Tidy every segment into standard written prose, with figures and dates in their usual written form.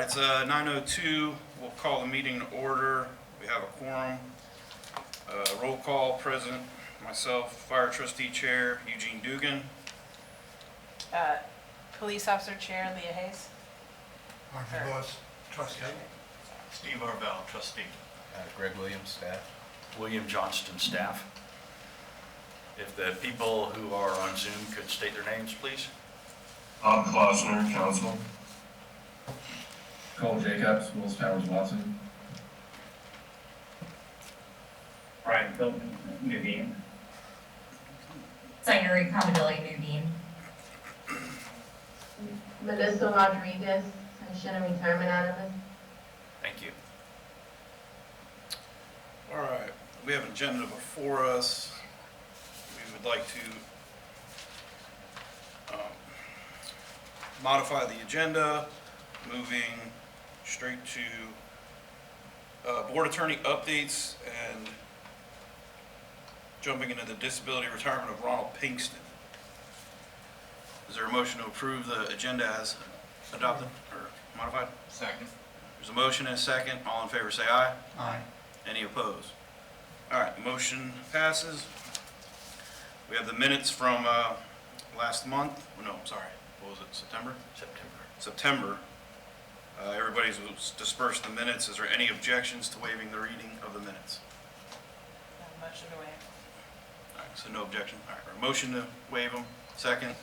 right, it's 9:02. We'll call the meeting to order. We have a quorum. Roll call, present, myself, Fire Trustee Chair Eugene Dugan. Police Officer Chair Leah Hayes. Marvin Lewis, trustee. Steve Arvell, trustee. Greg Williams, staff. William Johnston, staff. If the people who are on Zoom could state their names, please. Bob Klausner, counsel. Cole Jacobs, Willis Towers Watson. Brian Philbin, Nuveen. Zaire Probability Nuveen. Melissa Rodriguez, Pension and Retirement Analyst. Thank you. All right, we have an agenda before us. We would like to modify the agenda, moving straight to board attorney updates and jumping into the disability retirement of Ronald Pinkston. Is there a motion to approve the agenda as adopted or modified? Second. There's a motion and a second. All in favor say aye. Aye. Any opposed? All right, the motion passes. We have the minutes from last month. Oh, no, I'm sorry. What was it, September? September. Everybody's dispersed the minutes. Is there any objections to waiving the reading of the minutes? Motion to waive. All right, so no objection. All right, motion to waive them. Second.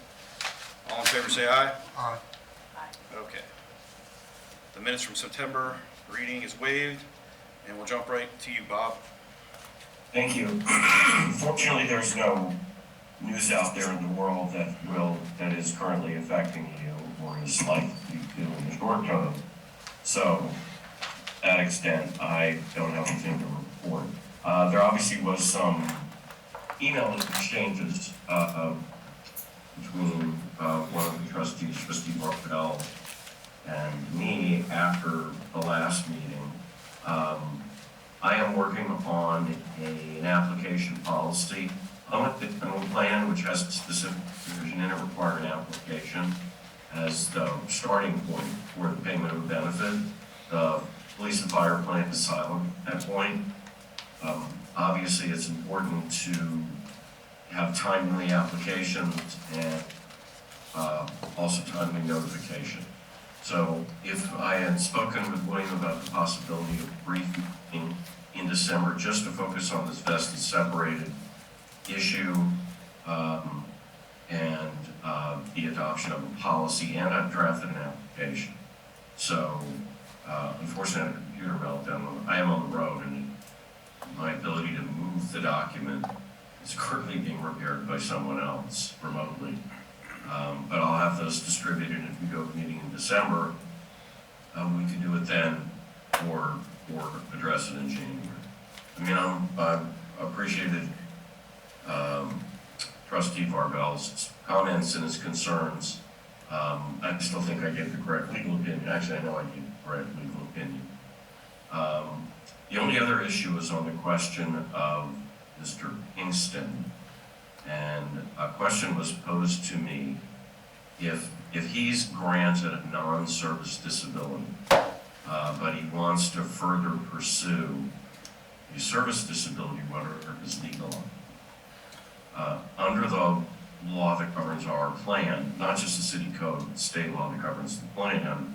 All in favor say aye. Aye. Aye. Okay. The minutes from September reading is waived, and we'll jump right to you, Bob. Thank you. Fortunately, there's no news out there in the world that is currently affecting you or is likely to in the short term. So, to that extent, I don't have anything to report. There obviously was some email exchanges between one of the trustees, Trustee Markell, and me after the last meeting. I am working on an application policy plan, which has a specific provision in it requiring an application as the starting point for the payment of a benefit. The police and fire plan is silent at that point. Obviously, it's important to have timely applications and also timely notification. So if I had spoken with William about the possibility of briefing in December just to focus on this vested separated issue and the adoption of a policy, and I've drafted an application. So unfortunately, I had a computer meltdown. I am on the road, and my ability to move the document is currently being repaired by someone else remotely. But I'll have those distributed if we go to the meeting in December. We could do it then or address it in January. I mean, I appreciated Trustee Barbell's comments and his concerns. I still think I gave the correct legal opinion. Actually, I know I gave the correct legal opinion. The only other issue is on the question of Mr. Pinkston. And a question was posed to me, if he's granted a non-service disability, but he wants to further pursue a service disability, whether it is legal. Under the law that governs our plan, not just the city code, but state law that governs the plan,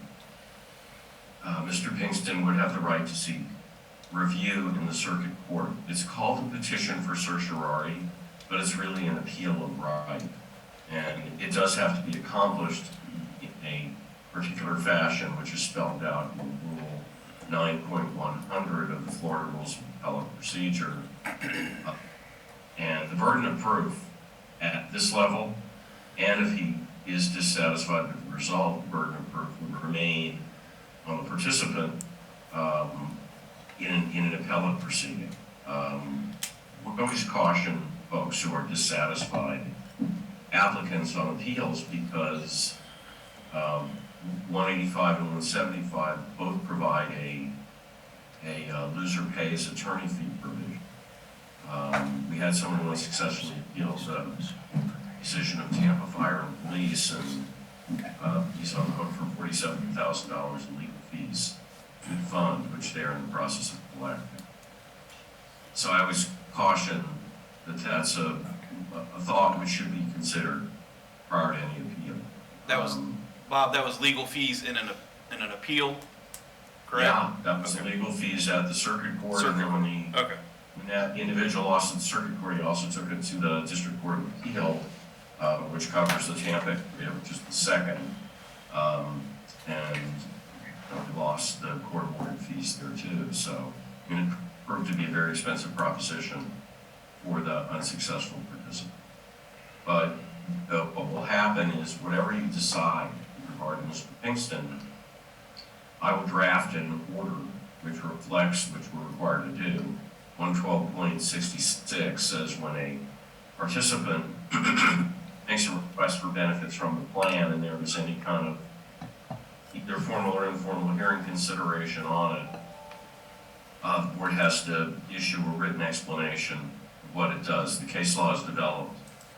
Mr. Pinkston would have the right to seek review in the circuit court. It's called a petition for certiorari, but it's really an appeal of right. And it does have to be accomplished in a particular fashion, which is spelled out in Rule 9.100 of the Florida Rules of Appellate Procedure. And the burden of proof at this level, and if he is dissatisfied with the result, the burden of proof would remain on the participant in an appellate proceeding. We always caution folks who are dissatisfied applicants on appeals because 185 and 175 both provide a loser pays attorney fee provision. We had someone who successfully appealed the decision of Tampa Fire and Police, and he's on the hook for $47,000 in legal fees to the fund, which they're in the process of collecting. So I always caution that that's a thought which should be considered prior to any appeal. That was, Bob, that was legal fees in an appeal, correct? Yeah, that was the Okay. legal fees at the circuit court, and then Okay, when that individual lost at the circuit court, he also took it to the district court of appeal, which covers the Tampa area, which is the second. And we lost the court awarded fees there too. So I mean, it proved to be a very expensive proposition for the unsuccessful participant. But what will happen is whatever you decide regarding Mr. Pinkston, I will draft an order which reflects, which we're required to do. 112.66 says when a participant makes a request for benefits from the plan and there is any kind of either formal or informal hearing consideration on it, the board has to issue a written explanation of what it does. The case law is developed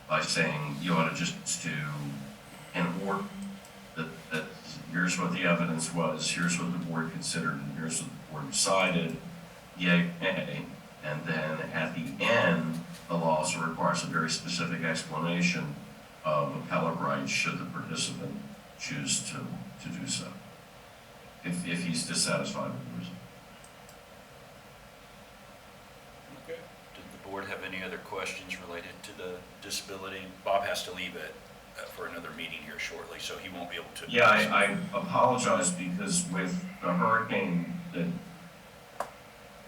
by saying you ought to just do an order that here's what the evidence was, here's what the board considered, and here's what the board decided, yay, nay. And then at the end, the law also requires a very specific explanation of appellate rights should the participant choose to do so, if he's dissatisfied with the result. okay. Did the board have any other questions related to the disability? Bob has to leave it for another meeting here shortly, so he won't be able to. Yeah, I apologize because with the hurricane that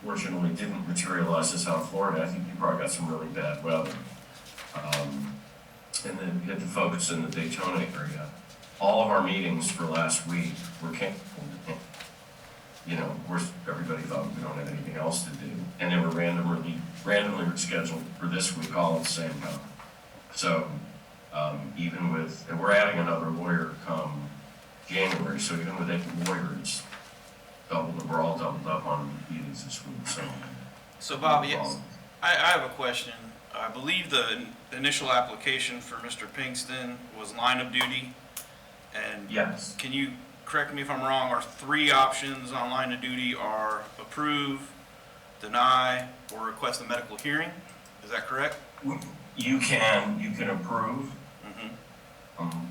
fortunately didn't materialize in South Florida, I think you probably got some really bad weather. And then we had to focus in the Daytona area. All of our meetings for last week were canceled. You know, of course, everybody thought we don't have anything else to do. And they were randomly rescheduled for this week all at the same time. So even with, and we're adding another lawyer come January, so even with 8 lawyers, we're all doubled up on meetings this week, So Bob, yes, I have a question. I believe the initial application for Mr. Pinkston was line of duty. And Yes. can you correct me if I'm wrong, our 3 options on line of duty are approve, deny, or request a medical hearing? Is that correct? You can approve, Mm-hmm.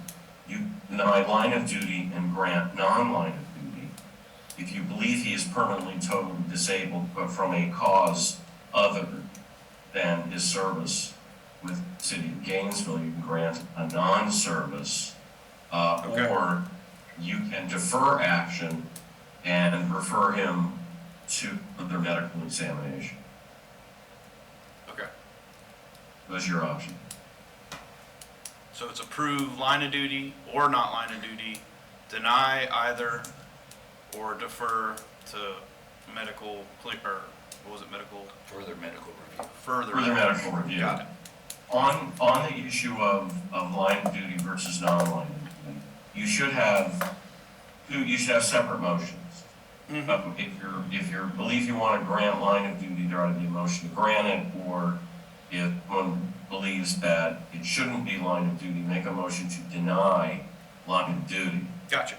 you deny line of duty and grant non-line of duty if you believe he is permanently totally disabled, but from a cause other than his service with the city of Gainesville, you can grant a non-service, Okay. or you can defer action and refer him to their medical examination. Okay. Those are your options. So it's approve line of duty or not line of duty, deny either, or defer to medical, or what was it, medical? Further medical review. Further medical review. Got it. On the issue of line of duty versus non-line of duty, you should have separate motions. Mm-hmm. If you believe you want to grant line of duty, there ought to be a motion to grant it, or if one believes that it shouldn't be line of duty, make a motion to deny line of duty. Gotcha.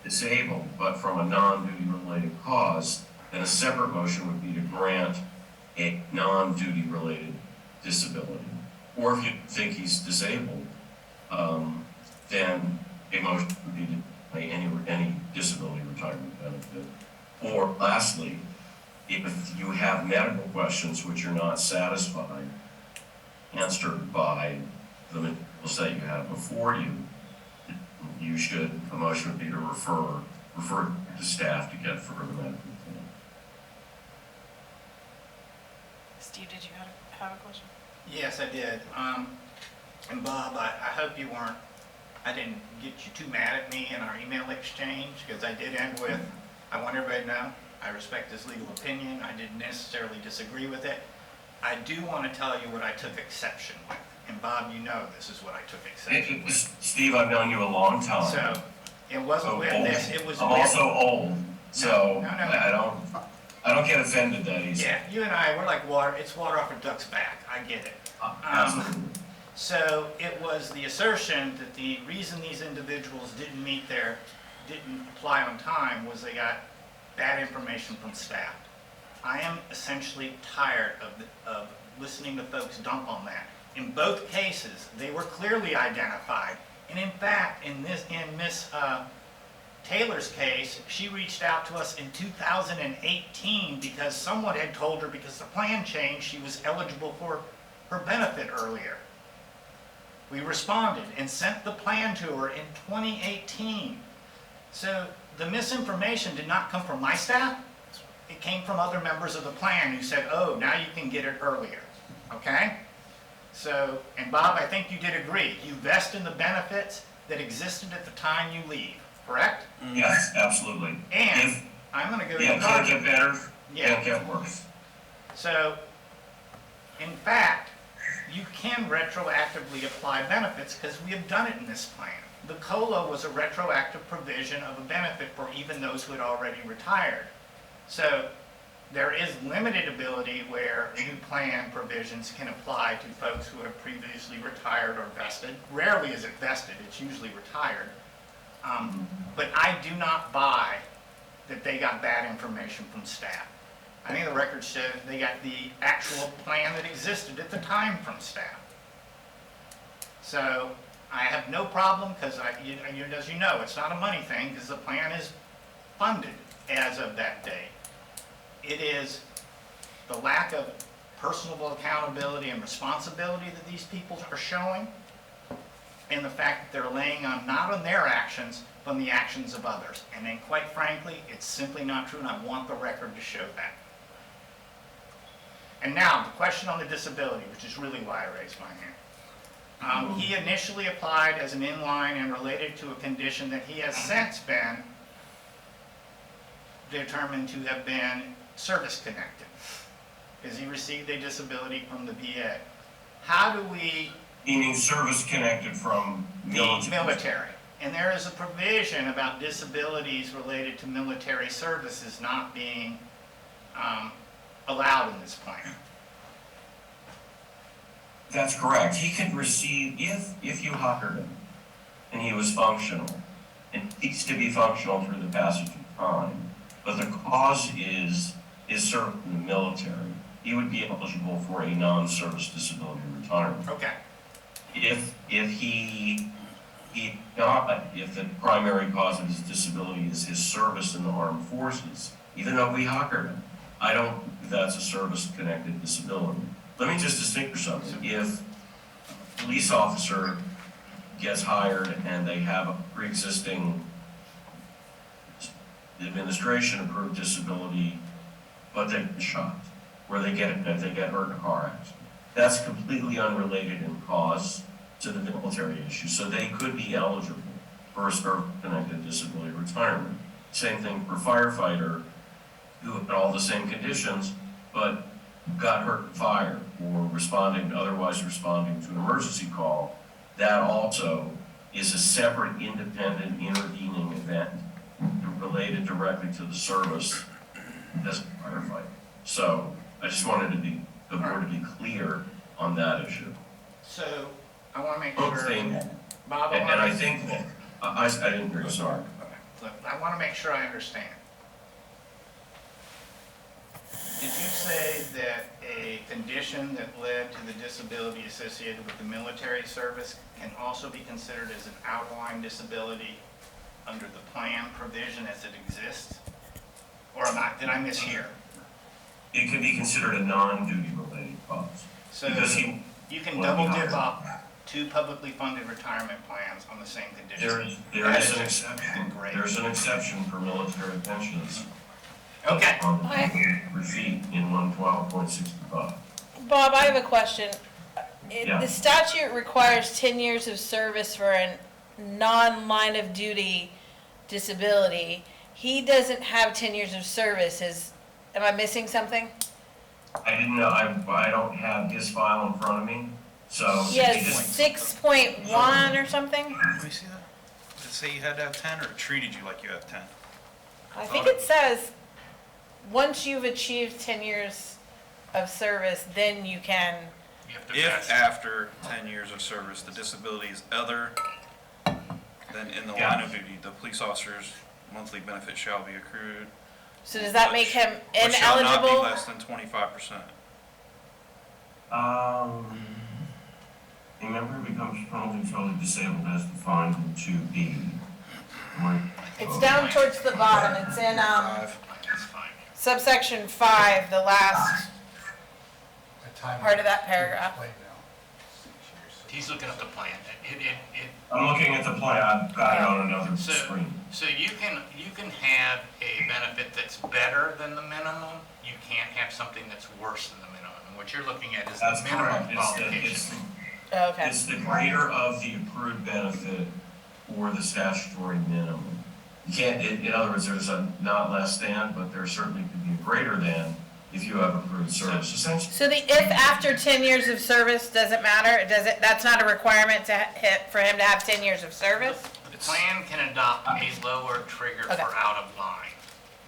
Disabled, but from a non-duty related cause, then a separate motion would be to grant a non-duty related disability. Or if you think he's disabled, then a motion would be to pay any disability retirement benefit. Or lastly, if you have medical questions which are not satisfied, answered by the materials that you have before you, a motion would be to refer to staff to get further medical care. Steve, did you have a question? Yes, I did. And Bob, I hope I didn't get you too mad at me in our email exchange, because I did end with, I want everybody to know, I respect his legal opinion, I didn't necessarily disagree with it. I do want to tell you what I took exception with. And Bob, you know this is what I took exception with. Steve, I've known you a long time. So, it wasn't with this, it was with... I'm also old, so No. I don't get offended that easily. Yeah, you and I, we're like water, it's water off a duck's back, I get it. Absolutely. So it was the assertion that the reason these individuals didn't meet their didn't apply on time was they got bad information from staff. I am essentially tired of listening to folks dump on that. In both cases, they were clearly identified. And in fact, in Miss Taylor's case, she reached out to us in 2018 because someone had told her because the plan changed, she was eligible for her benefit earlier. We responded and sent the plan to her in 2018. So the misinformation did not come from my staff. It came from other members of the plan who said, oh, now you can get it earlier, okay? So, and Bob, I think you did agree. You vest in the benefits that existed at the time you leave, correct? Yes, absolutely. And I'm going to go to Yeah, can't get better, Yeah. can't get worse. So, in fact, you can retroactively apply benefits because we have done it in this plan. The COLA was a retroactive provision of a benefit for even those who had already retired. So there is limited ability where new plan provisions can apply to folks who have previously retired or vested. Rarely is it vested, it's usually retired. But I do not buy that they got bad information from staff. I think the record shows they got the actual plan that existed at the time from staff. So I have no problem because, as you know, it's not a money thing because the plan is funded as of that date. It is the lack of personal accountability and responsibility that these people are showing, and the fact that they're laying on not on their actions, but on the actions of others. And then quite frankly, it's simply not true, and I want the record to show that. And now, the question on the disability, which is really why I raised my hand. He initially applied as an inline and related to a condition that he has since been determined to have been service-connected, because he received a disability from the VA. How do we... Meaning service-connected from military. Military. And there is a provision about disabilities related to military services not being allowed in this plan. That's correct. He could receive, if you hired him and he was functional, and needs to be functional through the passage of time, but the cause is service in the military, he would be eligible for a non-service disability retirement. Okay. If the primary cause of his disability is his service in the armed forces, even though we hired him, I don't think that's a service-connected disability. Let me just distinguish something. If a police officer gets hired and they have a pre-existing administration-approved disability, but they've been shot, where they get hurt in a car accident, that's completely unrelated in cause to the military issue. So they could be eligible for a service-connected disability retirement. Same thing for a firefighter who had all the same conditions, but got hurt in fire or otherwise responding to an emergency call. That also is a separate, independent, intervening event related directly to the service as a firefighter. So I just wanted the board to be clear on that issue. So I want to make Both sure, things, Bob, and I think that, I didn't hear you, sorry. Look, I want to make sure I understand. Did you say that a condition that led to the disability associated with the military service can also be considered as an outlying disability under the plan provision as it exists? Or did I mishear? It could be considered a non-duty related cause. So Because you can double dip up two publicly funded retirement plans on the same condition. There is an exception. Great. There's an exception for military pensions. Okay. On receipt in 112.65. Bob, I have a question. Yeah. The statute requires 10 years of service for a non-line of duty disability. He doesn't have 10 years of service. Am I missing something? I didn't know, I don't have his file in front of me, so. He has just- 6.1 or something? Let me see that. Did it say you had to have 10 or it treated you like you had 10? I think it says, once you've achieved 10 years of service, then you can, If after 10 years of service, the disability is other then in the Yeah. line of duty, the police officer's monthly benefit shall be accrued. So does that make him But shall not be ineligible? less than 25%. A member becomes permanently totally disabled as defined in 2B. It's down towards the bottom. It's in, Five. That's fine. subsection 5, the last The time- part of that paragraph. Wait now. He's looking at the plan. I'm looking at the plan, I've got it on another So- screen. So you can have a benefit that's better than the minimum. You can't have something that's worse than the minimum. And what you're looking at is That's the minimum correct. qualification. Okay. It's the greater of the accrued benefit or the statutory minimum. You can't, in other words, there's a not less than, but there certainly could be a greater than if you have accrued service. Essentially, So the if after 10 years of service doesn't matter, that's not a requirement for him to have 10 years of service? The plan can adopt a lower trigger Okay. for out of line.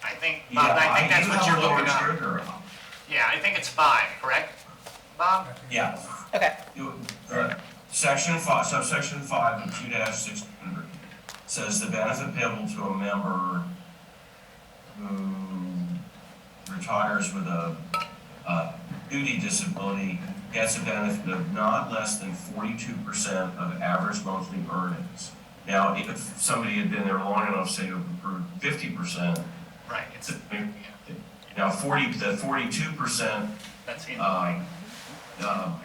I think, yeah, Bob, I think that's do what have you're a lower looking at. trigger. Yeah, I think it's 5, correct, Bob? Yeah. Okay. Section 5, subsection 5 of 2-600 says the benefit payable to a member who retires with a duty disability gets a benefit of not less than 42% of average monthly earnings. Now, if somebody had been there long enough, say, to accrue 50%, Right, it's, now the 42% that's in uh, line.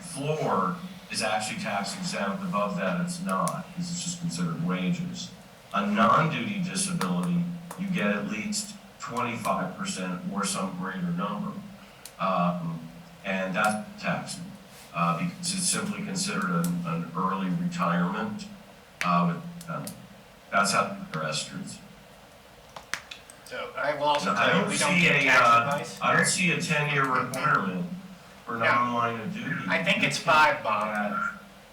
floor is actually tax exempt. Above that, it's not, because it's just considered wages. A non-duty disability, you get at least 25% or some greater number. And that's taxable, because it's simply considered an early retirement. That's how the rest is. So I will also I tell you, don't we don't see get a, tax advice. I don't see a 10-year requirement for No. non-line of duty. I think it's 5, Bob. At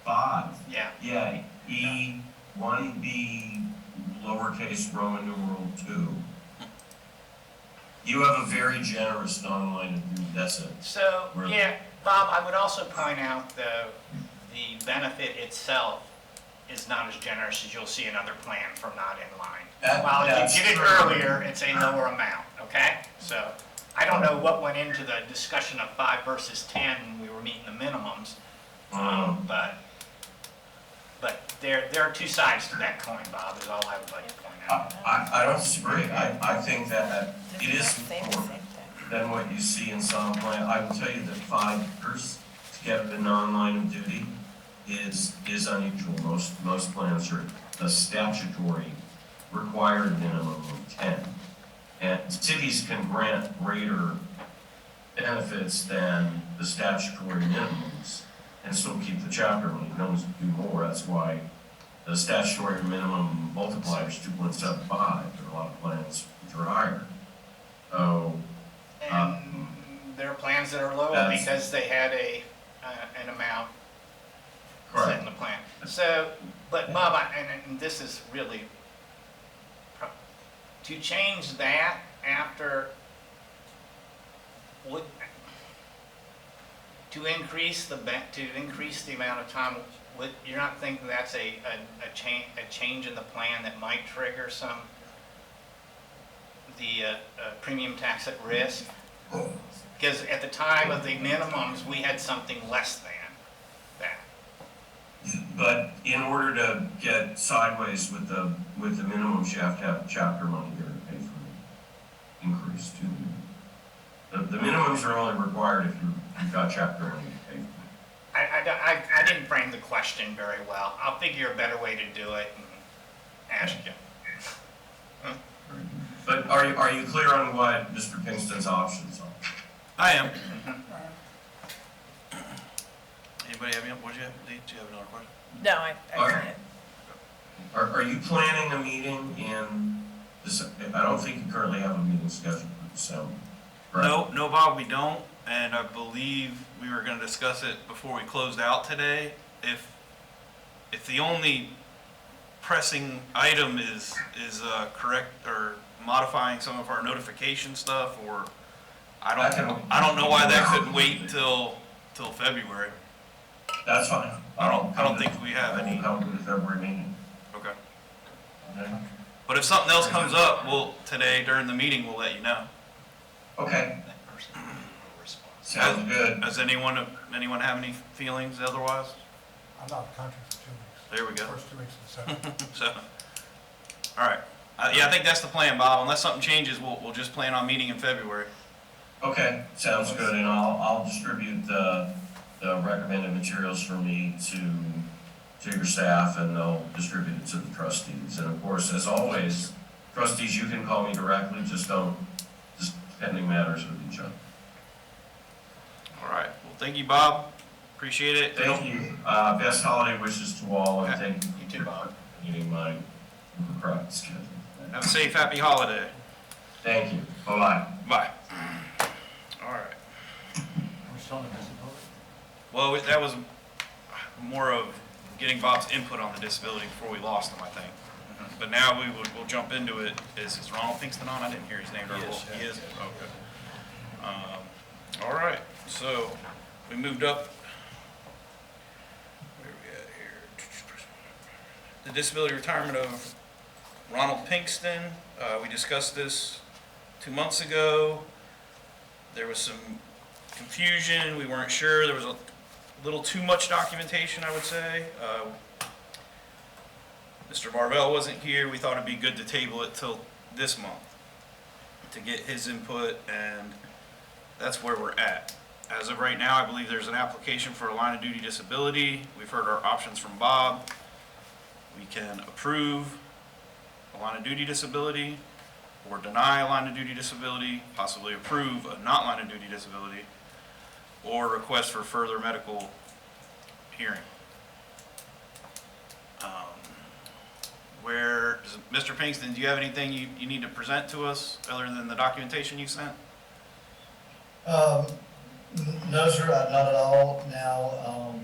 5. Yeah, Yeah, E, 1B, lowercase Roman numeral 2. You have a very generous non-line of duty, that's it. so, Really? yeah, Bob, I would also point out the benefit itself is not as generous as you'll see in other plans for not in line. While if you get it true. earlier, it's a lower amount, okay? So, I don't know what went into the discussion of 5 versus 10 when we were meeting the minimums, but there are two sides to that coin, Bob, is all I would like to point out. I don't disagree. I think that it is Same more thing. than what you see in some plan. I will tell you that 5 years to get the non-line of duty is unusual. Most plans are a statutory required minimum of 10. And cities can grant greater benefits than the statutory minimums and still keep the chapter money. No one's do more. That's why the statutory minimum multiplier is 2.75. There are a lot of plans which are higher. So, And there are plans that are lower That's- because they had an amount set correct. in the plan. So, but Bob, and this is really, to change that after, would, to increase the amount of time, you're not thinking that's a change in the plan that might trigger the premium tax at risk? Because at the time of the minimums, we had something less than that. But in order to get sideways with the minimums, you have to have chapter money here to pay for the increase too. The minimums are only required if you've got chapter money to pay for. I didn't frame the question very well. I'll figure a better way to do it and ask you. But are you clear on what Mr. Pinkston's options are? I am. Anybody have any, what do you have, Lee? Do you have another question? No, I Alright. can't. Are you planning a meeting in this? I don't think you currently have a meeting scheduled for December. correct? No, Bob, we don't, and I believe we were gonna discuss it before we closed out today. If the only pressing item is correct or modifying some of our notification stuff, or I don't know why that couldn't wait till February. That's fine. I don't think we have any. I'll come to the February meeting. Okay. But if something else comes up, today during the meeting, we'll let you know. Okay. Sounds good. Does anyone have any feelings otherwise? I'm out of the country for 2 weeks. There we go. First 2 weeks of December. So, all right. Yeah, I think that's the plan, Bob. Unless something changes, we'll just plan on meeting in February. Okay, sounds good, and I'll distribute the recommended materials for me to your staff, and they'll distribute it to the trustees. And of course, as always, trustees, you can call me directly, just pending matters with each other. All right. Well, thank you, Bob. Appreciate it. Thank you. Best holiday wishes to all, and thank you. You too, Bob. Meeting my crowd schedule. Have a safe, happy holiday. Thank you. Bye-bye. Bye. All right. We're still on the disability? Well, that was more of getting Bob's input on the disability before we lost him, I think. But now we'll jump into it. Is Ronald Pinkston on? I didn't hear his name. Yes. He is? Okay. All right. So we moved up. Where are we at here? The disability retirement of Ronald Pinkston. We discussed this 2 months ago. There was some confusion. We weren't sure. There was a little too much documentation, I would say. Mr. Marvell wasn't here. We thought it'd be good to table it till this month to get his input, and that's where we're at. As of right now, I believe there's an application for a line of duty disability. We've heard our options from Bob. We can approve a line of duty disability, or deny a line of duty disability, possibly approve a not line of duty disability, or request for further medical hearing. Mr. Pinkston, do you have anything you need to present to us other than the documentation you sent? No, sir, not at all. Now,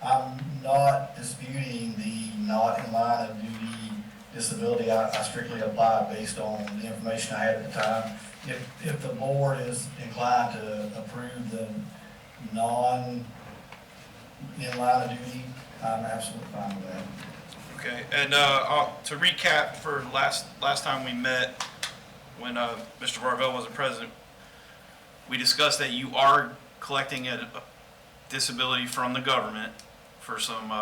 I'm not disputing the not in line of duty disability. I strictly applied based on the information I had at the time. If the board is inclined to approve the non in line of duty, I'm absolutely fine with that. Okay, and to recap for last time we met, when Mr. Varvel wasn't present, we discussed that you are collecting a disability from the government for some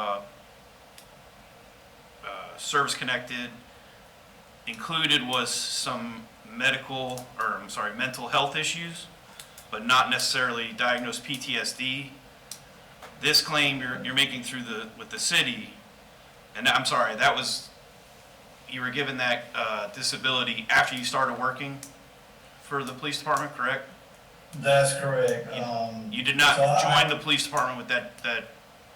service-connected. Included was some mental health issues, but not necessarily diagnosed PTSD. This claim you're making with the city, and I'm sorry, you were given that disability after you started working for the police department, correct? That's correct. You did not join the police department with that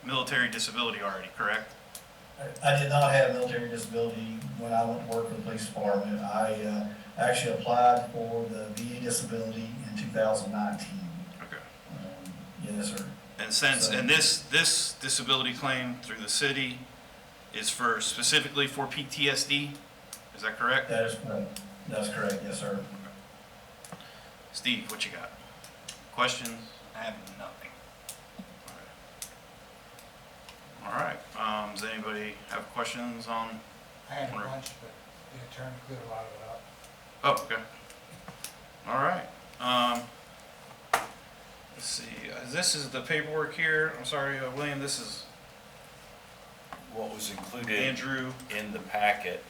military disability already, correct? I did not have military disability when I went to work for the police department. I actually applied for the VA disability in 2019. Okay. Yes, sir. And this disability claim through the city is specifically for PTSD, is that correct? That is correct. That's correct, yes, sir. Steve, what you got? Questions? I have nothing. All right. Does anybody have questions on? I had a bunch, but the attorney cleared a lot of it up. Oh, okay. All right. Let's see. This is the paperwork here. I'm sorry, William. This is What was included Andrew in the packet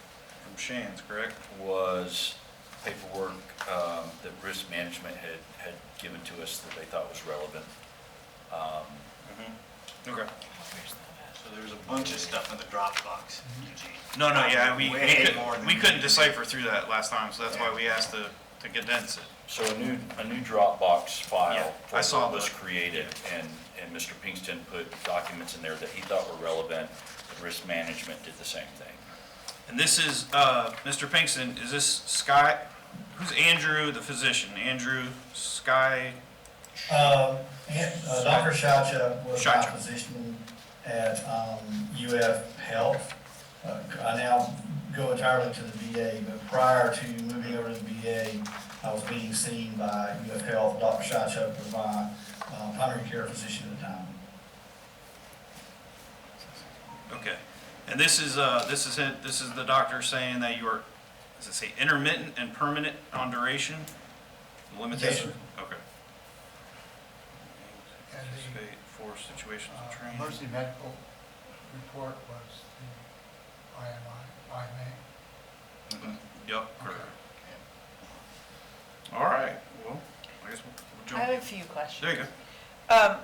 from Shands, correct? was paperwork that risk management had given to us that they thought was relevant. Okay. So there's a bunch of stuff in the Dropbox, Eugene. No, yeah, we Way more than couldn't decipher through that last time, so that's why we asked to condense it. So a new Dropbox file Yeah, I saw was that. created, and Mr. Pinkston put documents in there that he thought were relevant. Risk management did the same thing. And this is, Mr. Pinkston, is this Sky, who's Andrew, the physician? Andrew Sky? Dr. Shachuk was my Shachuk. physician at UF Health. I now go entirely to the VA, but prior to moving over to the VA, I was being seen by UF Health. Dr. Shachuk was my primary care physician at the time. Okay. And this is it, this is the doctor saying that you are, does it say intermittent and permanent on duration? Limitation? Okay. And the Anticipate for situations of training. emergency medical report was the IMA. Yep, correct. Okay. All right, well, I guess we'll I have jump. a few questions. There you go.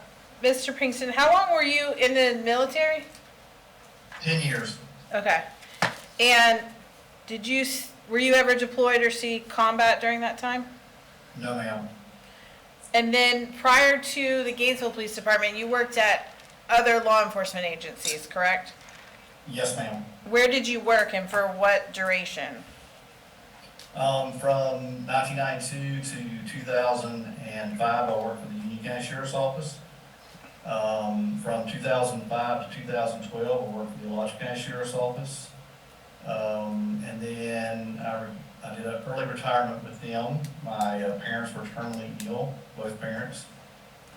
Mr. Pinkston, how long were you in the military? 10 years. Okay. And were you ever deployed or see combat during that time? No, ma'am. And then prior to the Gainesville Police Department, you worked at other law enforcement agencies, correct? Yes, ma'am. Where did you work and for what duration? From 1992 to 2005, I worked for the Union County Sheriff's Office. From 2005 to 2012, I worked for the Alachua County Sheriff's Office. And then I did an early retirement with them. My parents were terminally ill, both parents.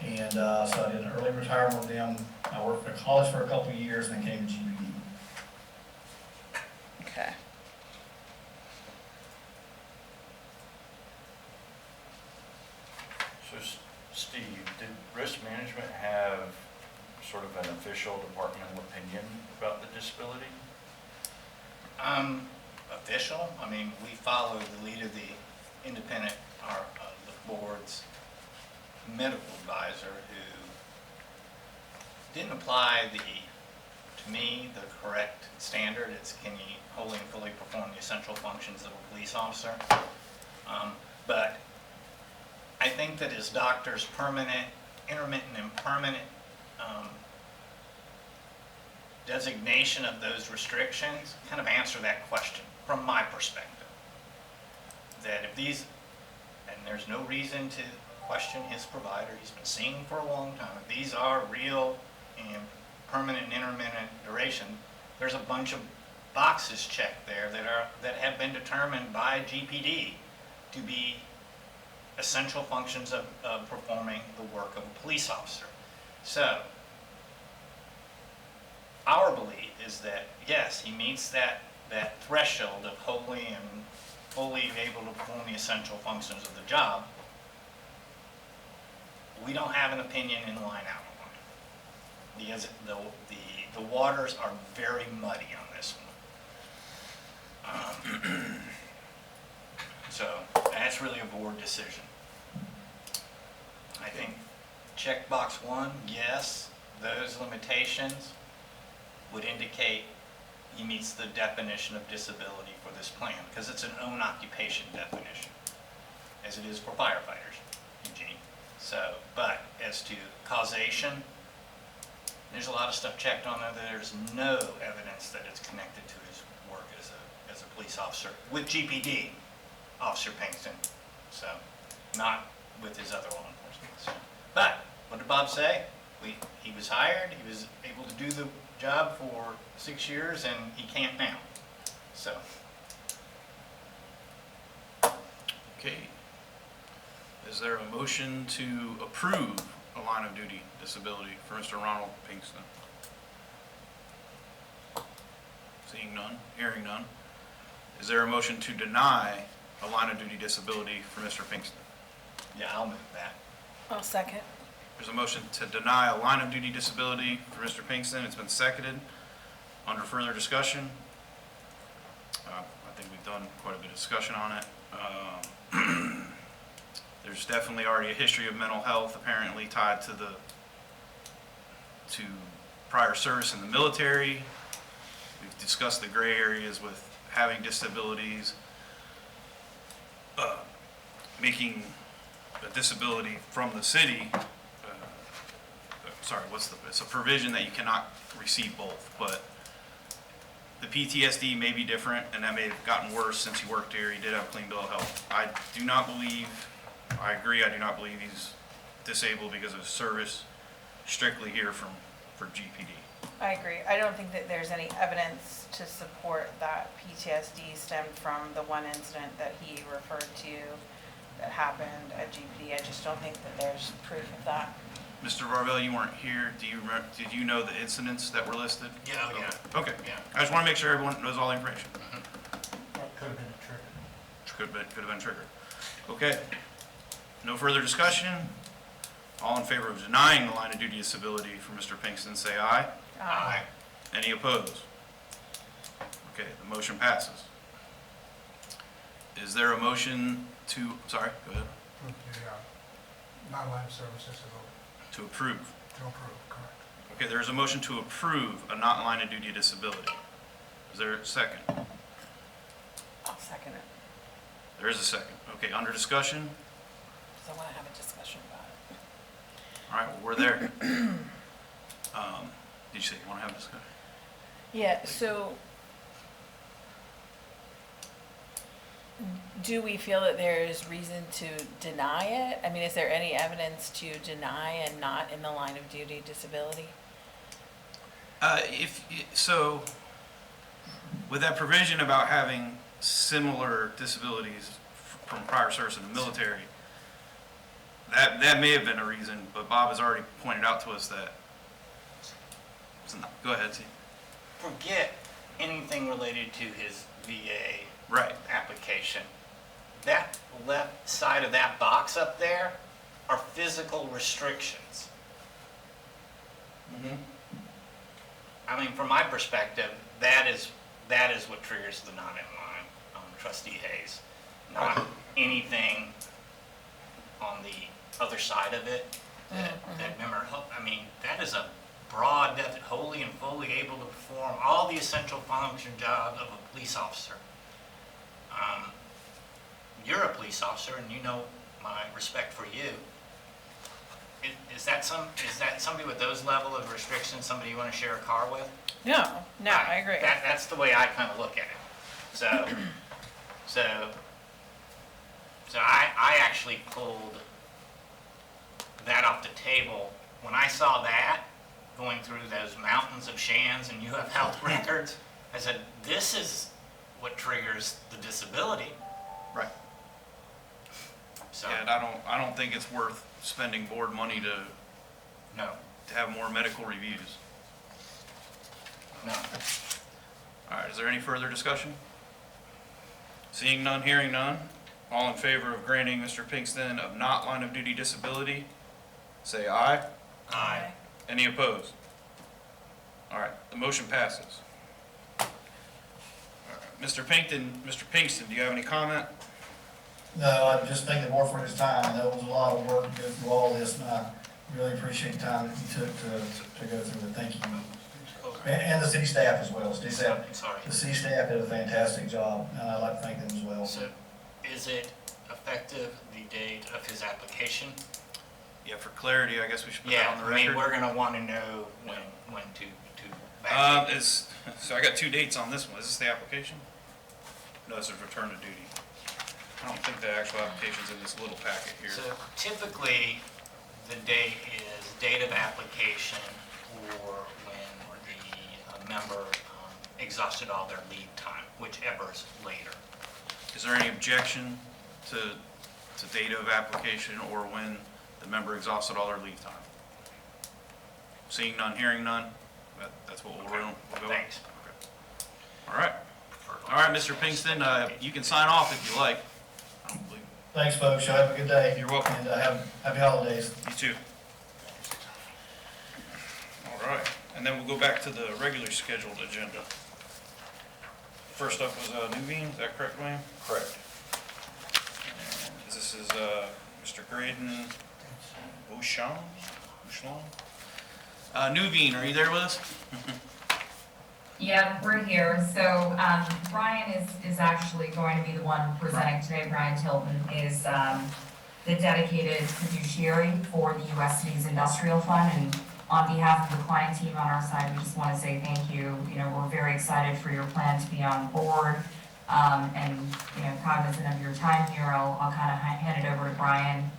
And so I did an early retirement with them. I worked for college for a couple of years and then came to GPD. Okay. So Steve, did risk management have sort of an official departmental opinion about the disability? Official, I mean, we follow the lead of the independent, the board's medical advisor who didn't apply to me, the correct standard. It's can you wholly and fully perform the essential functions of a police officer? But I think that his doctor's permanent, intermittent, and permanent designation of those restrictions kind of answer that question from my perspective. That if these, and there's no reason to question his provider, he's been seeing him for a long time, if these are real and permanent and intermittent duration, there's a bunch of boxes checked there that have been determined by GPD to be essential functions of performing the work of a police officer. So, our belief is that, yes, he meets that threshold of wholly and fully able to perform the essential functions of the job. We don't have an opinion in line out on it. Because the waters are very muddy on this one. So, that's really a board decision. I think checkbox 1, yes, those limitations would indicate he meets the definition of disability for this plan, because it's an own occupation definition, as it is for firefighters, Eugene. So, but as to causation, there's a lot of stuff checked on there that there's no evidence that it's connected to his work as a police officer with GPD, Officer Pinkston. So, not with his other law enforcement. So, but, what did Bob say? He was hired, he was able to do the job for 6 years, and he can't now. So. Okay. Is there a motion to approve a line of duty disability for Mr. Ronald Pinkston? Seeing none, hearing none. Is there a motion to deny a line of duty disability for Mr. Pinkston? Yeah, I'll move that. I'll second. There's a motion to deny a line of duty disability for Mr. Pinkston. It's been seconded. Under further discussion, I think we've done quite a bit of discussion on it. There's definitely already a history of mental health apparently tied to prior service in the military. We've discussed the gray areas with having disabilities, making a disability from the city. It's a provision that you cannot receive both, but the PTSD may be different, and that may have gotten worse since he worked here. He did have a clean bill of health. I agree, I do not believe he's disabled because of his service, strictly here for GPD. I agree. I don't think that there's any evidence to support that PTSD stemmed from the one incident that he referred to that happened at GPD. I just don't think that there's proof of that. Mr. Varvel, you weren't here. Did you know the incidents that were listed? Yeah, oh, yeah. Okay. Yeah. I just want to make sure everyone knows all the information. That could have been a trigger. Could have been triggered. Okay. No further discussion. All in favor of denying the line of duty disability for Mr. Pinkston, say aye. Aye. Any opposed? Okay, the motion passes. Is there a motion to, sorry, go ahead, The non-line of service disability. to approve? To approve, correct. Okay, there is a motion to approve a not line of duty disability. Is there a second? I'll second it, There is a second. Okay, under discussion? because I want to have a discussion about it. All right, well, we're there. Did you say you want to have a discussion? Yeah, so do we feel that there is reason to deny it? I mean, is there any evidence to deny and not in the line of duty disability? So, with that provision about having similar disabilities from prior service in the military, that may have been a reason, but Bob has already pointed out to us that, go ahead, Steve. Forget anything related to his VA Right. application. That left side of that box up there are physical restrictions. I mean, from my perspective, that is what triggers the not in line, Trustee Hayes. Not anything on the other side of it that member, I mean, that is a broad, wholly and fully able to perform all the essential function jobs of a police officer. You're a police officer, and you know my respect for you. Is that somebody with those level of restrictions, somebody you want to share a car with? No, I agree. That's the way I kind of look at it. So I actually pulled that off the table. When I saw that, going through those mountains of Shans and you have health records, I said, this is what triggers the disability. Right. So, And I don't think it's worth spending board money to no. have more medical reviews. No. All right, is there any further discussion? Seeing none, hearing none, all in favor of granting Mr. Pinkston of not line of duty disability, say aye. Aye. Any opposed? All right, the motion passes. All right, Mr. Pinkston, do you have any comment? No, I just thank the board for his time. I know it was a lot of work to go through all this, and I really appreciate the time that you took to go through it. Thank you. And the city staff as well. The city staff did a fantastic job, and I'd like to thank them as well. So, is it effective the date of his application? Yeah, for clarity, I guess we should put that on the record. I mean, we're gonna want to know when to back. So I got two dates on this one. Is this the application? No, this is return to duty. I don't think the actual application's in this little packet here. So typically, the date is date of application or when the member exhausted all their leave time, whichever is later. Is there any objection to date of application or when the member exhausted all their leave time? Seeing none, hearing none, that's what we'll go. Thanks. Okay. All right, Mr. Pinkston, you can sign off if you like. I don't believe. Thanks, folks. Y'all have a good day. You're welcome. And happy holidays. You too. All right, and then we'll go back to the regularly scheduled agenda. First up was Nuveen, is that correct, William? Correct. And this is Mr. Graydon Bouchon? Nuveen, are you there with us? Yeah, we're here. So Brian is actually going to be the one presenting today. Brian Tilton is the dedicated fiduciary for the U.S. Cities Industrial Fund, and on behalf of the client team on our side, we just want to say thank you. You know, we're very excited for your plan to be on board, and you know, cognizant of your time here, I'll kind of hand it over to Brian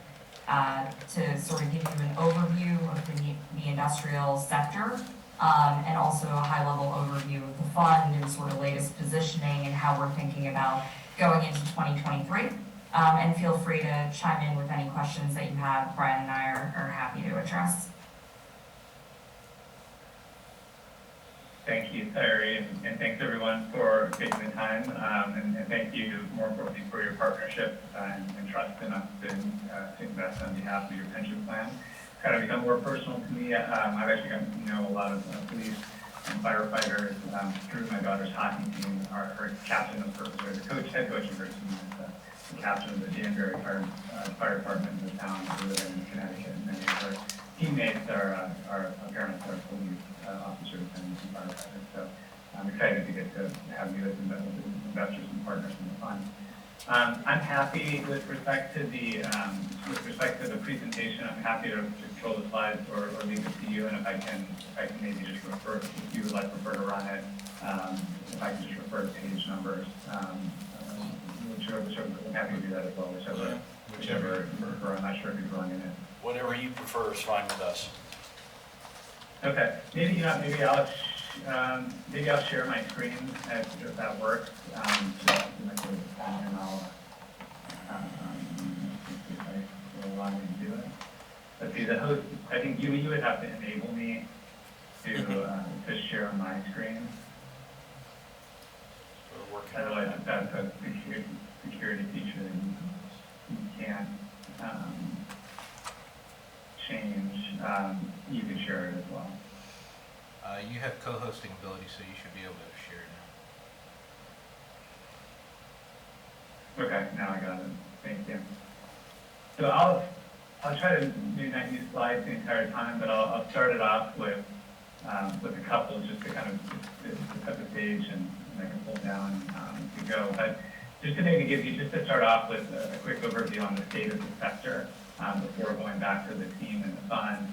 to sort of give you an overview of the industrial sector. And also a high-level overview of the fund and sort of latest positioning and how we're thinking about going into 2023. And feel free to chime in with any questions that you have. Brian and I are happy to address. Thank you, Terry, and thanks everyone for taking the time, and thank you, more importantly, for your partnership and trust in us to invest on behalf of your pension plan. It's kind of become more personal to me. I've actually gotten to know a lot of police and firefighters through my daughter's hockey team. Her captain of her, or the head coach of her team is the captain of the Danbury Fire Department in the town that we live in Connecticut, and many of her teammates are parents are police officers and firefighters. So I'm excited to get to have you as investors and partners in the fund. I'm happy with respect to the presentation. I'm happy to control the slides or leave it to you. And if I can maybe just refer, if you would like prefer to run it, if I can just refer to page numbers, whichever, I'm happy to do that as well. Whichever you prefer. I'm not sure if you're running it. Whatever you prefer is fine with us. Okay, maybe I'll share my screen if that works. And I'll see if I will allow me to do it. Let's see, the host. I think you would have to enable me to share my screen. Otherwise, if that's a security feature that you can't change, you can share it as well. You have co-hosting ability, so you should be able to share now. Okay, now I got it. Thank you. So I'll try to maybe not use slides the entire time, but I'll start it off with a couple just to kind of to set the stage, and I can pull down to go. But just to maybe give you, just to start off with a quick overview on the state of the sector before going back to the team and the fund.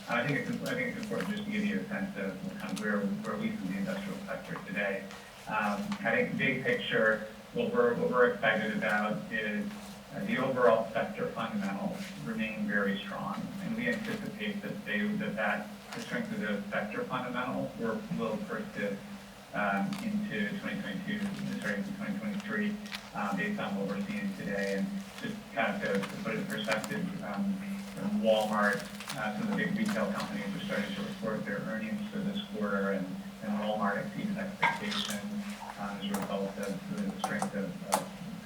I think it's important just to give you a sense of kind of where we see the industrial sector today. I think big picture, what we're excited about is the overall sector fundamentals remain very strong, and we anticipate that the strength of those sector fundamentals will persist into 2022, starting to 2023, based on what we're seeing today. And just kind of to put it in perspective, Walmart, some of the big retail companies are starting to report their earnings for this quarter, and Walmart exceeded expectations as a result of the strength of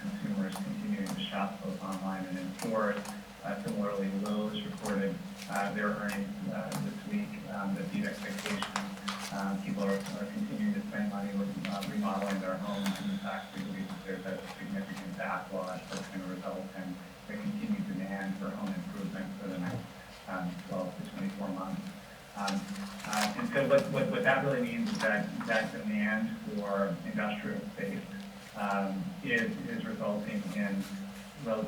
consumers continuing to shop both online and in stores. Similarly, Lowe's reported their earnings this week that beat expectations. People are continuing to spend money with remodeling their homes, and in fact, we believe that there's a significant backlog that's going to result in the continued demand for home improvement for the next 12 to 24 months. And so what that really means is that demand for industrial space is resulting in low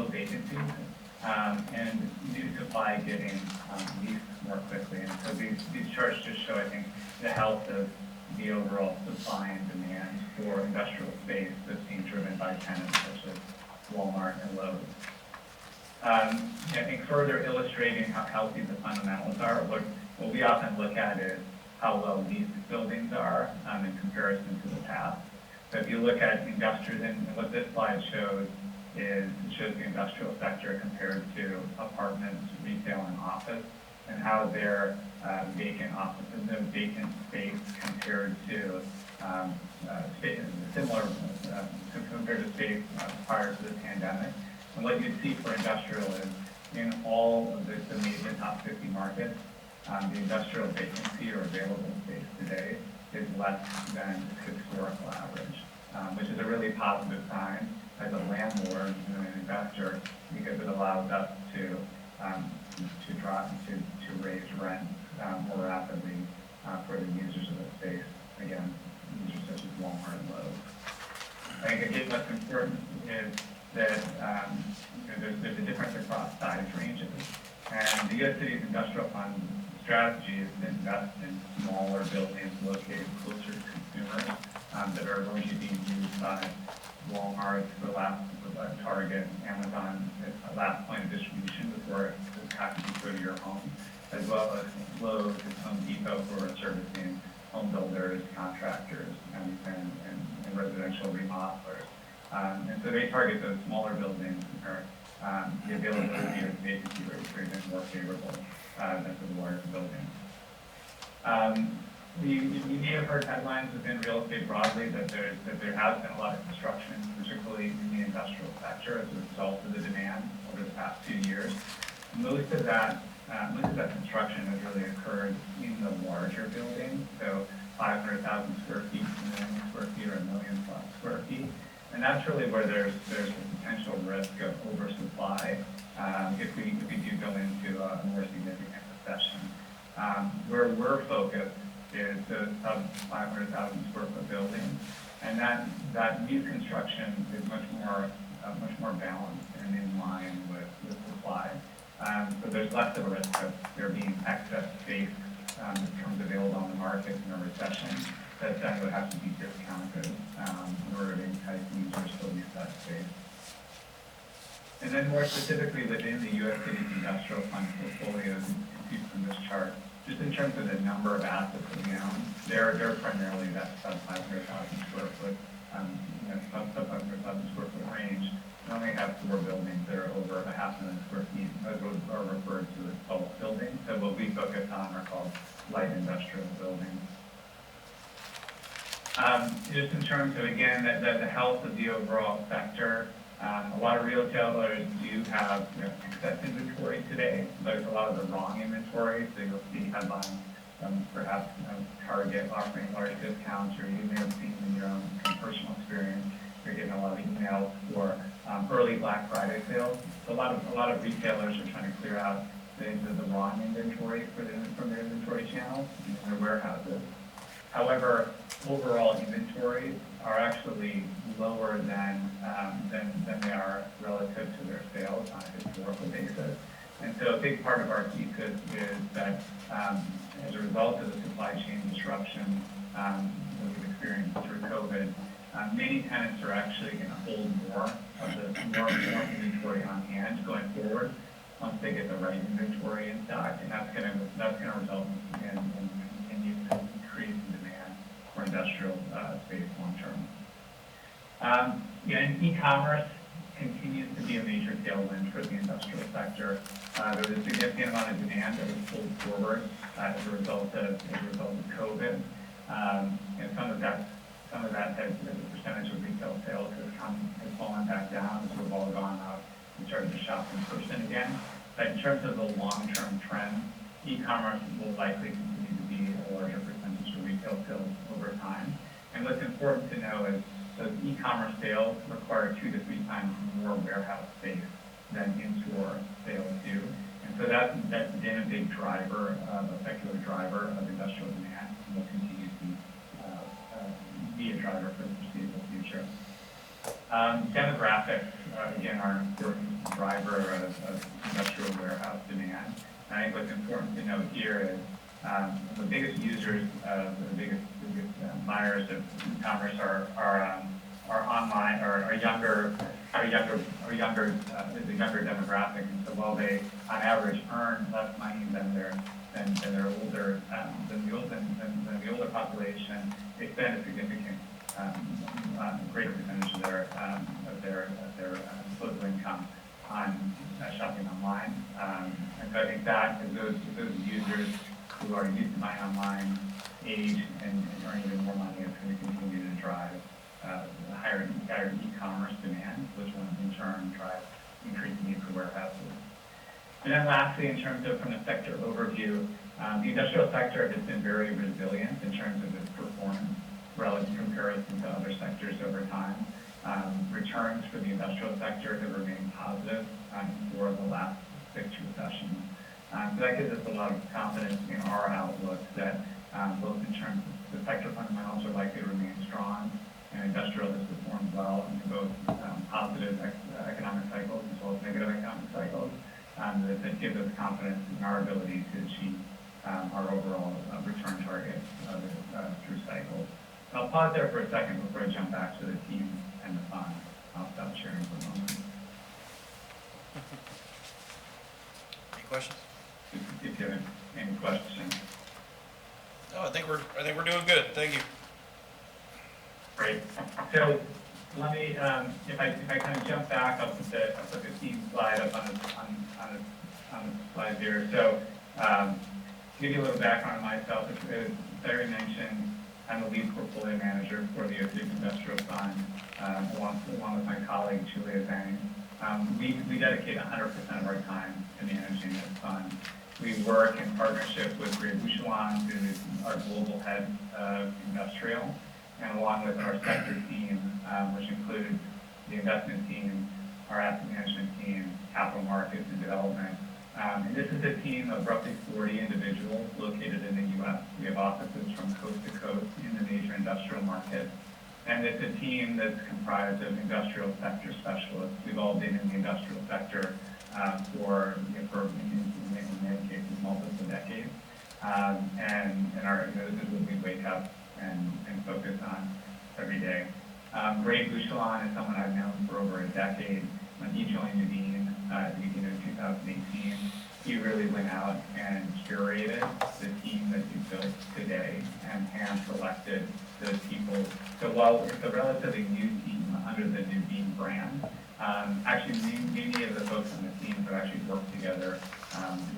vacancies and new supply getting leased more quickly. And so these charts just show, I think, the health of the overall supply and demand for industrial space that's being driven by tenants such as Walmart and Lowe's. I think further illustrating how healthy the fundamentals are, what we often look at is how well leased buildings are in comparison to the past. So if you look at industrial, and what this slide shows is it shows the industrial sector compared to apartments, retail, and office, and how their vacant offices, their vacant space compared to similar compared to space prior to the pandemic. And what you see for industrial is in all of the major top 50 markets, the industrial vacancy or available space today is less than its historical average, which is a really positive sign as a landlord and an investor, because it allows us to raise rent more rapidly for the users of the space. Again, users such as Walmart and Lowe's. I think again, what's important is that there's a difference across size ranges, and the U.S. Cities Industrial Fund strategy is to invest in smaller buildings located closer to consumers that are going to be used by Walmart, Target, Amazon, at last point of distribution before the packages go to your home, as well as Lowe's and Home Depot for servicing home builders, contractors, and residential remodelers. And so they target those smaller buildings where the availability of vacancy rates are even more favorable than for the larger buildings. You may have heard headlines within real estate broadly that there has been a lot of construction, particularly in the industrial sector, as a result of the demand over the past 2 years. Most of that construction has really occurred in the larger buildings, so 500,000 square feet, 1 million square feet, or 1 million plus square feet. And that's really where there's a potential risk of oversupply if we do go into a more significant recession. Where we're focused is the sub 500,000 square foot buildings, and that new construction is much more balanced and in line with supply. So there's less of a risk of there being excess space that becomes available on the market in a recession that would have to be discounted in order to entice users to use that space. And then more specifically within the U.S. Cities Industrial Fund portfolios, you can see from this chart, just in terms of the number of assets that we own, they're primarily that sub 500,000 square foot, sub 500,000 square foot range. We only have 4 buildings that are over 500,000 square feet. Those are referred to as bulk buildings. So what we focus on are called light industrial buildings. Just in terms of, again, the health of the overall sector, a lot of retailers do have excess inventory today, but it's a lot of the wrong inventory. So you'll see headlines perhaps Target offering large discounts, or you may have seen in your own personal experience, you're getting a lot of emails for early Black Friday sales. So a lot of retailers are trying to clear out the wrong inventory from their inventory channels in their warehouses. However, overall inventories are actually lower than they are relative to their sales on a historical basis. And so a big part of our thesis is that as a result of the supply chain disruption that we've experienced through COVID, many tenants are actually going to hold more inventory on hand going forward once they get the right inventory in stock, and that's going to result in continued increase in demand for industrial space long term. And e-commerce continues to be a major tailwind for the industrial sector. There was a significant amount of demand that was pulled forward as a result of COVID, and some of that has, as a percentage of retail sales, has fallen back down as we've all gone out and started to shop in person again. But in terms of the long-term trend, e-commerce will likely continue to be a larger percentage of retail sales over time. And what's important to know is those e-commerce sales require 2 to 3 times more warehouse space than in-store sales do. And so that's been a big driver, a secular driver of industrial demand, and will continue to be a driver for the foreseeable future. Demographics, again, are an important driver of industrial warehouse demand. And I think what's important to note here is the biggest users, the biggest buyers of e-commerce are online, are younger the younger demographic. And so while they, on average, earn less money than the older population, they spend a significant greater percentage of their disposable income on shopping online. And so I think that those users who are used to buying online age and earn even more money, it's going to continue to drive higher e-commerce demand, which will in turn drive increased need for warehouses. And then lastly, in terms of from the sector overview, the industrial sector has been very resilient in terms of its performance relative in comparison to other sectors over time. Returns for the industrial sector have remained positive for the last 6 recessions. So that gives us a lot of confidence in our outlook that both in terms of the sector fundamentals are likely to remain strong, and industrial has performed well into both positive economic cycles as well as negative economic cycles. That gives us confidence in our ability to achieve our overall return targets through cycles. I'll pause there for a second before I jump back to the team and the fund. I'll stop sharing for a moment. Any questions? If you have any questions. No, I think we're doing good. Thank you. Great. So let me, if I kind of jump back, I'll put the team slide up on the slide here. So, to give you a little background on myself, as Larry mentioned, I'm the lead portfolio manager for the Oak Ridge Industrial Fund, along with my colleague Julia Zhang. We dedicate 100% of our time to managing this fund. We work in partnership with Ray Bouchouan, who is our global head of industrial, and along with our sector team, which includes the investment team, our asset management team, capital markets and development. And this is a team of roughly 40 individuals located in the U.S. We have offices from coast to coast in the major industrial markets. And it's a team that's comprised of industrial sector specialists. We've all been in the industrial sector for in many cases, multiple decades. And this is what we wake up and focus on every day. Ray Bouchouan is someone I've known for over a decade. When he joined Nuveen at the beginning of 2018, he really went out and curated the team that he built today and hand-selected the people. So while it's a relatively new team under the Nuveen brand, actually many of the folks on the team have actually worked together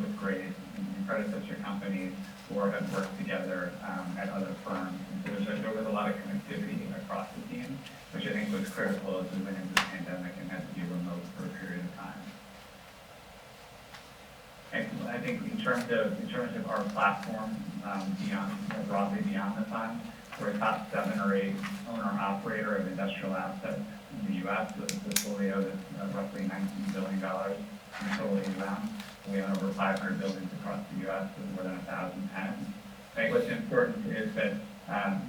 with Ray in predecessor companies or have worked together at other firms. And so there was a lot of connectivity across the team, which I think was critical as we went into the pandemic and had to be remote for a period of time. And I think in terms of our platform, more broadly beyond the fund, we're a top 7 or 8 owner-operator of industrial assets in the U.S. with a portfolio that's roughly $19 billion in total AUM. We own over 500 buildings across the U.S. with more than 1,000 tenants. I think what's important is that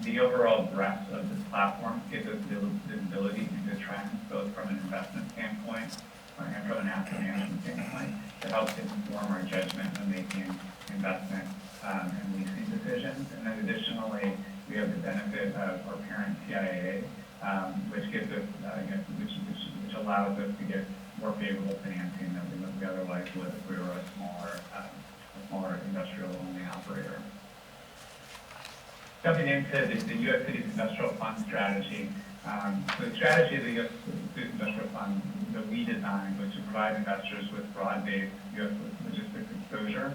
the overall breadth of this platform gives us visibility into trends, both from an investment standpoint and from an asset management standpoint, that helps inform our judgment when making investment and leasing decisions. And then additionally, we have the benefit of our parent TIAA, which gives us, which allows us to get more favorable financing than we otherwise would if we were a smaller industrial-only operator. Jumping into the U.S. Cities Industrial Fund strategy. So the strategy of the U.S. Cities Industrial Fund that we designed was to provide investors with broad-based U.S. logistics exposure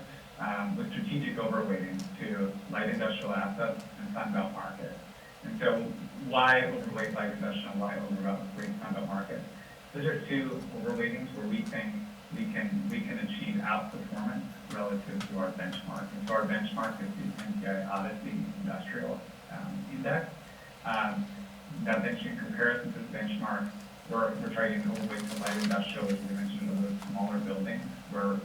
with strategic overweighting to light industrial assets and Sun Belt markets. And so why overweight light industrial and why overweight Sun Belt markets? Those are two overweightings where we think we can achieve outperformance relative to our benchmark. And so our benchmark is the NPI Odyssey Industrial Index. That in comparison to the benchmark, we're targeting overweight to light industrial, as we mentioned, of those smaller buildings where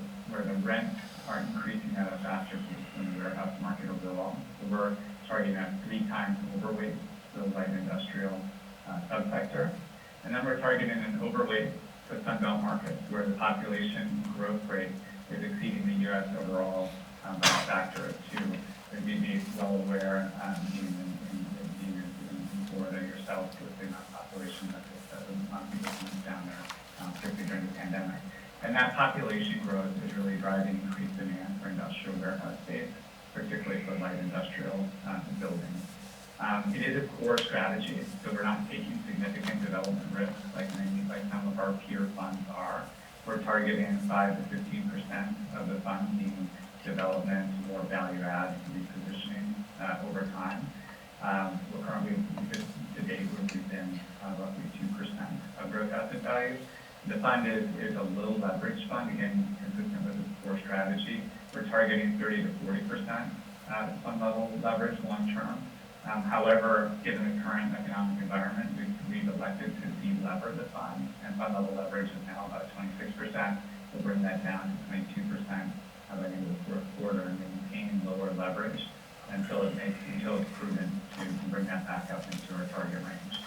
the rents are increasing at a faster pace than the warehouse market overall. So we're targeting at 3 times overweight to the light industrial subsector. And then we're targeting an overweight to Sun Belt markets where the population growth rate is exceeding the U.S. overall by a factor of 2. As you'd be well aware, being in Florida yourself, with the amount of population that people coming down there, particularly during the pandemic. And that population growth is really driving increased demand for industrial warehouse space, particularly for light industrial buildings. It is a core strategy, so we're not taking significant development risks like some of our peer funds are. We're targeting 5 to 15% of the fund being development or value add repositioning over time. We're currently, to date, we've been roughly 2% of gross asset value. The fund is a low leverage fund, again, consistent with this core strategy. We're targeting 30 to 40% fund level leverage long term. However, given the current economic environment, we've elected to de-lever the fund, and fund level leverage is now about 26%. We'll bring that down to 22% by the end of the fourth quarter and maintain lower leverage until it's proven to bring that back up into our target range.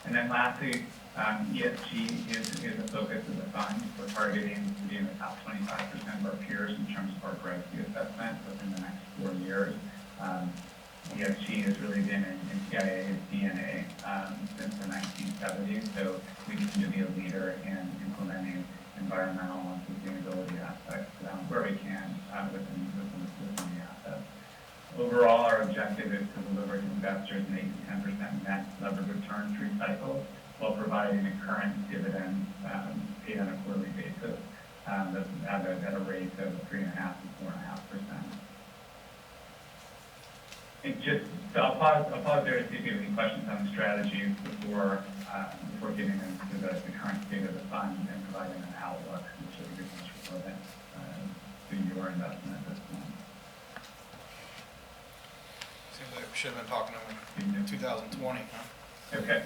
And then lastly, ESG is a focus of the fund. We're targeting to be in the top 25% of our peers in terms of our GRESB assessment within the next 4 years. ESG has really been in TIAA's DNA since the 1970s, so we need to be a leader in implementing environmental and sustainability aspects where we can within the assets. Overall, our objective is to deliver to investors an 8 to 10% net levered return through cycles while that's at a rate of 3.5% to 4.5%. So I'll pause there to see if you have any questions on the strategy before getting into the current state of the fund and providing an outlook, which I think is most relevant to your investment at this point. Seems like we should have been talking to them in 2020, huh? Okay.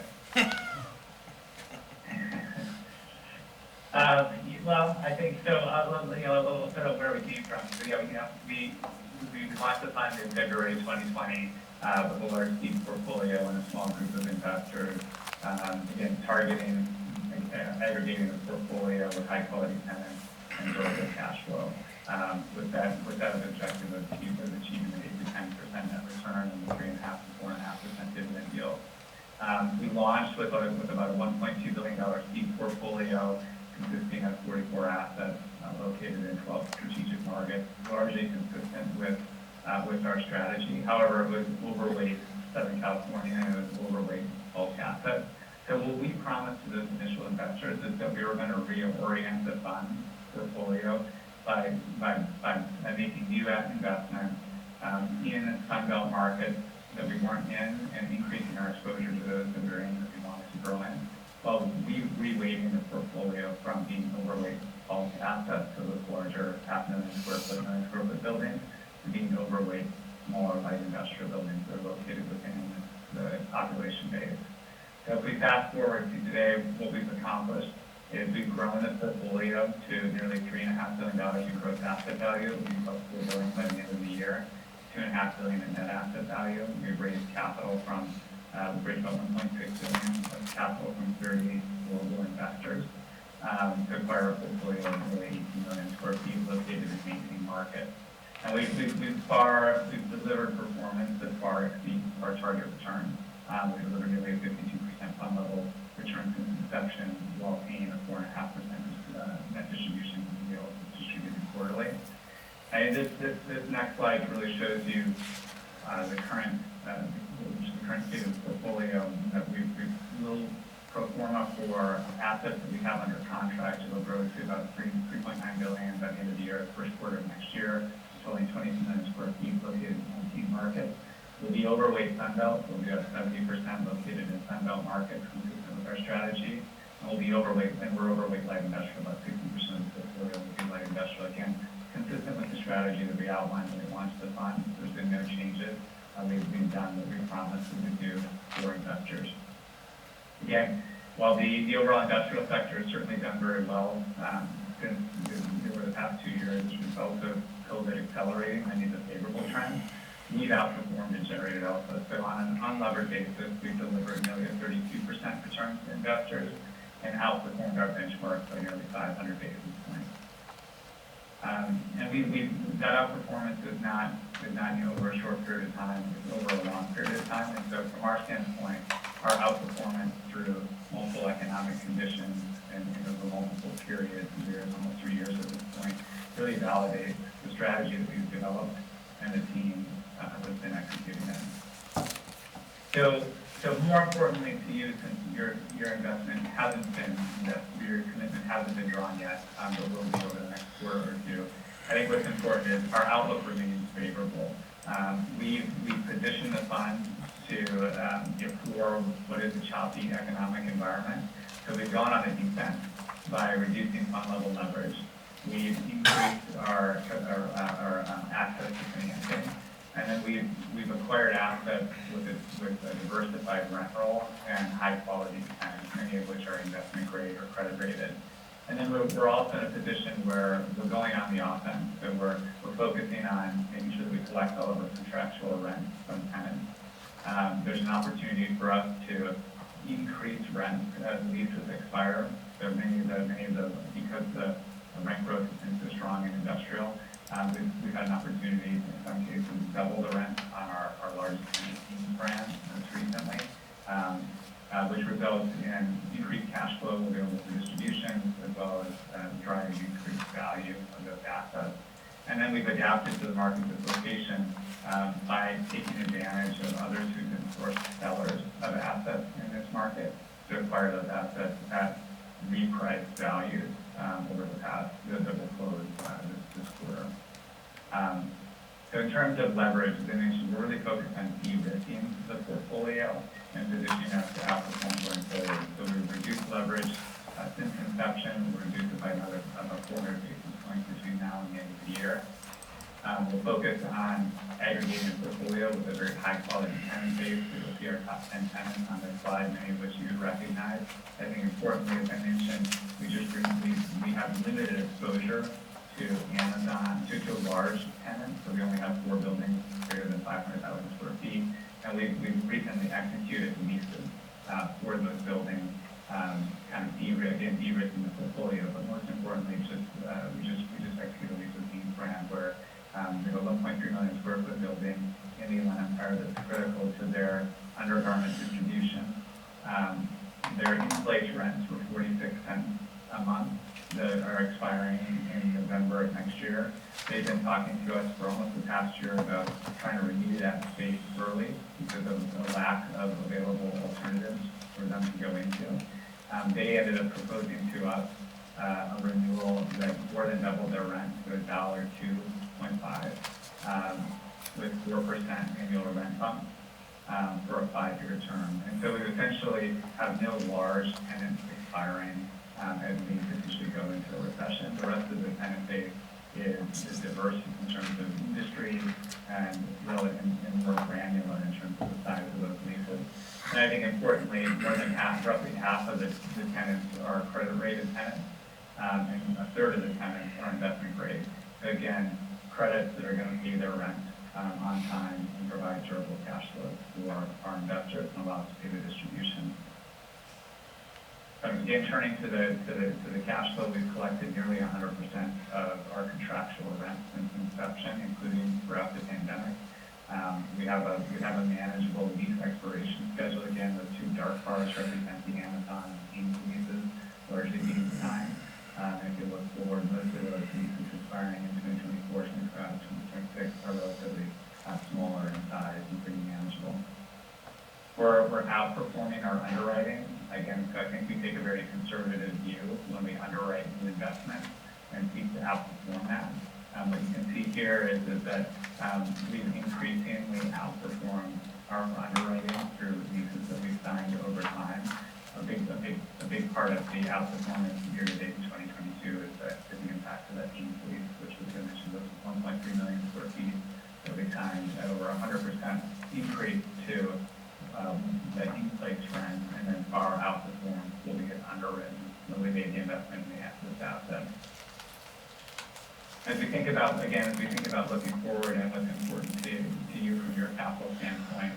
Well, I think so. A little bit of where we came from. So yeah, we launched the fund in February 2020 with a large seed portfolio and a small group of investors. Again, targeting, aggregating the portfolio with high quality tenants and durable cash flow. With that objective of achieving an 8 to 10% net return and 3.5 to 4.5% dividend yield. We launched with about a $1.2 billion seed portfolio consisting of 44 assets located in 12 strategic markets, largely consistent with our strategy. However, it was overweight Southern California and it was overweight bulk assets. So what we promised to those initial investors is that we were going to reorient the fund portfolio by making new investments in Sunbelt markets that we weren't in and increasing our exposure to those that we were in that we wanted to grow in. Well, we reweighting the portfolio from being overweight bulk assets to those larger 500,000 square foot, 1 million square foot buildings to being overweight smaller light industrial buildings that are located within the population base. So if we fast forward to today, what we've accomplished is we've grown the portfolio to nearly $3.5 billion in gross asset value. We'll be close to $1 billion by the end of the year. $2.5 billion in net asset value. We've raised capital from, we raised about $1.6 billion of capital from 30 global investors to acquire a portfolio of nearly 18 million square feet located in 18 markets. And we've delivered performance that far exceeds our target return. We delivered nearly a 52% fund level return since inception while paying a 4.5% net distribution yield distributed quarterly. And this next slide really shows you the current state of the portfolio that we will pro forma for assets that we have under contract. It will grow to about $3.9 billion by the end of the year, first quarter of next year. It's only 22 million square feet located in 19 markets. We'll be overweight Sunbelt, so we'll be at 70% located in Sunbelt markets consistent with our strategy. And we'll be overweight, and we're overweight light industrial, about 60% of the portfolio will be light industrial. Again, consistent with the strategy that we outlined when we launched the fund. There's been no changes. We've done what we promised we would do for investors. Again, while the overall industrial sector has certainly done very well since over the past 2 years as a result of COVID accelerating many of the favorable trends, we've outperformed and generated alpha. So on an unlevered basis, we've delivered nearly a 32% return to investors and outperformed our benchmark by nearly 500 basis points. And that outperformance is not over a short period of time, it's over a long period of time. And so from our standpoint, our outperformance through multiple economic conditions and over multiple periods, years, almost 3 years at this point, really validates the strategy that we've developed and the team that's been executing it. So more importantly to you, since your investment hasn't been, your commitment hasn't been drawn yet, but will be over the next quarter or two, I think what's important is our outlook remains favorable. We position the fund to for what is a choppy economic environment. So we've gone on a defense by reducing fund level leverage. We've increased our access to financing. And then we've acquired assets with a diversified rent roll and high quality tenants, many of which are investment grade or credit rated. And then we're also in a position where we're going on the offense. So we're focusing on making sure that we collect all of our contractual rent from tenants. There's an opportunity for us to increase rent as leases expire. So many of the because the rent growth has been so strong in industrial, we've had an opportunity in some cases to double the rent on our largest tenant brand most recently, which results in increased cash flow available for distributions as well as driving increased value of those assets. And then we've adapted to the market dislocation by taking advantage of others who've been source sellers of assets in this market to acquire those assets at repriced values over the past, that will in terms of leverage, as I mentioned, we're really focused on de-risking the portfolio and positioning us to outperform going forward. So we've reduced leverage since inception. We've reduced it by another about 400 basis points between now and the end of the year. We'll focus on aggregating the portfolio with a very high-quality tenant base. We will see our top 10 tenants on this slide, many of which you would recognize. I think importantly, as I mentioned, we have limited exposure to Amazon, to large tenants. So we only have 4 buildings greater than 500,000 square feet. And we've recently executed leases for those buildings, kind of de-risking the portfolio. But most importantly, we just executed a lease with Dean's Brand where we have a 1.3 million square foot building in the Inland Empire that's critical to their undergarment distribution. Their in-place rents were 46 cents a month that are expiring in November of next year. They've been talking to us for almost the past year about trying to renew that space early because of a lack of available alternatives for them to go into. They ended up proposing to us a renewal that more than doubled their rent to $2.5 with 4% annual rent bump for a 5-year term. And so we essentially have no large tenants expiring as we potentially go into a recession. The rest of the tenant base is diverse in terms of industry and more granular in terms of the size of those leases. And I think importantly, more than roughly half of the tenants are credit-rated tenants, and a third of the tenants are investment grade. Again, credits that are going to pay their rent on time and provide durable cash flows to our investors and allow us to pay the distribution. Again, turning to the cash flow, we've collected nearly 100% of our contractual rent since inception, including throughout the pandemic. We have a manageable lease expiration schedule. Again, those 2 dark bars represent the Amazon and Dean's leases, largely being signed. If you look forward, most of those leases expiring in 2024, 2026 are relatively smaller in size and pretty manageable. We're outperforming our underwriting. Again, so I think we take a very conservative view when we underwrite new investments and seek to outperform that. What you can see here is that we've increasingly outperformed our underwriting through leases that we've signed over time. A big part of the outperformance year to date in 2022 is the impact of that Dean's lease, which was mentioned was 1.3 million square feet that we signed at over 100% increase to the in-place rent, and then far outperformed what we had underwritten when we made the investment in this asset. As we think about looking forward and what's important to you from your capital standpoint,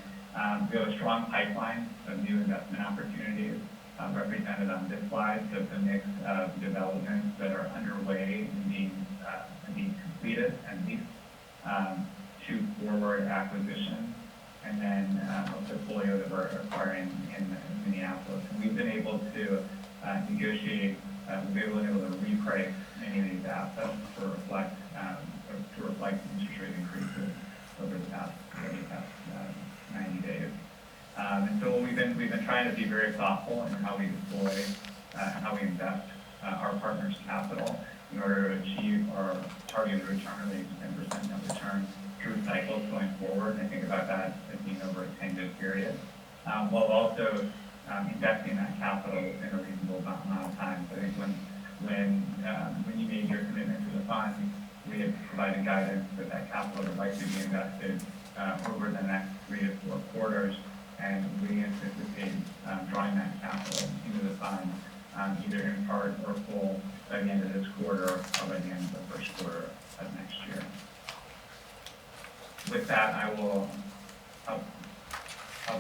we have a strong pipeline of new investment opportunities represented on this slide. So it's a mix of developments that are underway and being completed and leased, 2 forward acquisitions, and then a portfolio that we're acquiring in Minneapolis. And we've been able to negotiate, we've been able to reprice many of these assets to reflect interest rate increases over the past 90 days. And so we've been trying to be very thoughtful in how we deploy and how we invest our partners' capital in order to achieve our targeted return rate of 10% net return through cycles going forward. And I think about that as being over a 10-year period, while also investing that capital in a reasonable amount of time. So I think when you made your commitment to the fund, we had provided guidance that capital would likely be invested over the next 3 to 4 quarters, and we anticipate drawing that capital into the fund either in part or full by the end of this quarter or by the end of the first quarter of next year. With that, I'll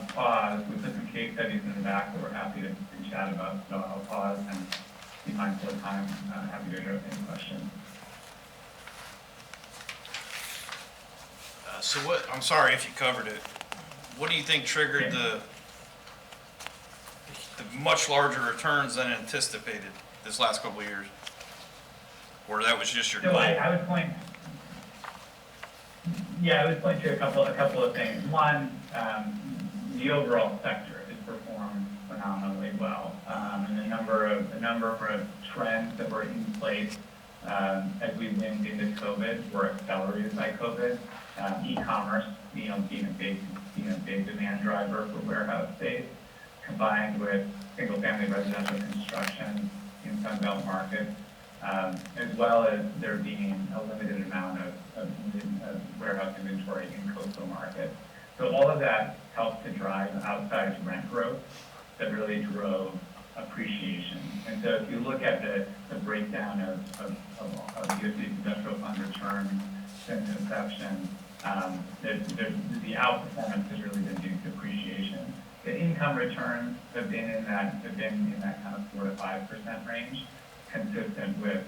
pause. We put some case studies in the back that we're happy to chat about, so I'll pause and be mindful of time. I'm happy to address any questions. So what, I'm sorry if you covered it, what do you think triggered the much larger returns than anticipated this last couple of years? Or that was just your goal? So I would point to a couple of things. One, the overall sector has performed phenomenally well, and a number of trends that were in place as we went into COVID were accelerated by COVID. e-commerce, being a big demand driver for warehouse space, combined with single-family residential construction in Sun Belt markets, as well as there being a limited amount of warehouse inventory in coastal markets. So all of that helped to drive outsized rent growth that really drove appreciation. And so if you look at the breakdown of USD's industrial fund returns since inception, the outperformance has really been due to appreciation. The income returns have been in that kind of 4 to 5% range, consistent with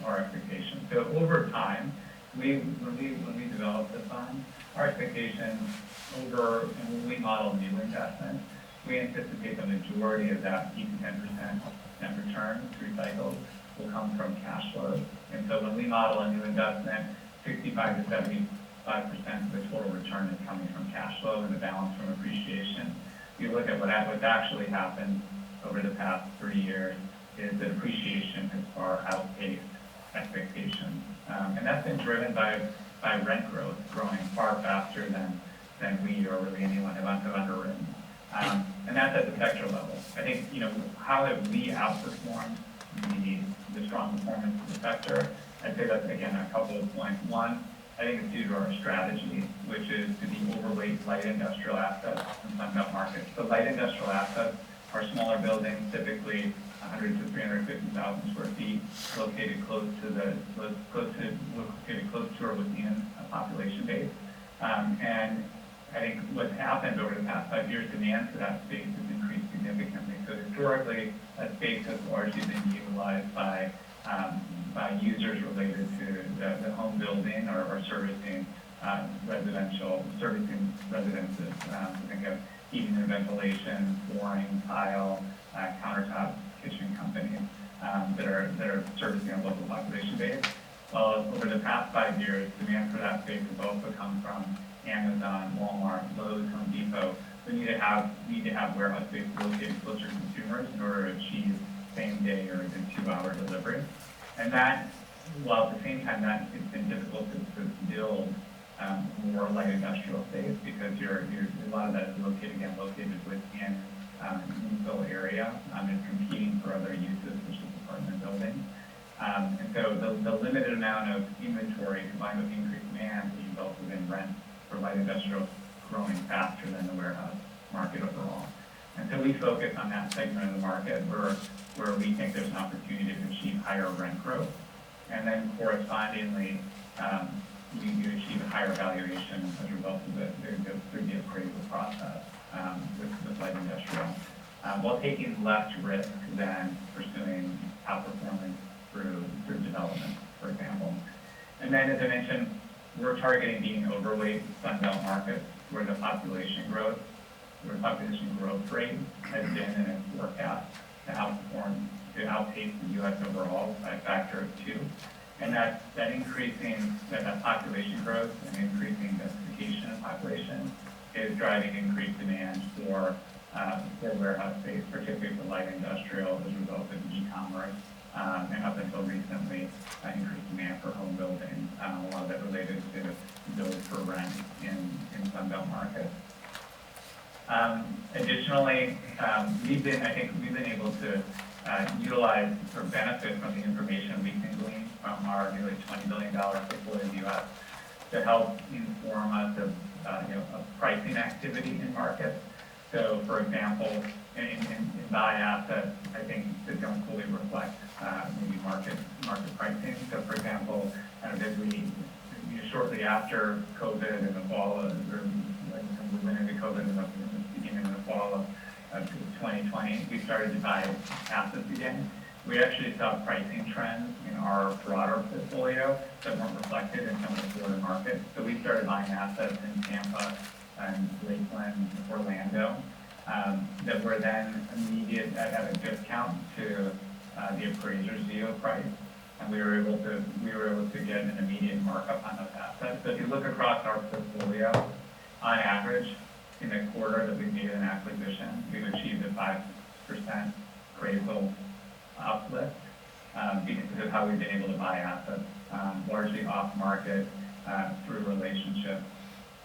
our expectations. So over time, when we developed the fund, our expectations and when we model new investments, we anticipate the majority of that 8 to 10% net return through cycles will come from cash flows. And so when we model a new investment, 65 to 75% of the total return is coming from cash flow and the balance from appreciation. If you look at what's actually happened over the past 3 years, is that appreciation has far outpaced expectations. And that's been driven by rent growth growing far faster than we or really anyone have underwritten. And that's at the sector level. I think, how have we outperformed the strong performance of the sector? I'd say that's, again, a couple of points. One, I think it's due to our strategy, which is to be overweight light industrial assets in Sun Belt markets. So light industrial assets are smaller buildings, typically 100 to 350,000 square feet, located close to or within a population base. And I think what's happened over the past 5 years, demand for that space has increased significantly. So historically, that space has largely been utilized by users related to the home building or servicing residences. Think of heating and ventilation, flooring, tile, countertop, kitchen companies that are servicing a local population base. Well, over the past 5 years, demand for that space has also come from Amazon, Walmart, Lowe's, Home Depot. We need to have warehouse space located closer to consumers in order to achieve same-day or even 2-hour delivery. And that, while at the same time that it's been difficult to build more light industrial space because a lot of that is located within an infill area and competing for other uses, such as apartment buildings. And so the limited amount of inventory combined with increased demand has resulted in rent for light industrial growing faster than the warehouse market overall. And so we focus on that segment of the market where we think there's an opportunity to achieve higher rent growth. And then correspondingly, we achieve a higher valuation as a result of the appraisal process with light industrial, while taking less risk than pursuing outperformance through development, for example. And then, as I mentioned, we're targeting being overweight Sun Belt markets where the population growth rate has been in its forecast to outpace the U.S. overall by a factor of 2. And that population growth and increasing densification of population is driving increased demand for warehouse space, particularly for light industrial as a result of e-commerce, and up until recently, increased demand for home building, a lot of it related to build for rent in Sun Belt markets. Additionally, we've been able to utilize or benefit from the information we can glean from our nearly $20 billion portfolio in the U.S. to help inform us of pricing activity in markets. So, for example, in buy assets, I think that don't fully reflect maybe market pricing. So, for example, shortly after COVID in the fall, we went into COVID in the beginning of the fall of 2020, we started to buy assets again. We actually saw pricing trends in our broader portfolio that weren't reflected in some of the Florida markets. So we started buying assets in Tampa and Lakeland, Orlando, that were then immediate at a discount to the appraiser's view of price, and we were able to get an immediate markup on those assets. So if you look across our portfolio, on average, in the quarter that we made an acquisition, we've achieved a 5% appraisal uplift because of how we've been able to buy assets, largely off market, through relationships.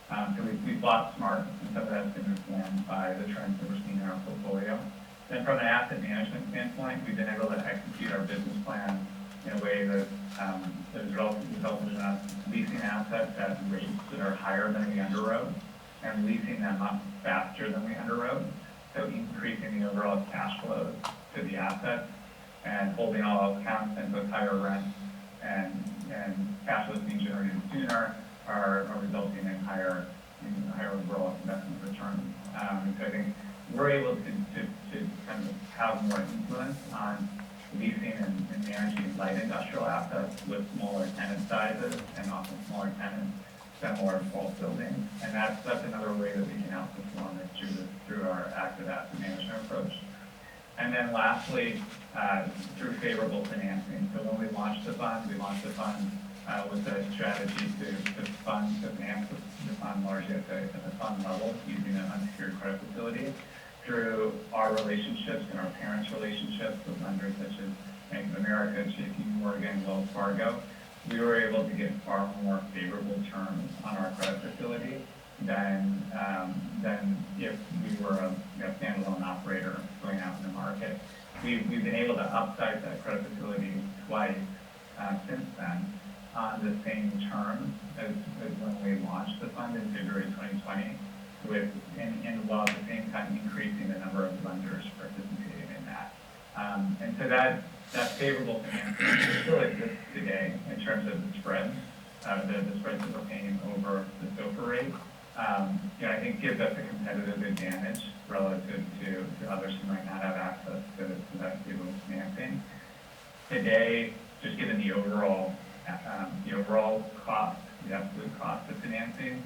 So we bought smart, and some of that's been informed by the trends that we're seeing in our portfolio. Then from an asset management standpoint, we've been able to execute our business plan in a way that has resulted in us leasing assets at rates that are higher than we underwrote and leasing them up faster than we underwrote, so increasing the overall cash flows to the assets and holding all else constant with higher rent and cash flows being generated sooner are resulting in higher overall investment returns. And so I think we're able to kind of have more influence on leasing and managing light industrial assets with smaller tenant sizes and often smaller tenants than more bulk buildings. And that's another way that we can outperform it through our active asset management approach. And then lastly, through favorable financing. So when we launched the fund, with a strategy to finance the fund largely at the fund level using an unsecured credit facility. Through our relationships and our parents' relationships with lenders such as Bank of America, JP Morgan, Wells Fargo, we were able to get far more favorable terms on our credit facility than if we were a standalone operator going out in the market. We've been able to upsize that credit facility twice since then on the same terms as when we launched the fund in February 2020, and while at the same time increasing the number of lenders participating in that. And so that favorable financing still exists today in terms of the spreads, the spreads that we're paying over the SOFR rate. I think gives us a competitive advantage relative to others who might not have access to that favorable financing. Today, just given the overall cost, the absolute cost of financing,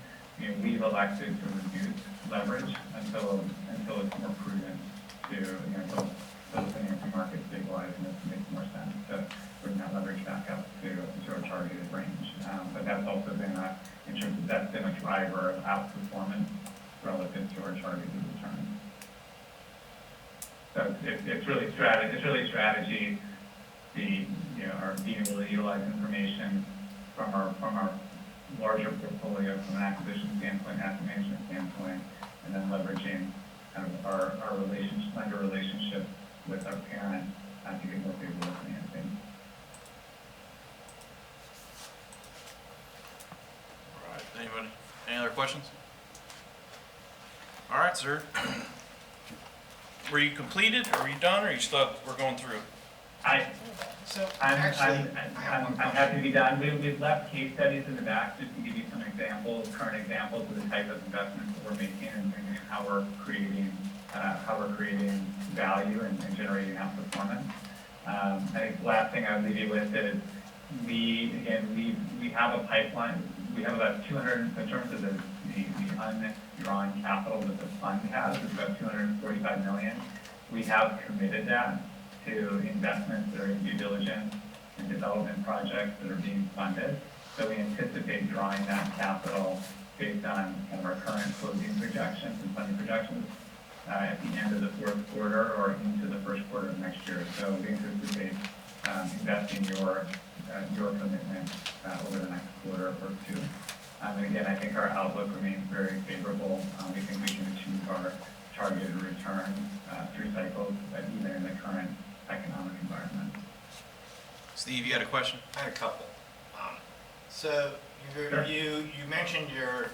we've elected to reduce leverage until it's more prudent to, until the financing market stabilize and it makes more sense to bring that leverage back up to our targeted range. But that's also been that's been a driver of outperformance relative to our targeted returns. So it's really strategy, our being able to utilize information from our larger portfolio from an acquisition standpoint, asset management standpoint, and then leveraging kind of our lender relationship with our parent to get more favorable financing. All right, anybody, any other questions? All right, sir. Were you completed, or are you done, or are you still, we're going through? I'm happy to be done. We've left case studies in the back just to give you some examples, current examples of the type of investments that we're making and how we're creating value and generating outperformance. I think the last thing I would leave you with is we have a pipeline. We have about 200 in terms of the undrawn capital that the fund has. It's about $245 million. We have committed that to investments that are in due diligence and development projects that are being funded. So we anticipate drawing that capital based on kind of our current closing projections and funding projections at the end of the fourth quarter or into the first quarter of next year. So we anticipate investing your commitment over the next quarter or two. And again, I think our outlook remains very favorable. We think we can achieve our targeted returns through cycles, even in the current economic environment. Steve, you had a question? I had a couple. So you mentioned your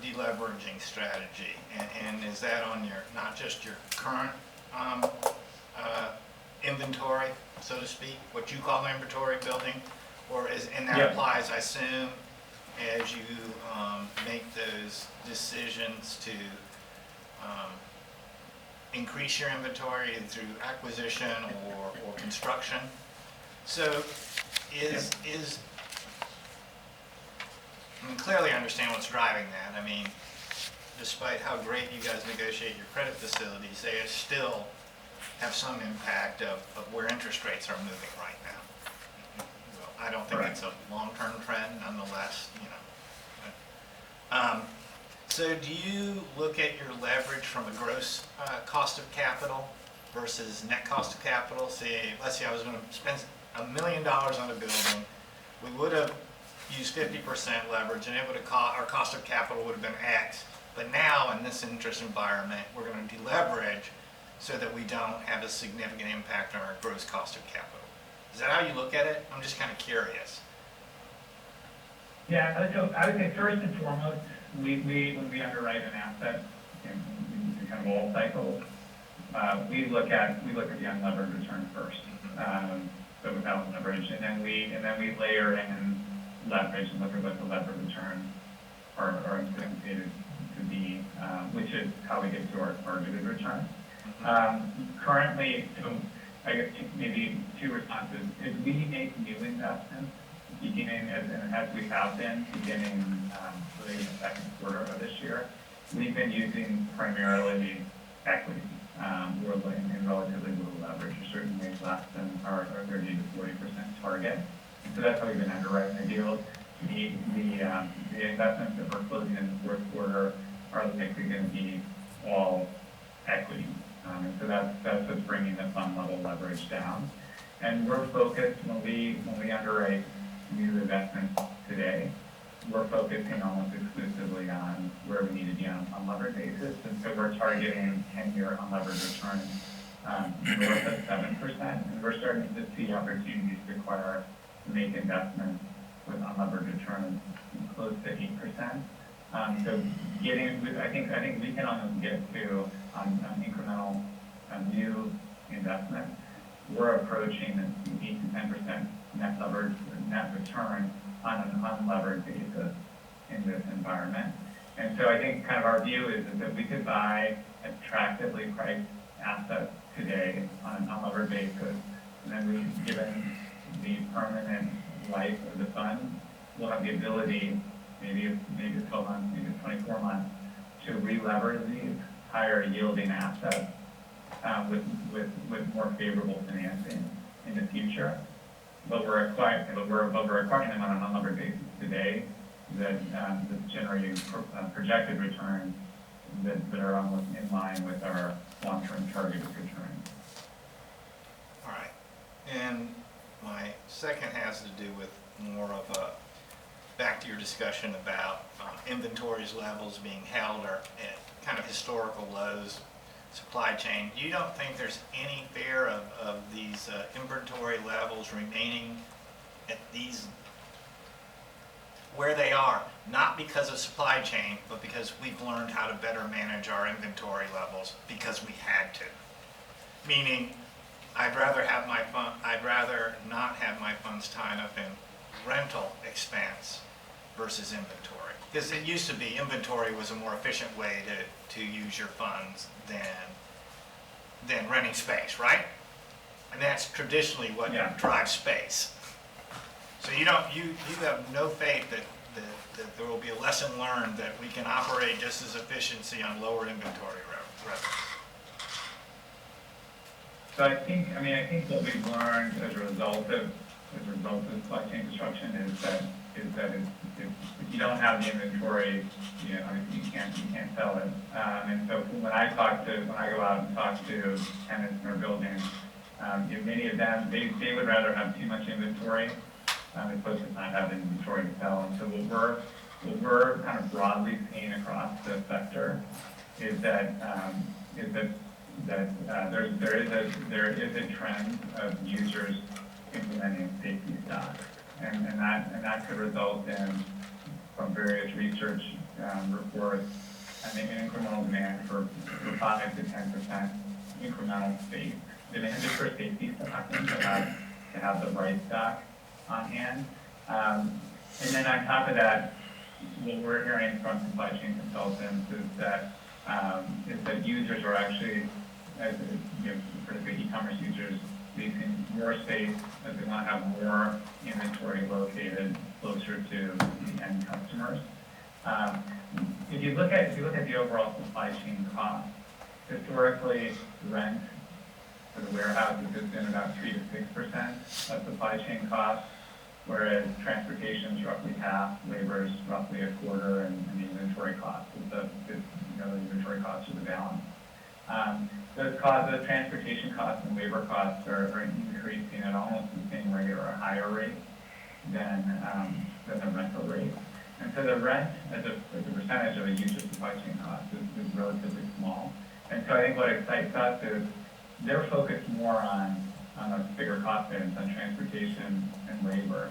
deleveraging strategy, and is that on not just your current inventory, so to speak, what you call inventory building, and that applies, I assume, as you make those decisions to increase your inventory through acquisition or construction. So clearly I understand what's driving that. I mean, despite how great you guys negotiate your credit facilities, they still have some impact of where interest rates are moving right now. Well, I don't think it's a long-term trend, nonetheless, So do you look at your leverage from a gross cost of capital versus net cost of capital? Say, let's say I was going to spend $1 million on a building. We would have used 50% leverage and it would have our cost of capital would have been X. But now in this interest environment, we're going to deleverage so that we don't have a significant impact on our gross cost of capital. Is that how you look at it? I'm just kind of curious. Yeah, I would say first and foremost, when we underwrite an asset in kind of all cycles, we look at the unlevered return first. So without leverage, and then we layer in leverage and look at what the levered returns are anticipated to be, which is how we get to our targeted return. Currently, so I guess maybe two responses. As we make new investments, beginning as we have been beginning really in the second quarter of this year, we've been using primarily equity. We're in relatively low leverage, or certainly less than our 30 to 40% target. And so that's how we've been underwriting the deals. The investments that we're closing in the fourth quarter are likely going to be all equity. And so that's what's bringing the fund level leverage down. And we're focused when we underwrite new investments today, we're focusing almost exclusively on where we need to be on an unlevered basis. And so we're targeting 10-year unlevered returns north of 7%. And we're starting to see opportunities to make investments with unlevered returns close to 8%. So I think we can almost get to on incremental new investment. We're approaching an 8 to 10% net return on an unlevered basis in this environment. And so I think kind of our view is that we could buy attractively priced assets today on an unlevered basis, and then given the permanent life of the fund, we'll have the ability, maybe 12 months, maybe 24 months, to re-lever these higher yielding assets with more favorable financing in the future. But we're acquiring them on an unlevered basis today that's generating projected returns that are almost in line with our long-term targeted returns. All right. And my second has to do with more of a, back to your discussion about inventories levels being held or at kind of historical lows, supply chain. You don't think there's any fear of these inventory levels remaining at these, where they are, not because of supply chain, but because we've learned how to better manage our inventory levels because we had to. Meaning, I'd rather not have my funds tied up in rental expense versus inventory. Because it used to be inventory was a more efficient way to use your funds than renting space, right? And that's traditionally what drives space. So you have no faith that there will be a lesson learned that we can operate just as efficiency on lower inventory revenues. So I think what we've learned as a result of supply chain disruption is that if you don't have the inventory, you can't sell it. And so when I go out and talk to tenants in our buildings, many of them they would rather have too much inventory as opposed to not have inventory to sell. And so what we're kind of broadly seeing across the sector is that there is a trend of users implementing safety stock, and that could result in, from various research reports, an incremental demand for 5 to 10% incremental space demand for safety stock, and to have the right stock on hand. And then on top of that, what we're hearing from supply chain consultants is that users are actually, particularly e-commerce users, leasing more space, as they want to have more inventory located closer to the end customers. If you look at the overall supply chain cost, historically rent for the warehouses has been about 3 to 6% of supply chain costs, whereas transportation is roughly half, labor is roughly a quarter, and the inventory cost is the inventory costs are the balance. Those transportation costs and labor costs are increasing at almost the same rate or a higher rate than the rental rate. And so the rent as a percentage of a user's supply chain cost is relatively small. And so I think what excites us is they're focused more on those bigger cost items, on transportation and labor.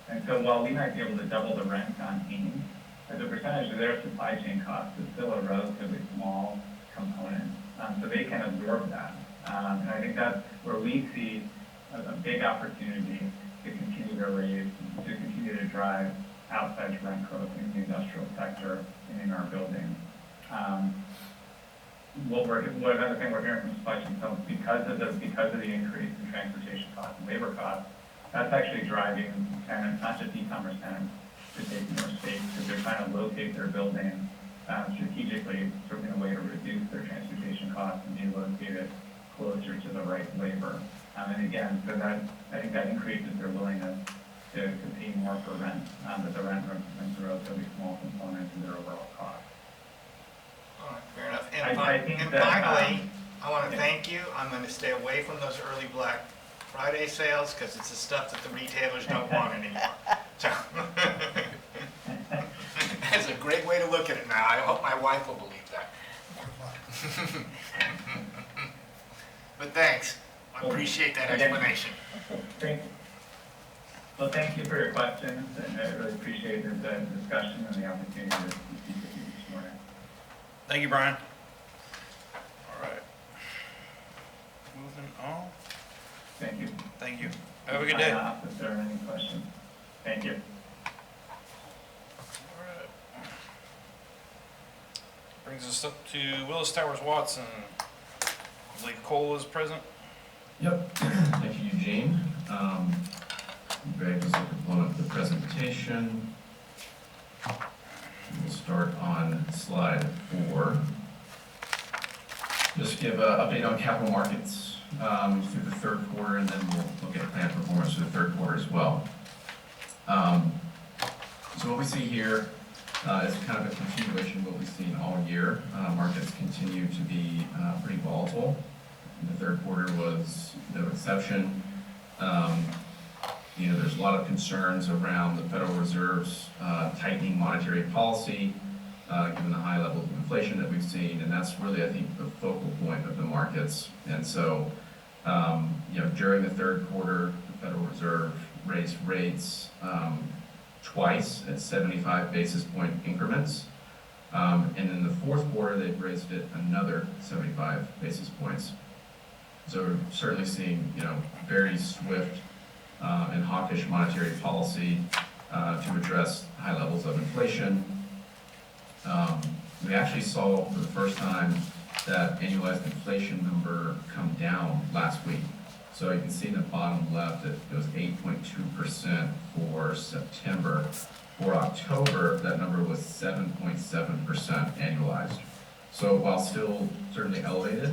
And so while we might be able to double the rent on Ames, as a percentage of their supply chain cost, it's still a relatively small component. So they can absorb that. And I think that's where we see a big opportunity to continue to raise, to continue to drive outside rent growth in the industrial sector and in our buildings. Another thing we're hearing from supply chain folks, because of the increase in transportation costs and labor costs, that's actually driving tenants, not just e-commerce tenants, to take more space because they're trying to locate their buildings strategically, sort of in a way to reduce their transportation costs and be located closer to the right labor. And again, so that I think that increases their willingness to pay more for rent, but the rent represents a relatively small component in their overall cost. All right, fair enough. And Finally, I want to thank you. I'm going to stay away from those early Black Friday sales because it's the stuff that the retailers don't want anymore. So that's a great way to look at it now. I hope my wife will believe that. But thanks. I appreciate that explanation. Thank you for your questions, and I really appreciate the discussion and the opportunity to speak with you this morning. Thank you, Brian. All right. Moving on. Thank you. Thank you. Have a good day. If there are any questions. Thank you. All right. Brings us up to Willis Towers Watson. I believe Cole is present. Yep. Thank you, Eugene. Greg is pulling up the presentation. We'll start on slide 4. Just give an update on capital markets through the third quarter, and then we'll look at plan performance through the third quarter as well. So what we see here is kind of a continuation of what we've seen all year. Markets continue to be pretty volatile. And the third quarter was no exception. There's a lot of concerns around the Federal Reserve's tightening monetary policy, given the high levels of inflation that we've seen, and that's really, I think, the focal point of the markets. And so, during the third quarter, the Federal Reserve raised rates twice at 75 basis point increments. And in the fourth quarter, they've raised it another 75 basis points. So we're certainly seeing, very swift and hawkish monetary policy to address high levels of inflation. We actually saw for the first time that annualized inflation number come down last week. So you can see in the bottom left that it was 8.2% for September. For October, that number was 7.7% annualized. So while still certainly elevated,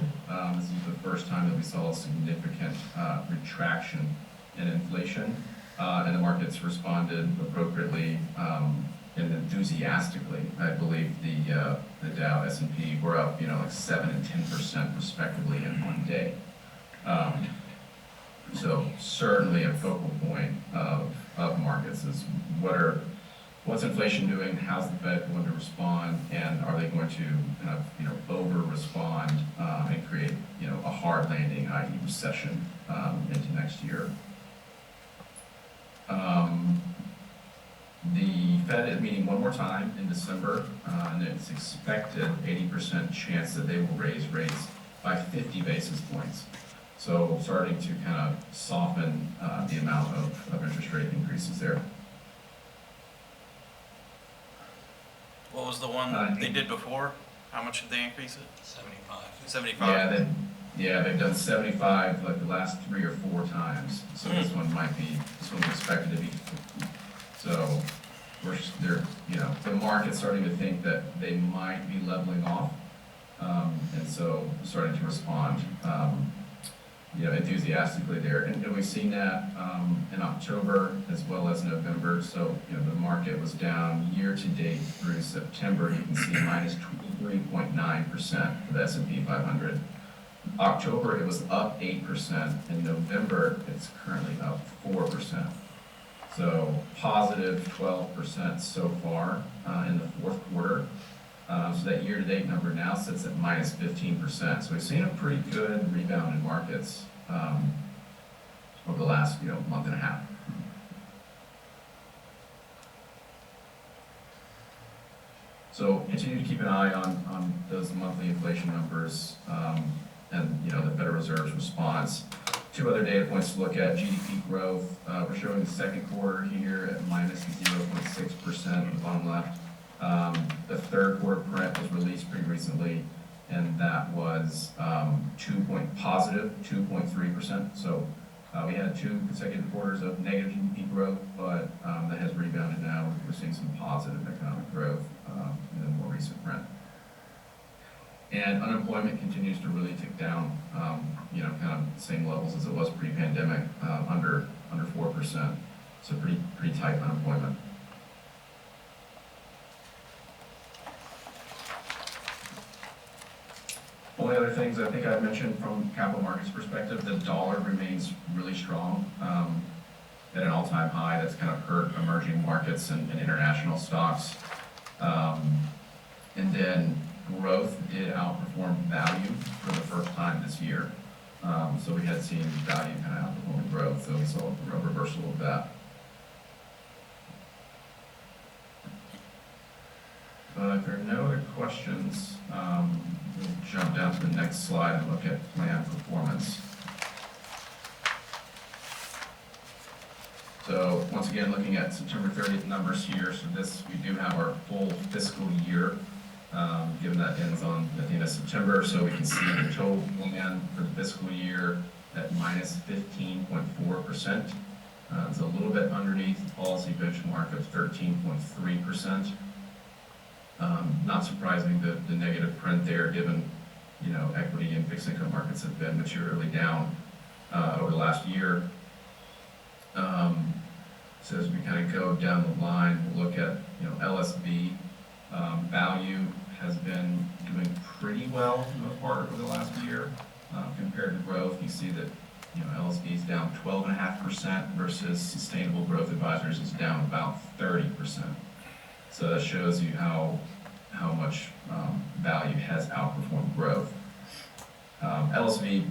this is the first time that we saw a significant retraction in inflation, and the markets responded appropriately and enthusiastically. I believe the Dow, S&P were up, like 7 and 10% respectively in one day. So certainly a focal point of markets is what's inflation doing, how's the Fed going to respond, and are they going to kind of over-respond and create a hard landing, i.e. recession into next year. The Fed is meeting one more time in December, and it's expected 80% chance that they will raise rates by 50 basis points. So starting to kind of soften the amount of interest rate increases there. What was the one they did before? How much did they increase it? 75. 75? Yeah, they've done 75 like the last 3 or 4 times. So this one's expected to be 50. So the market's starting to think that they might be leveling off, and so starting to respond, enthusiastically there. And we've seen that in October as well as November. So the market was down year to date through September. You can see minus 23.9% for the S&P 500. October it was up 8%. In November it's currently up 4%. So positive 12% so far in the fourth quarter. So that year-to-date number now sits at minus 15%. So we've seen a pretty good rebound in markets over the last month and a half. So continue to keep an eye on those monthly inflation numbers and the Federal Reserve's response. Two other data points to look at: GDP growth. We're showing the second quarter here at minus 0.6% on the bottom left. The third quarter print was released pretty recently, and that was positive 2.3%. So we had 2 consecutive quarters of negative GDP growth, but that has rebounded now. We're seeing some positive economic growth in the more recent print. And unemployment continues to really tick down, kind of same levels as it was pre-pandemic, under 4%. So pretty tight unemployment. Only other things I think I've mentioned from capital markets perspective, the dollar remains really strong at an all-time high. That's kind of hurt emerging markets and international stocks. And then growth did outperform value for the first time this year. So we had seen value kind of outperforming growth, so we saw a reversal of that. If there are no other questions, we'll jump down to the next slide and look at plan performance. So once again, looking at September 30th numbers here. So we do have our full fiscal year, given that ends at the end of September. So we can see the total plan for the fiscal year at minus 15.4%. It's a little bit underneath the policy benchmark of 13.3%. Not surprising the negative print there, given equity and fixed income markets have been materially down over the last year. So as we kind of go down the line, we'll look at LSV value has been doing pretty well for the most part over the last year compared to growth. You see that LSV is down 12.5% versus Sustainable Growth Advisors is down about 30%. So that shows you how much value has outperformed growth. LSV,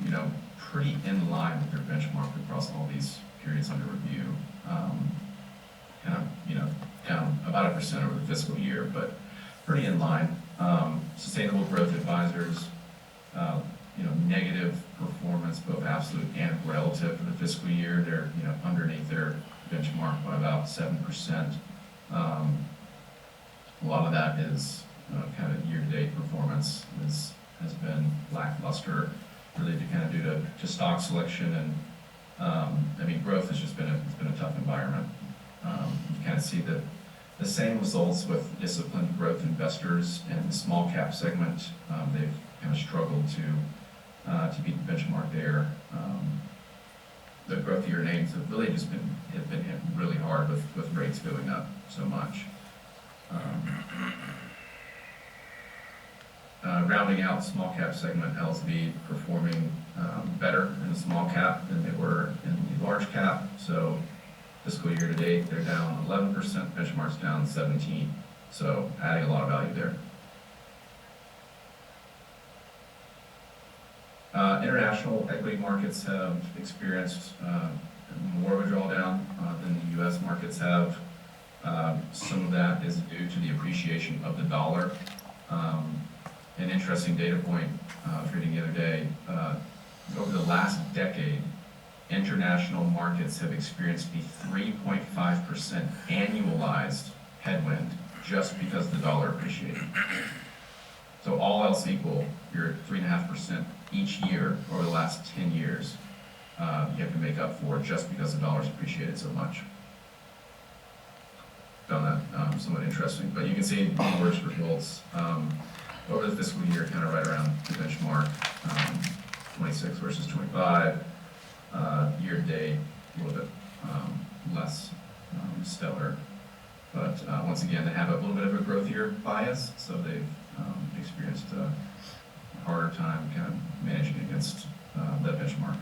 pretty in line with their benchmark across all these periods under review. Down about 1% over the fiscal year, but pretty in line. Sustainable Growth Advisors, negative performance, both absolute and relative for the fiscal year. They're underneath their benchmark by about 7%. A lot of that is kind of year-to-date performance has been lackluster, really due to stock selection, and growth has just been a tough environment. You kind of see the same results with disciplined growth investors and the small cap segment. They've kind of struggled to beat the benchmark there. The growthier names have really just been hit really hard with rates going up so much. Rounding out small cap segment, LSV performing better in the small cap than they were in the large cap. So fiscal year to date, they're down 11%, benchmark's down 17%. So adding a lot of value there. International equity markets have experienced more of a drawdown than the U.S. markets have. Some of that is due to the appreciation of the dollar. An interesting data point I was reading the other day, over the last decade, international markets have experienced a 3.5% annualized headwind just because the dollar appreciated. So all else equal, you're at 3.5% each year over the last 10 years. You have to make up for just because the dollar's appreciated so much. Found that somewhat interesting, but you can see the worst results over the fiscal year, kind of right around the benchmark, 26 versus 25. Year to date, a little bit less stellar, but once again, they have a little bit of a growthier bias, so they've experienced a harder time kind of managing against that benchmark.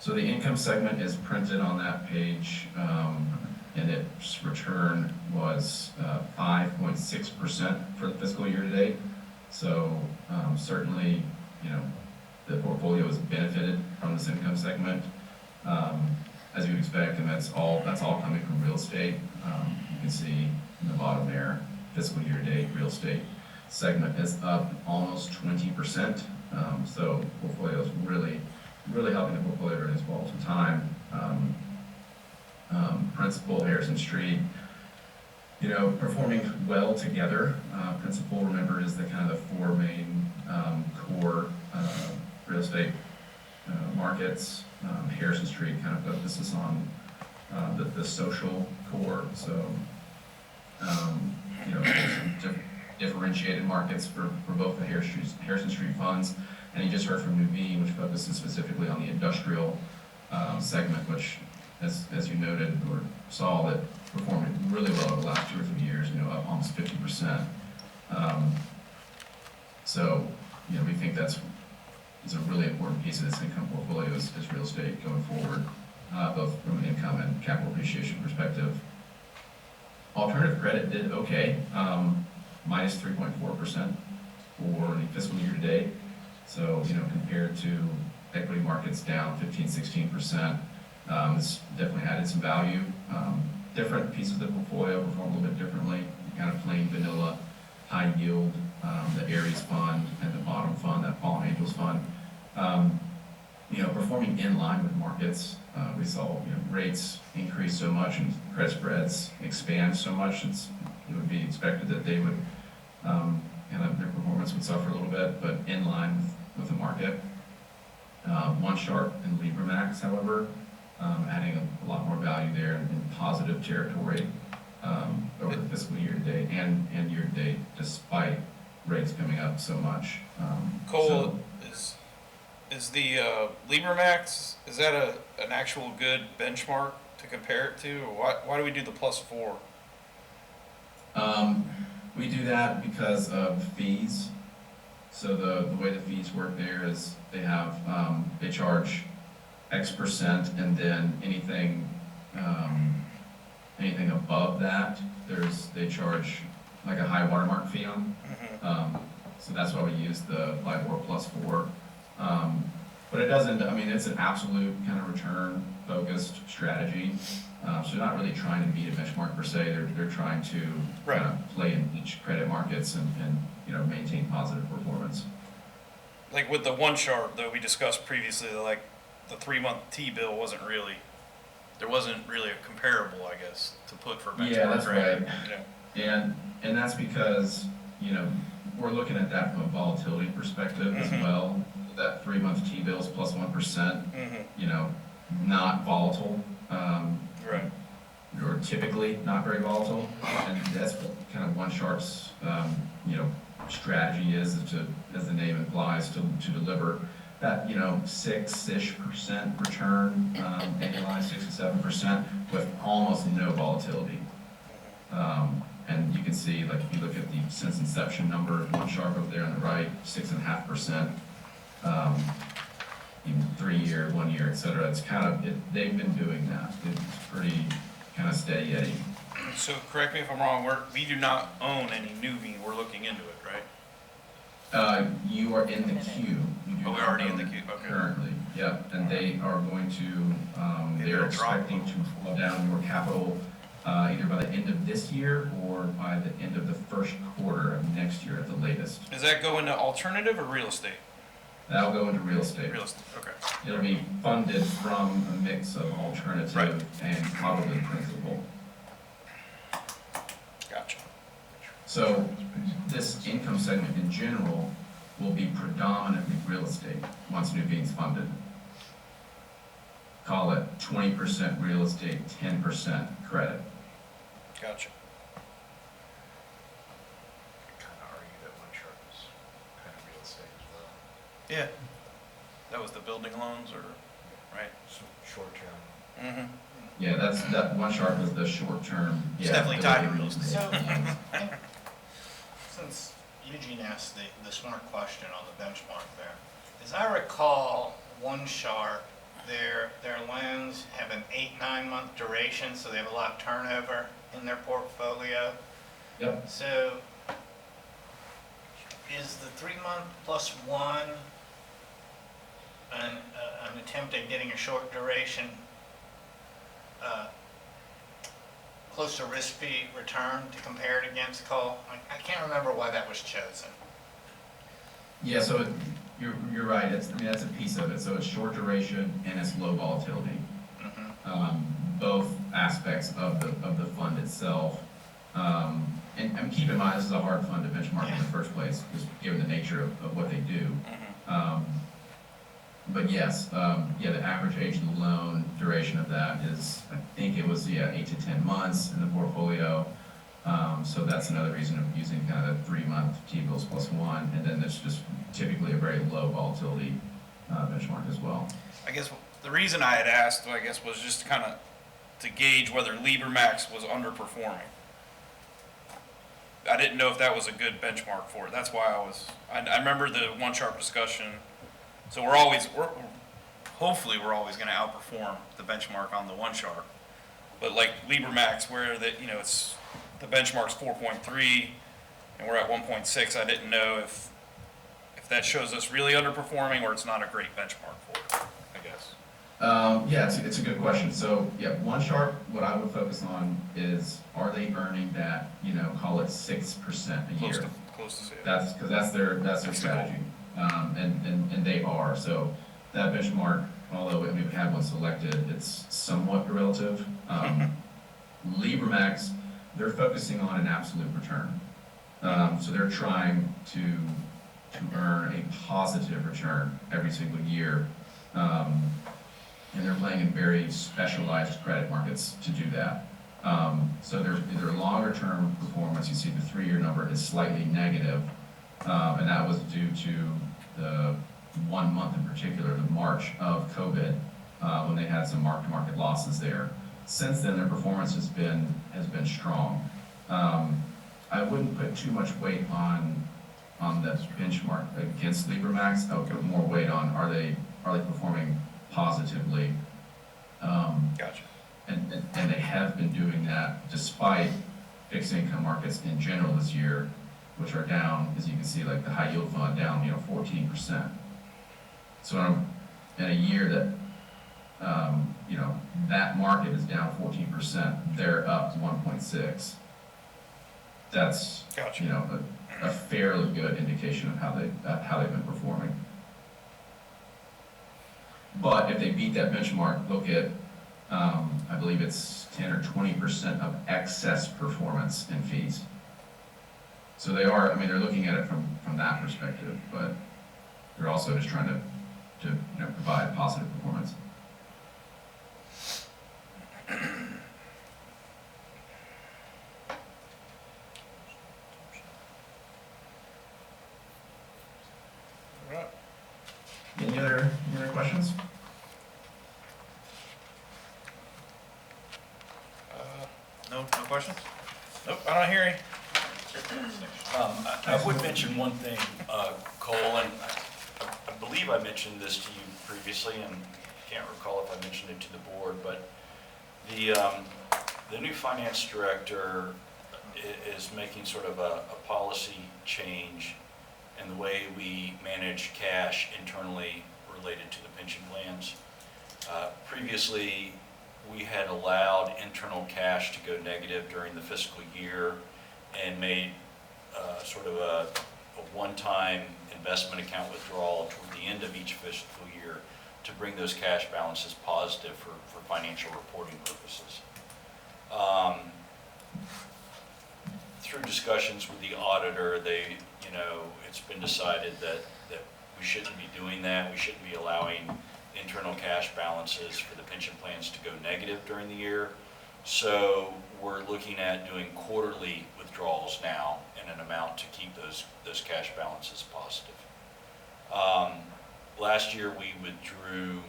So the income segment is printed on that page, and its return was 5.6% for the fiscal year to date. So certainly, you know, the portfolio has benefited from this income segment, as you would expect, and that's all coming from real estate. You can see in the bottom there, fiscal year to date, real estate segment is up almost 20%. So portfolio is really helping the portfolio during this volatile time. Principal, Harrison Street, you know, performing well together. Principal, remember, is the kind of the four main core real estate markets. Harrison Street kind of focuses on the social core. So, you know, some differentiated markets for both the Harrison Street funds. And you just heard from Nuveen, which focuses specifically on the industrial segment, which, as you noted or saw, that performed really well over the last 2 or 3 years, you know, up almost 50%. So, you know, we think it's a really important piece of this income portfolio is real estate going forward, both from an income and capital appreciation perspective. Alternative credit did okay, minus 3.4% for the fiscal year to date. So, you know, compared to equity markets down 15-16%, it's definitely added some value. Different pieces of the portfolio perform a little bit differently, kind of plain vanilla, high yield, the Aries fund and the bottom fund, that Fallen Angels fund, you know, performing in line with markets. We saw, you know, rates increase so much and credit spreads expand so much, it would be expected that they would, kind of their performance would suffer a little bit, but in line with the market. One Sharp and LibreMax, however, adding a lot more value there in positive territory over the fiscal year to date and year to date, despite rates coming up so much. Cole, is the LibreMax, is that an actual good benchmark to compare it to, or why do we do the +4? We do that because of fees. So the way the fees work there is they have they charge X%, and then anything above that, they charge like a high watermark fee on. So that's why we use the LIBOR +4. But it doesn't, I mean, it's an absolute kind of return focused strategy. So they're not really trying to beat a benchmark per se. They're trying to play in each credit markets and you know, maintain positive performance. Like with the One Sharp that we discussed previously, like the 3-month T-bill wasn't really a comparable, I guess, to put for benchmark. Yeah, that's right. Yeah. And that's because, you know, we're looking at that from a volatility perspective as well. That 3-month T-bills plus 1%, you know, not volatile. Right. Or typically not very volatile, and that's what kind of One Sharp's, you know, strategy is to, as the name implies, to deliver that, you know, 6-ish% return, annualized 6 to 7% with almost no volatility. And you can see, like, if you look at the since inception number, One Sharp over there on the right, 6.5%. Even 3 year, 1 year, et cetera. It's kind of, they've been doing that. It's pretty kind of steady Eddie. So correct me if I'm wrong, we do not own any Nuveen, we're looking into it, right? You are in the queue. We're already in the queue, okay. Currently, yeah, and they are going to, they're expecting to flow down your capital either by the end of this year or by the end of the first quarter of next year at the latest. Does that go into alternative or real estate? That'll go into real estate. Real estate, okay. It'll be funded from a mix of alternative and probably principal. Gotcha. So this income segment in general will be predominantly real estate once Nuveen's funded. Call it 20% real estate, 10% credit. Gotcha. Kind of argue that One Sharp is kind of real estate as well. Yeah. That was the building loans, or, right? Short term. Yeah, that One Sharp was the short term. It's definitely tied to real estate. So, since Eugene asked the smart question on the benchmark there, as I recall, One Sharp their loans have an 8-9 month duration, so they have a lot of turnover in their portfolio. Yep. So is the 3 month plus one an attempt at getting a short duration, close to risk-free return to compare it against call? I can't remember why that was chosen. Yeah, so you're right, I mean, that's a piece of it, so it's short duration and it's low volatility. Both aspects of the fund itself. And keep in mind, this is a hard fund to benchmark in the first place, just given the nature of what they do. But yes, yeah, the average age of the loan duration of that is, I think it was, 8 to 10 months in the portfolio. So that's another reason of using kind of the 3 month T-bills plus one, and then there's just typically a very low volatility benchmark as well. I guess the reason I had asked, I guess, was just kind of to gauge whether LibraMax was underperforming. I didn't know if that was a good benchmark for it. That's why I remember the One Sharp discussion. So hopefully we're always going to outperform the benchmark on the One Sharp. But like LibraMax, where it's the benchmark's 4.3 and we're at 1.6, I didn't know if that shows us really underperforming or it's not a great benchmark for it, I guess. Yeah, it's a good question. So yeah, One Sharp, what I would focus on is, are they earning that, call it 6% a year? Close to it. That's because that's their strategy, and they are. So that benchmark, although we've had one selected, it's somewhat relative. LibraMax, they're focusing on an absolute return. So they're trying to earn a positive return every single year. And they're playing in very specialized credit markets to do that. So their longer term performance, you see the 3-year number is slightly negative, and that was due to the 1 month in particular, the March of COVID, when they had some mark-to-market losses there. Since then, their performance has been strong. I wouldn't put too much weight on the benchmark against LibraMax. I would put more weight on, are they performing positively? Gotcha. And they have been doing that despite fixed income markets in general this year, which are down, as you can see, like the high yield fund down, 14%. So in a year that, that market is down 14%, they're up 1.6. That's, gotcha. A fairly good indication of how they've been performing. But if they beat that benchmark, look at, I believe it's 10 or 20% of excess performance in fees. So they are, they're looking at it from that perspective, but they're also just trying to provide positive performance. All right. Any other questions? No questions? Nope, I don't hear any. I would mention one thing, Cole, and I believe I mentioned this to you previously, and can't recall if I mentioned it to the board, but the new finance director is making sort of a policy change in the way we manage cash internally related to the pension plans. Previously, we had allowed internal cash to go negative during the fiscal year and made sort of a one-time investment account withdrawal toward the end of each fiscal year to bring those cash balances positive for financial reporting purposes. Through discussions with the auditor, it's been decided that we shouldn't be doing that. We shouldn't be allowing internal cash balances for the pension plans to go negative during the year. So we're looking at doing quarterly withdrawals now in an amount to keep those cash balances positive. Last year we withdrew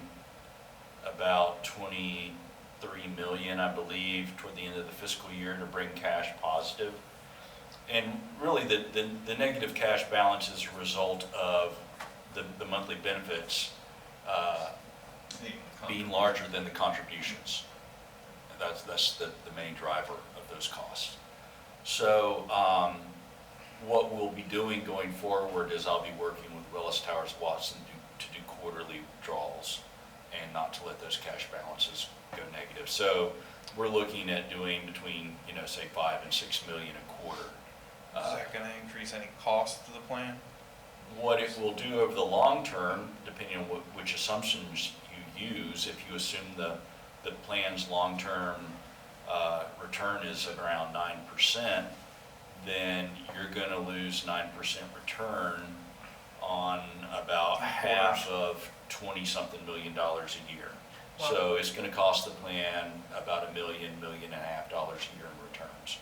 about 23 million, I believe, toward the end of the fiscal year to bring cash positive. And really the negative cash balance is a result of the monthly benefits being larger than the contributions. That's the main driver of those costs. So what we'll be doing going forward is I'll be working with Willis Towers Watson to do quarterly withdrawals and not to let those cash balances go negative. So we're looking at doing between, say 5 and 6 million a quarter. Is that gonna increase any cost to the plan? What it will do over the long term, depending on which assumptions you use, if you assume the plan's long-term return is around 9%, then you're gonna lose 9% return on about half of 20-something million dollars a year. So it's gonna cost the plan about $1 million and a half dollars a year in returns.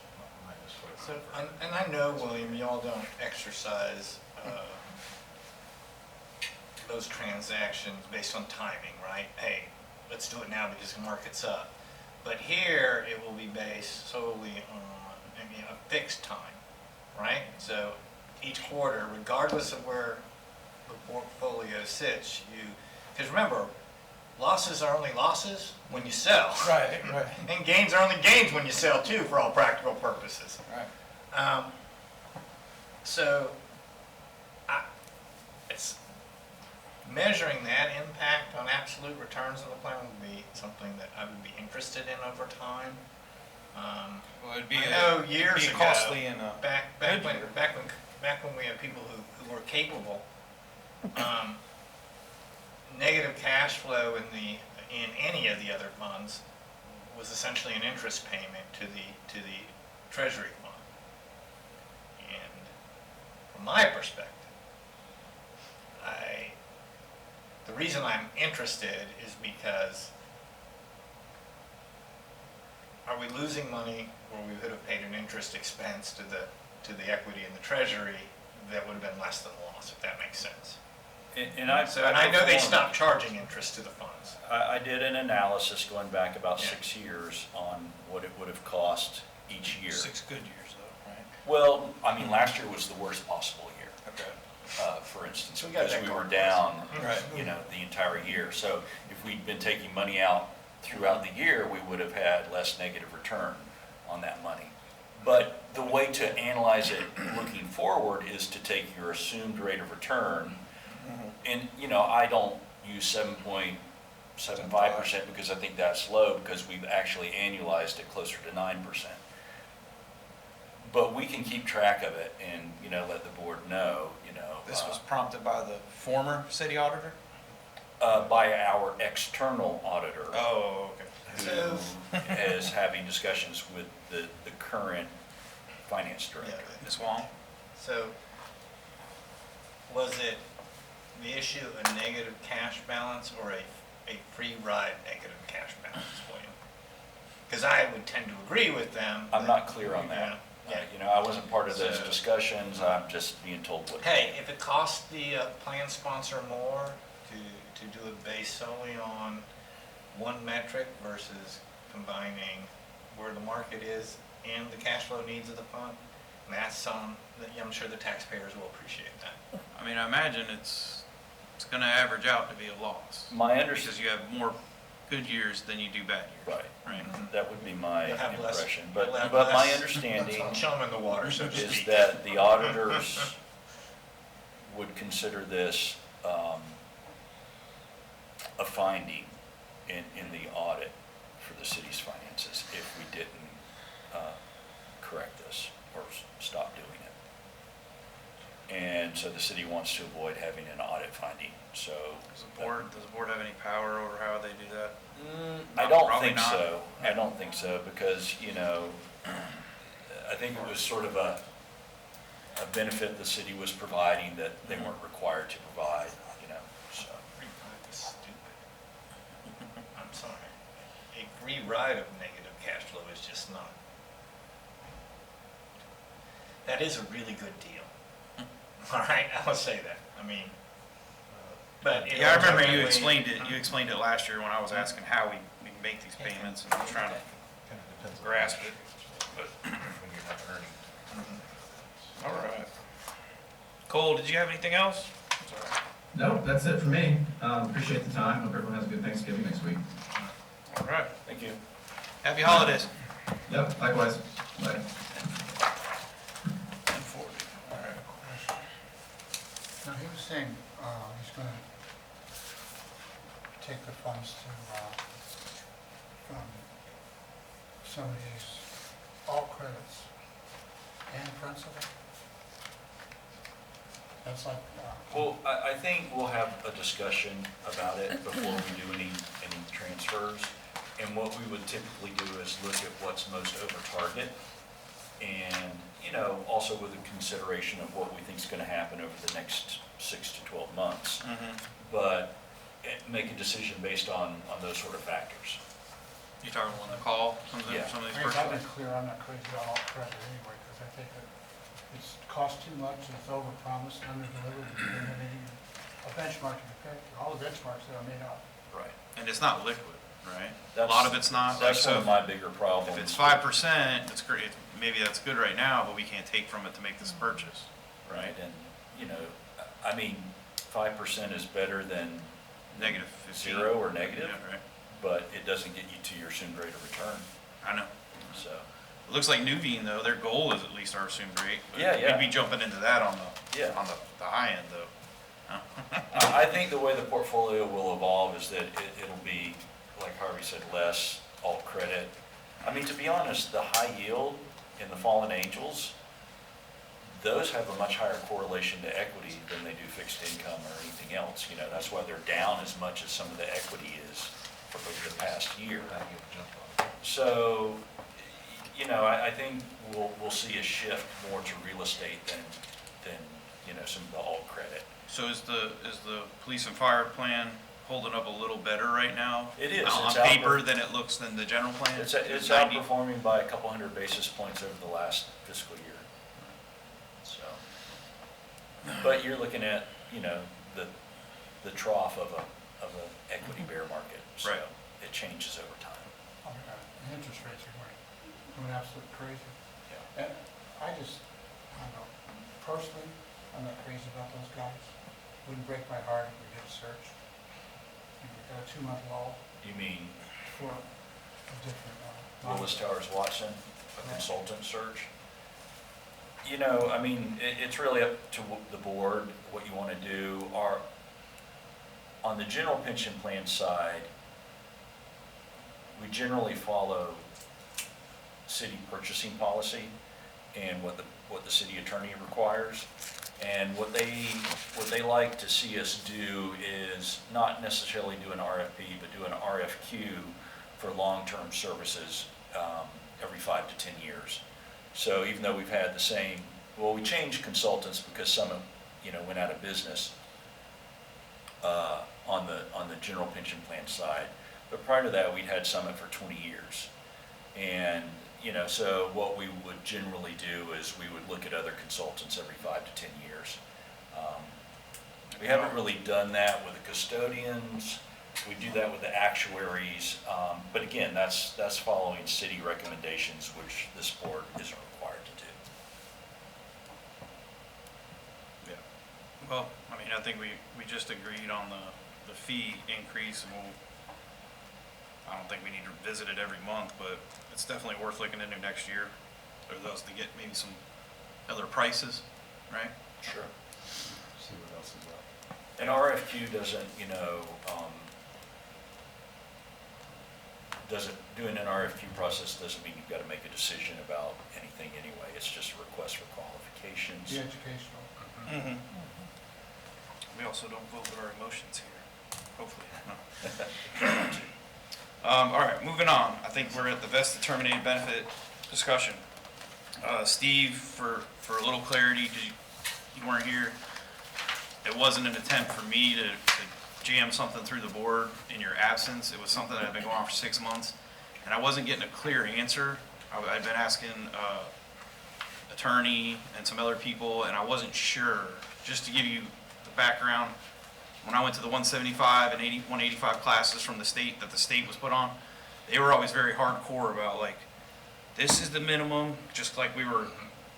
So, and I know, William, y'all don't exercise those transactions based on timing, right? Hey, let's do it now because the market's up. But here, it will be based solely on, a fixed time, right? So each quarter, regardless of where the portfolio sits, because remember, losses are only losses when you sell. Right. And gains are only gains when you sell too, for all practical purposes. Right. So, it's measuring that impact on absolute returns on the plan would be something that I would be interested in over time. Well, it'd be I know years it'd be ago, costly in a back good when year. back when we had people who were capable, negative cash flow in any of the other funds was essentially an interest payment to the Treasury fund. And from my perspective, the reason I'm interested is because are we losing money where we would have paid an interest expense to the equity in the Treasury that would have been less than loss, if that makes sense? And I know they stopped charging interest to the funds. I did an analysis going back about 6 years on what it would have cost each year. 6 good years though, right? Well, last year was the worst possible year. Okay. For instance, So we got because that we were going. down, Right. the entire year. So if we'd been taking money out throughout the year, we would have had less negative return on that money. But the way to analyze it looking forward is to take your assumed rate of return, and I don't use 7.75% because I think that's low, because we've actually annualized it closer to 9%. But we can keep track of it and, let the board know, This was prompted by the former city auditor? by our external auditor. Oh, okay. Who is having discussions with the current finance director. Ms. Wong? So, was it the issue a negative cash balance or a free ride negative cash balance, William? Because I would tend to agree with them. I'm not clear on that. Yeah. I wasn't part of those So- discussions. I'm just being told what. Hey, if it costs the plan sponsor more to do it based solely on one metric versus combining where the market is and the cash flow needs of the fund, that's I'm sure the taxpayers will appreciate that. I imagine it's gonna average out to be a loss. My Because understanding, you have more good years than you do bad years. right, Right. that would be my You'll have less- impression. you'll But have my less understanding chum in the water, so to is speak. that the auditors would consider this a finding in the audit for the city's finances if we didn't correct this or stop doing it. And so the city wants to avoid having an audit finding, so. Does the board have any power over how they do that? I don't Probably think not. so. I don't think so, because, I think it was sort of a benefit the city was providing that they weren't required to provide, so. Stupid. I'm sorry. A free ride of negative cash flow is just not. That is a really good deal. All right, I will say that. But it Yeah, I remember you ultimately- explained it last year when I was asking how we make these payments and I was trying to Kind of depends on. grasp it. But, When you're not earning. all right. Cole, did you have anything else? Sorry. No, that's it for me. Appreciate the time. Hope everyone has a good Thanksgiving next week. All right. Thank you. Happy holidays. Yep, likewise. Bye. 10:40. All right. Now, he was saying, he's gonna take the funds to, from some of these all credits and principal. That's like, Well, I think we'll have a discussion about it before we do any transfers. And what we would typically do is look at what's most over target and, also with a consideration of what we think is going to happen over the next 6 to 12 months. But make a decision based on those sort of factors. You talking on the call, some of these I've persons? been clear, I'm not crazy about all credit anyway, because I think that it's cost too much, and it's overpromised, and underdelivered, and we don't have any, a benchmark to compare to. All the benchmarks that are made up. Right. And it's not liquid, right? A lot of it's not. That's Like, one of my bigger problems. If it's 5%, it's great. Maybe that's good right now, but we can't take from it to make this purchase. Right, and, 5% is better than Negative 15. 0 or negative, Yeah, right. but it doesn't get you to your assumed rate of return, I know. so. It looks like Nuveen, though, their goal is at least our assumed rate. But Yeah. We'd be jumping into that on Yeah. the high end, though. I think the way the portfolio will evolve is that it'll be, like Harvey said, less alt credit. I mean, to be honest, the high yield in the Fallen Angels, those have a much higher correlation to equity than they do fixed income or anything else. That's why they're down as much as some of the equity is for over the past year. So, I think we'll see a shift more to real estate than some of the alt credit. So is the police and fire plan holding up a little better right now? It is. On It's paper than it looks than the general plan? It's 90? outperforming by a couple hundred basis points over the last fiscal year. So, but you're looking at, the trough of a equity bear market. So Right. it changes over time. Oh my God, the interest rates are going absolutely crazy. Yeah. And I don't know, personally, I'm not crazy about those guys. Wouldn't break my heart if we did a search. We got a 2-month lull You mean for a different, Willis Towers Watson, a Right. consultant search? It's really up to the board what you want to do. On the general pension plan side, we generally follow city purchasing policy and what the city attorney requires. And what they like to see us do is not necessarily do an RFP, but do an RFQ for long-term services every 5 to 10 years. So even though we've had we changed consultants because some, went out of business on the general pension plan side. But prior to that, we'd had Summit for 20 years. And, so what we would generally do is we would look at other consultants every 5 to 10 years. We haven't really done that with the custodians. We do that with the actuaries. But again, that's following city recommendations, which this board isn't required to do. Yeah. Well, I think we just agreed on the fee increase, and I don't think we need to visit it every month, but it's definitely worth looking into next year, or those to get maybe some other prices, right? Sure. See what else is up. An RFQ doesn't, doing an RFQ process doesn't mean you've got to make a decision about anything anyway. It's just a request for qualifications. the educational. Mm-hmm. We also don't vote with our emotions here, hopefully. No. All right, moving on. I think we're at the vested terminated benefit discussion. Steve, for a little clarity, you weren't here. It wasn't an attempt for me to jam something through the board in your absence. It was something that had been going on for 6 months, and I wasn't getting a clear answer. I'd been asking attorney and some other people, and I wasn't sure. Just to give you the background, when I went to the 175 and 185 classes from the state that the state was put on, they were always very hardcore about, like, this is the minimum, just like we were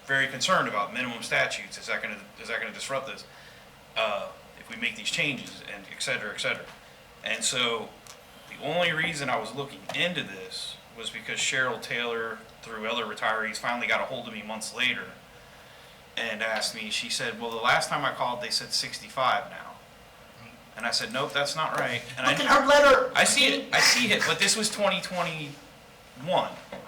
very concerned about minimum statutes. Is that going to disrupt this? if we make these changes, and et cetera, et cetera. And so, the only reason I was looking into this was because Cheryl Taylor, through other retirees, finally got a hold of me months later and asked me, she said, well, the last time I called, they said 65 now. And I said, nope, that's not right. And Look at her letter. I see it, but this was 2021,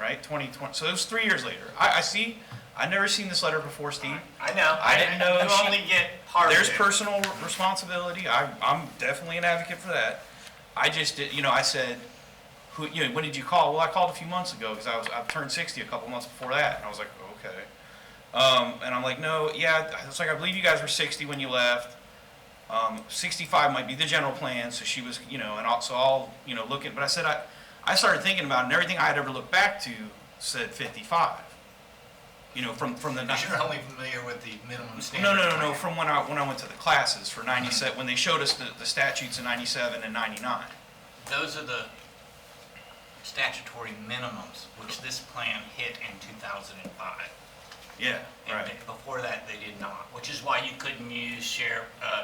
right? 2020, so it was 3 years later. I'd never seen this letter before, Steve. I know. I didn't know You she- only get part of There's it. personal responsibility. I'm definitely an advocate for that. I just did, I said, when did you call? Well, I called a few months ago because I turned 60 a couple months before that. And I was like, okay. And I'm like, no, yeah. It's like, I believe you guys were 60 when you left. 65 might be the general plan. So she was, and so I'll, look at, but I said, I started thinking about it, and everything I had ever looked back to said 55. From the. Because you're only familiar with the minimum standard. No. From when I went to the classes for 97, when they showed us the statutes in 97 and 99. Those are the statutory minimums, which this plan hit in 2005. Yeah, And right. before that, they did not, which is why you couldn't use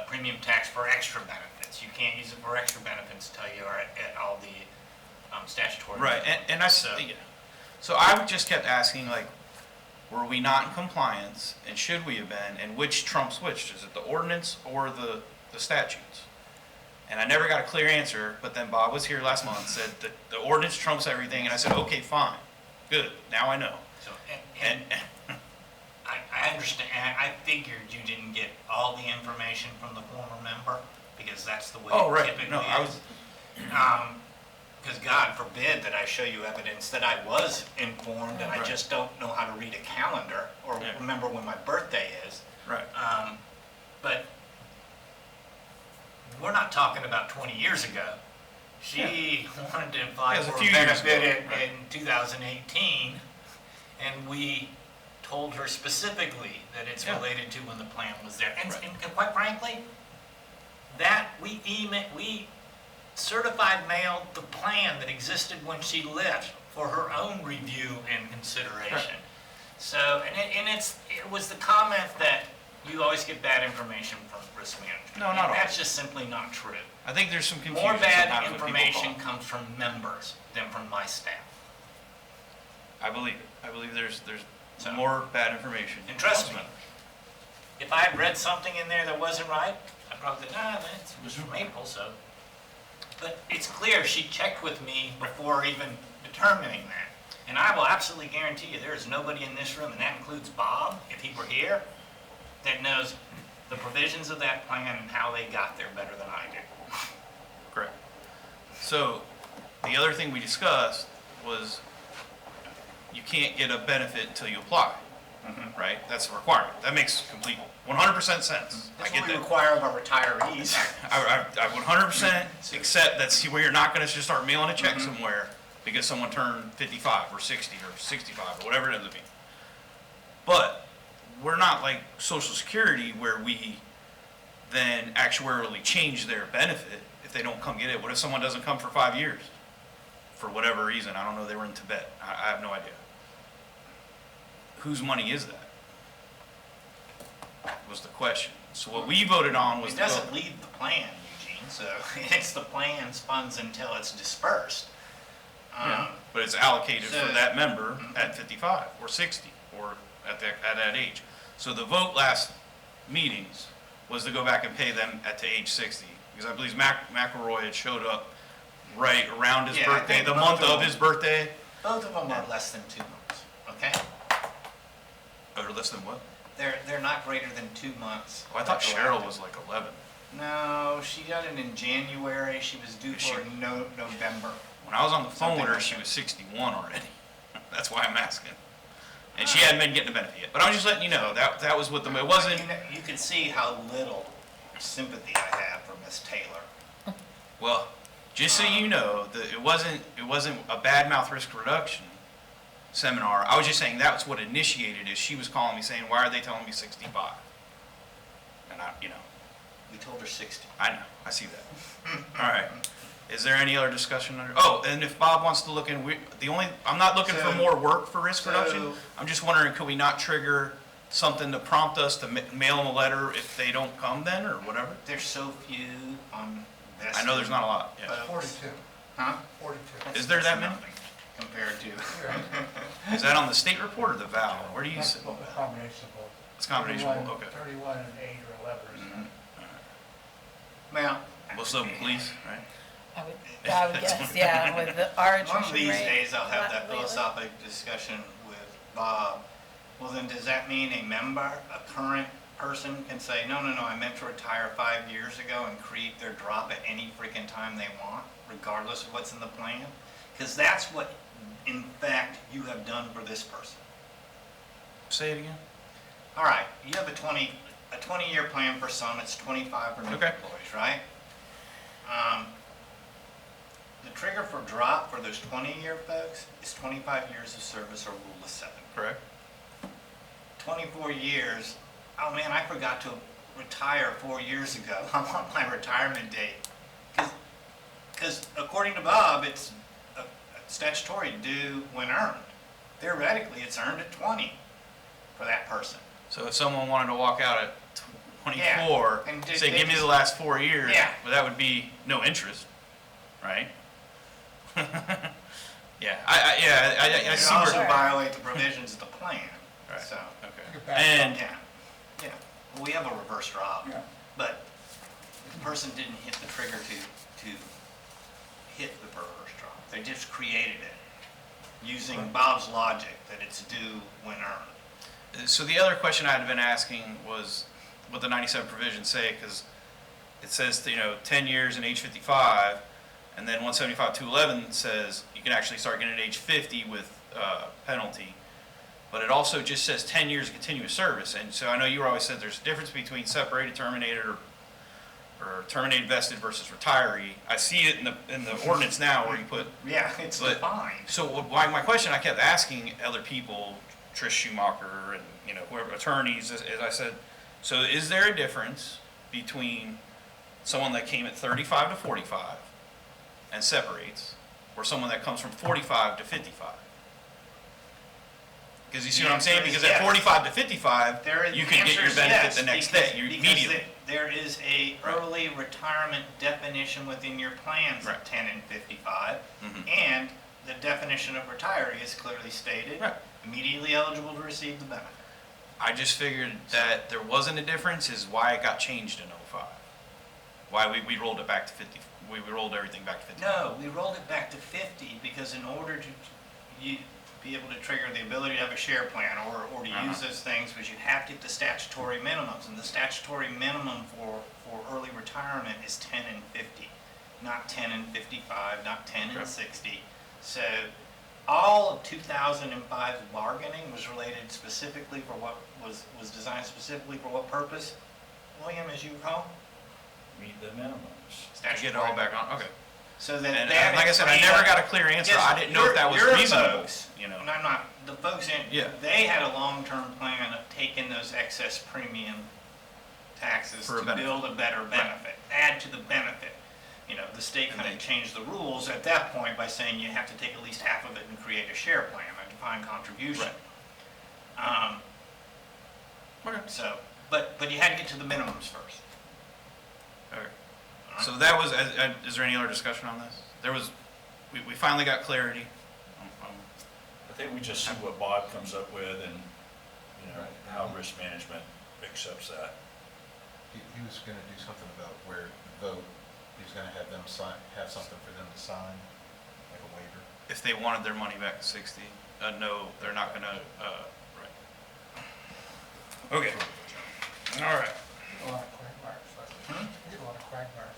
premium tax for extra benefits. You can't use it for extra benefits until you are at all the statutory. Right, and I so I just kept asking, like, were we not in compliance, and should we have been, and which trumps which? Is it the ordinance or the statutes? And I never got a clear answer, but then Bob was here last month, said that the ordinance trumps everything, and I said, okay, fine, good, now I know. So, and I understand, I figured you didn't get all the information from the former member, because that's the way it typically is. Because God forbid that I show you evidence that I was informed and I just don't know how to read a calendar or remember when my birthday is. Right. But we're not talking about 20 years ago. She wanted to apply for a benefit in 2018, and we told her specifically that it's related to when the plan was there. And quite frankly, that we certified mailed the plan that existed when she left for her own review and consideration. Right. So, it was the comment that you always get bad information from risk management. No, not all. That's just simply not true. I think there's some confusion. More bad sometimes when people information call. comes from members than from my staff. I believe it. I believe there's more bad information. And trust me, members. if I had read something in there that wasn't right, I'd probably say, it was from April, so. But it's clear she checked with me before even determining that. And I will absolutely guarantee you there is nobody in this room, and that includes Bob, if he were here, that knows the provisions of that plan and how they got there better than I do. Correct. So, the other thing we discussed was you can't get a benefit until you apply, right? That's a requirement. That makes complete 100% sense. That's I get what we that. require of our retirees. I 100% accept that's where you're not going to just start mailing a check somewhere because someone turned 55 or 60 or 65 or whatever it ends up being. But we're not like Social Security where we then actuarially change their benefit if they don't come get it. What if someone doesn't come for 5 years? For whatever reason, I don't know, they were in Tibet. I have no idea. Whose money is that? Was the question. So what we voted on was It doesn't lead the plan, Eugene, so it's the plan's funds until it's dispersed. But it's allocated for that member at 55 or 60 or at that age. So the vote last meetings was to go back and pay them to age 60 because I believe McElroy had showed up right around his birthday, the month of his birthday. Both of them are less than 2 months, okay? Or less than what? They're not greater than 2 months. Oh, I thought Cheryl was like 11. No, she got it in January. She was due for November. When I was on the phone with her, she was 61 already. That's why I'm asking. And she hadn't been getting a benefit yet. But I'm just letting you know, that was what it wasn't. You can see how little sympathy I have for Miss Taylor. Well, just so you know, it wasn't a bad mouth risk reduction seminar. I was just saying that's what initiated it. She was calling me saying, why are they telling me 65? And We told her 60. I know, I see that. All right. Is there any other discussion? Oh, and if Bob wants to look in, I'm not looking for more work for risk reduction. I'm just wondering, could we not trigger something to prompt us to mail them a letter if they don't come then, or whatever? There's so few on vested. I know there's not a lot, yeah. folks. 42, Huh? 42. Is there that many? Nothing compared to. Is that on the state report or the VAL? Where do you That's see? a combination of both. It's a combination of both, okay. 31 and 8 or 11 or something. Well. Most of them police, right? I would guess, yeah, with our attrition One of these rate. days, I'll have that lately. philosophic discussion with Bob. Well, then, does that mean a member, a current person can say, no, I meant to retire 5 years ago and create their drop at any freaking time they want, regardless of what's in the plan? Because that's what, in fact, you have done for this person. Say it again. All right, you have a 20-year plan for some, it's 25 for new Okay. employees, right? The trigger for drop for those 20-year folks is 25 years of service or rule of 7. Correct. 24 years, oh man, I forgot to retire 4 years ago. I'm on my retirement date. Because according to Bob, it's statutory due when earned. Theoretically, it's earned at 20 for that person. So if someone wanted to walk out at 24, Yeah, and say, they give me just- the last 4 years, Yeah. well, that would be no interest, right? Yeah, I You see also where, violate the provisions of the plan. Right. So, okay. And, yeah. Well, we have a reverse drop, Yeah. but the person didn't hit the trigger to hit the reverse drop. They just created it using Bob's logic that it's due when earned. so the other question I had been asking was what the 97 provisions say, because it says, 10 years and age 55, and then 175-211 says you can actually start getting at age 50 with penalty. But it also just says 10 years of continuous service. And so I know you always said there's a difference between separated, terminated, or terminated, vested versus retiree. I see it in the ordinance now where you put. Yeah, it's But- defined. So why my question, I kept asking other people, Trish Schumacher and whoever, attorneys, as I said. So is there a difference between someone that came at 35 to 45 and separates, or someone that comes from 45 to 55? Because you see what I'm saying? Because at 45 to 55, you can get your benefit the next day, immediately. There is a early retirement definition within your plans Right. at 10 and 55, Mhm. and the definition of retiree is clearly stated, Right. immediately eligible to receive the benefit. I just figured that there wasn't a difference is why it got changed in 05. Why we rolled it back to 50, we rolled everything back to 50. No, we rolled it back to 50 because in order to be able to trigger the ability to have a share plan or to use those things, was you have to hit the statutory minimums. And the statutory minimum for early retirement is 10 and 50, not 10 and 55, not 10 and 60. So all of 2005's bargaining was related specifically for what was designed specifically for what purpose? William, as you recall? Meet the minimums. To get it all back on, okay. So that And that like I said, I explained- never got a clear answer. Yes, I didn't know if that was your reasonable, folks, you know. And I'm not, the folks in, Yeah. they had a long-term plan of taking those excess premium taxes For a to benefit. build a better benefit, add to the benefit. The state And kind they- of changed the rules at that point by saying you have to take at least half of it and create a share plan, a defined contribution. Okay. So, but you had to get to the minimums first. Okay. So that was, is there any other discussion on this? We finally got clarity. I think we just see what Bob comes up with and, how risk management accepts that. He was gonna do something about where the vote, he was gonna have them sign, have something for them to sign, like a waiver. If they wanted their money back to 60, no, they're not gonna, right. Okay, all right. A lot of quagmires, Hmm? you get a lot of quagmires.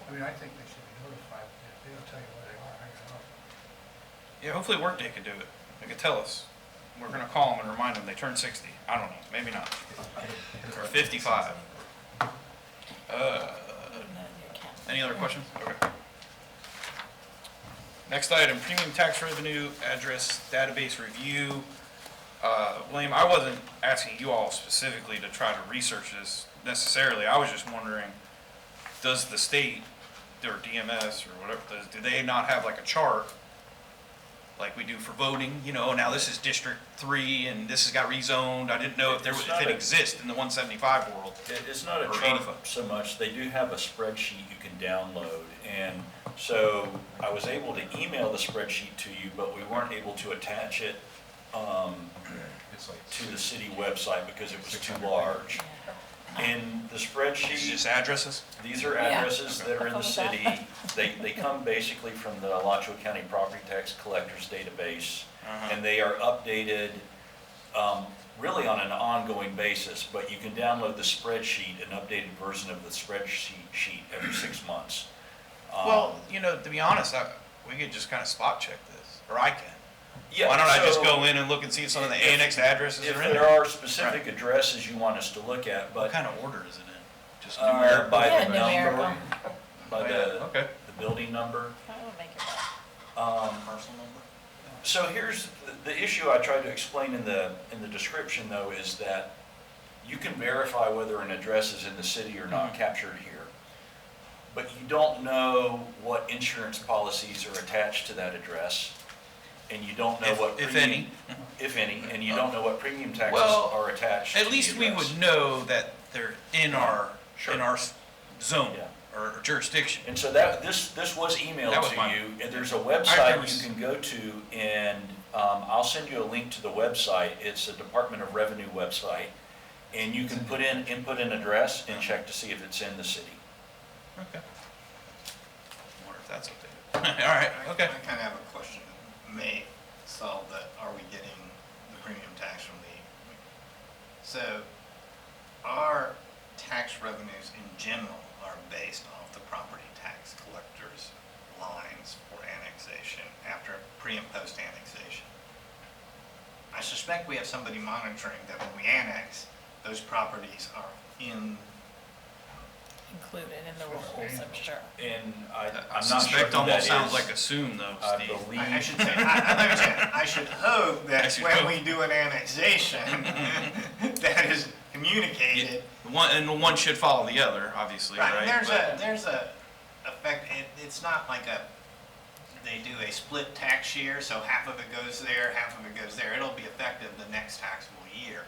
I mean, I think they should be notified, if they don't tell you where they are, I don't know. Yeah, hopefully Workday could do it. They could tell us. We're gonna call them and remind them they turned 60. I don't know, maybe not. Or 55. Any other questions? Okay. Next item, premium tax revenue address database review. William, I wasn't asking you all specifically to try to research this necessarily. I was just wondering, does the state, or DMS or whatever, do they not have like a chart like we do for voting, you know, now this is District 3 and this has got rezoned. I didn't know if if it exists in the 175 world. It's not a Or chart 85. so much, they do have a spreadsheet you can download, and so I was able to email the spreadsheet to you, but we weren't able to attach it It's like to the city website because it was too large. In the It's spreadsheet, just addresses? these are addresses that are in the city. They come basically from the Alachua County Property Tax Collectors Database, and they are updated really on an ongoing basis, but you can download the spreadsheet, an updated version of the spreadsheet every 6 months. Well, you know, to be honest, we could just kind of spot check this, or I can. Yeah, Why don't I just so go in and look and see if some of the annexed addresses if are in there there? are specific addresses you want us to look at, What but kind of order is it in? Just by numerical? the Yeah, number, numerical. by Okay. the building number. That would make it Parcel number? So here's the issue I tried to explain in the description, though, is that you can verify whether an address is in the city or not captured here, but you don't know what insurance policies are attached to that address, and you don't know what If premium, any. if any, and you don't know what premium taxes Well, are attached to At the least we address. would know that they're in our zone Yeah. or jurisdiction. And so this was emailed That was to mine. you, and there's a I website never you can go to, and I'll send you a link to the website. It's a Department of Revenue website, and you can input an address and check to see if it's in the city. Okay. Wonder if that's updated. All right, okay. I kind of have a question that may solve that, are we getting the premium tax from the, so our tax revenues in general are based off the property tax collectors' lines for annexation after pre and post annexation. I suspect we have somebody monitoring that when we annex, those properties are in, included in the rules, I'm sure. And I I'm not sure suspect who that almost sounds is. like assume though, I Steve. believe. I should say, let me say, I should hope I that should when hope. we do an annexation, that is communicated. One should follow the other, obviously, Right, right? and there's a effect, it's not like they do a split tax year, so half of it goes there, half of it goes there. It'll be effective the next taxable year.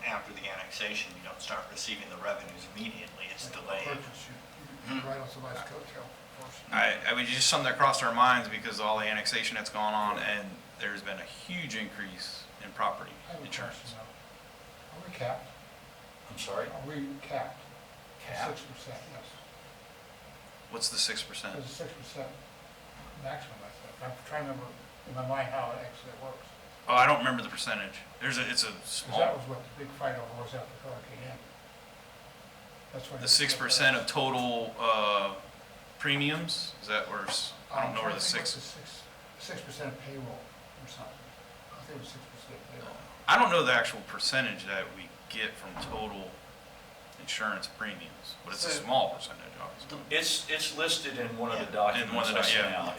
After the annexation, you don't start receiving the revenues immediately, it's delayed. Purchase, you right on somebody's coattail, of course. I mean, just something that crossed our minds because of all the annexation that's gone on, and there's been a huge increase in property I have a insurance. question, though. Are we capped? I'm sorry? Are we capped? Capped? 6%, yes. What's the 6%? There's a 6% maximum, I think. I'm trying to remember in my mind how it actually works. Oh, I don't remember the percentage. It's a 'Cause that small, was what the big fight over was after Hurricane Andrew. That's when. the 6% of total, premiums, is that where, I don't know where the 6. 6% of payroll or something. I think it was 6% payroll. I don't know the actual percentage that we get from total insurance premiums, but it's a So- small percentage, obviously. It's listed in one of the In one documents of I the- sent yeah. out.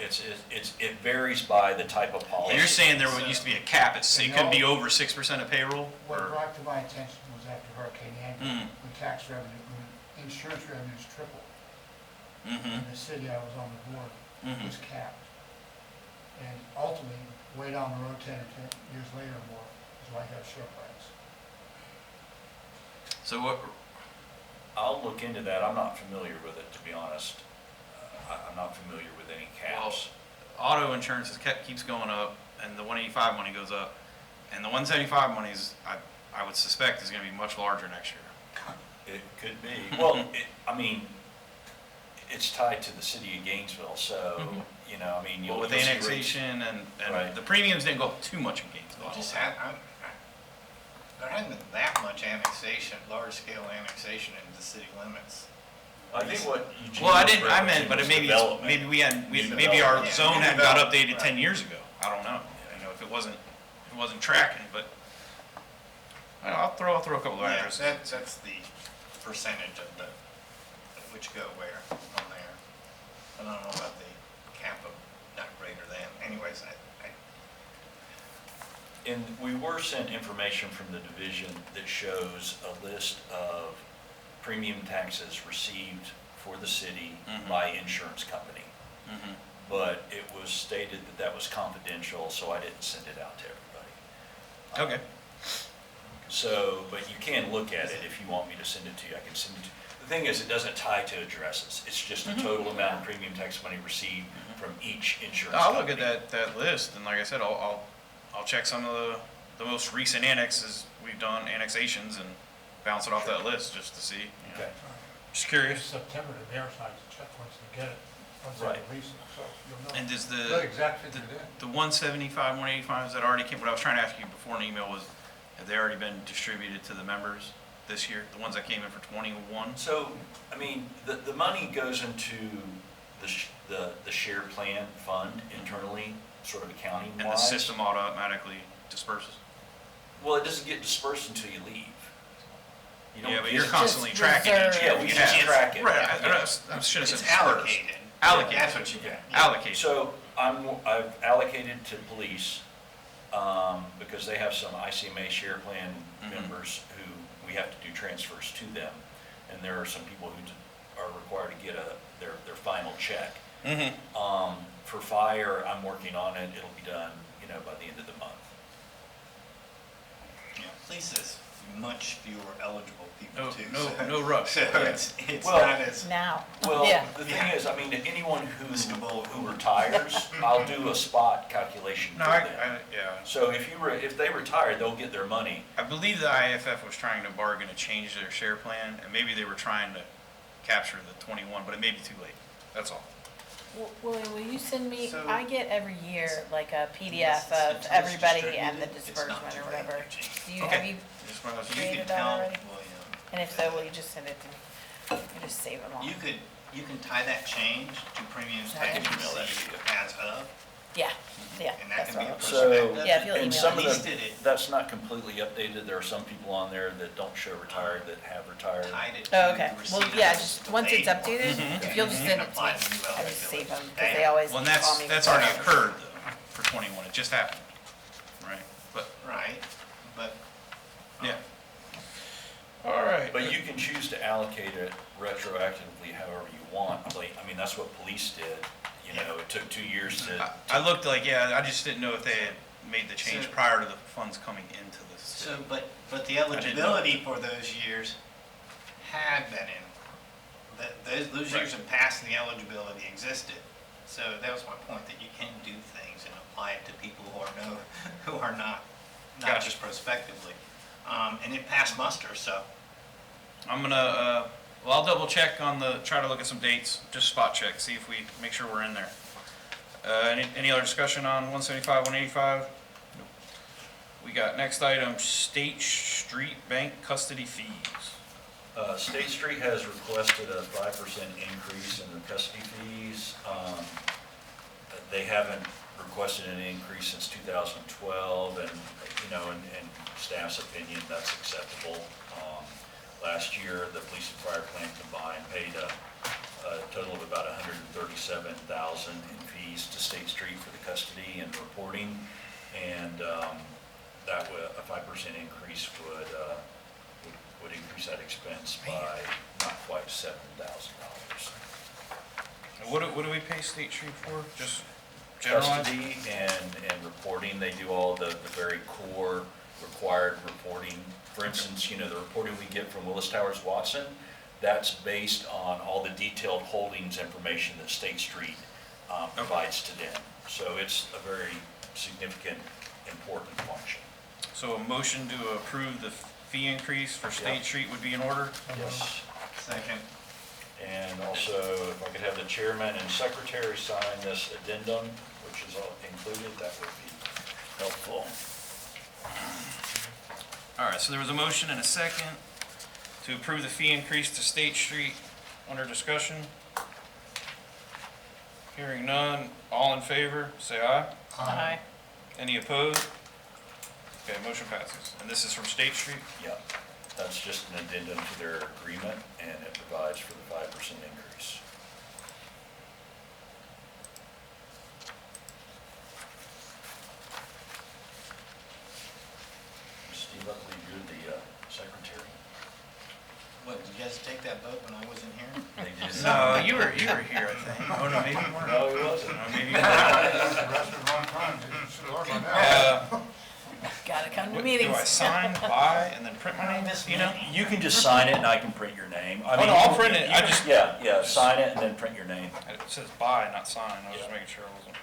It varies by the type of policy. You're saying there used to be a cap, it couldn't be over 6% of payroll? What or- brought to my attention was after Hurricane Andrew, Mm. when tax revenue, when insurance revenues tripled. Mm-hmm, In the city I was on the board, mm-hmm. was capped. And ultimately, way down the road, 10 or 10 years later or more, is why I got share price. So what, I'll look into that. I'm not familiar with it, to be honest. I'm not familiar with any caps. auto insurance keeps going up, and the 185 money goes up, and the 175 money is, I would suspect is gonna be much larger next year. It could be. Well, I mean, it's tied to the city of Gainesville, so, you know, I mean, Well, you'll with see rates- annexation and Right. the premiums didn't go up too much in Gainesville. There hasn't been that much annexation, large-scale annexation into the city limits. I think what Eugene Well, I was didn't, I meant, referencing but was maybe, development. maybe New maybe our development. zone Yeah, hadn't got development, updated right. 10 years ago. I don't know, if it wasn't tracking, but I'll throw a couple of Yeah, addresses. that's the percentage of which go where on there. I don't know about the cap of not greater than, anyways, And we were sent information from the division that shows a list of premium taxes received for the city Mhm. by insurance company. Mhm. but it was stated that that was confidential, so I didn't send it out to everybody. Okay. So, but you can look at it if you want me to send it to you, I can send it to you. The thing is, it doesn't tie to addresses, it's just the total amount of premium tax money received from each insurance I'll company. look at that list, and like I said, I'll check some of the most recent annexes we've done, annexations, and bounce it off that list just to see. You know. Okay. Just It's curious. September, the mayor signs the check once they get it, once they Right. release it, so you'll know. And does Good exact figure then. the 175, 185 that already came, what I was trying to ask you before in the email was, have they already been distributed to the members this year? The ones that came in for 21? So, I mean, the money goes into the shared plan fund internally, sort of accounting wise. And the system automatically disperses? Well, it doesn't get dispersed until you leave. You don't Yeah, but get you're it- constantly Just tracking it. reserved. Yeah, we just track it. Right, Yeah. I should have said It's dispersed. allocated. Allocated. That's what you got. Allocated. So I've allocated to police, because they have some ICMA share plan members who we have to do transfers to them. And there are some people who are required to get their final check. For fire, I'm working on it, it'll be done, by the end of the month. Yeah, police is much fewer eligible people No, too. no rush. So Yeah. it's Well, not as. Now. Well, Yeah. the thing is, I mean, anyone who retires, I'll do a spot calculation for No, them. yeah. So if they retire, they'll get their money. I believe the IFF was trying to bargain to change their share plan, and maybe they were trying to capture the 21, but it may be too late. That's all. William, will you send me, So- I get every year like a PDF of everybody and the disbursement or whatever. Do you, have Okay. you, Just wanted to- You created could that tell already? William. and if so, will you just send it to me? I just save them all. You can tie that change to premiums I can tax email that to received you. as of, Yeah, yeah, and that that's can what be a I'll do. So- perspective. Yeah, if you'll And email some At me. of least them, it that's not completely updated. There are some people on there that don't show retired, that have retired. tied it Oh, to okay. Well, receipts yeah, just, once it's paid for. updated, if you'll just send it to Apply me, the new I just save them, eligibility. because they always Well, call and me. that's before. already occurred though, for 21. It just happened. Right. But, Right, but. yeah. All right. But you can choose to allocate it retroactively however you want. Like, I mean, that's what police did. It took 2 years to. I looked like, I just didn't know if they had made the change So- prior to the funds coming into this. So, but the didn't know. eligibility for those years had been in, those years have passed and the eligibility existed. So that was my point, that you can do things and apply it to people who are not Gotcha. just prospectively. And it passed muster, so. I'm gonna, I'll double check on try to look at some dates, just spot check, see if we make sure we're in there. Any other discussion on 175, 185? Nope. We got next item, State Street Bank custody fees. State Street has requested a 5% increase in the custody fees. They haven't requested an increase since 2012, and, in staff's opinion, that's acceptable. Last year, the police and fire plant combined paid a total of about $137,000 in fees to State Street for the custody and reporting, and that would, a 5% increase would increase that expense by not quite $7,000. And what do we pay State Street for? Just generalized? Custody and reporting, they do all the very core required reporting. For instance, the reporting we get from Willis Towers Watson, that's based on all the detailed holdings information that State Street provides to them. So it's a very significant, important function. So a motion to approve the fee increase for State Yep. Street would be in order? Yes. Second. And also, if I could have the chairman and secretary sign this addendum, which is all included, that would be helpful. All right, so there was a motion and a second to approve the fee increase to State Street. Under discussion? Hearing none, all in favor, say aye. Aye. Any opposed? Okay, motion passes. And this is from State Street? Yeah, that's just an addendum to their agreement, and it provides for the 5% increase. Steve, I believe you're the secretary. What, did you guys take that vote when I wasn't here? They did. No, you were here, I think. Oh, no, maybe you weren't. No, he wasn't. No, maybe you weren't. Arrested wrong time, you should learn by now. Gotta come to What, meetings. do I sign, buy, and then print my name, you know? You can just sign it and I can print your name. I Oh, mean, no, I'll print it. you I can- just- Yeah, sign it and then print your name. It says buy, not sign. I was just making sure it wasn't.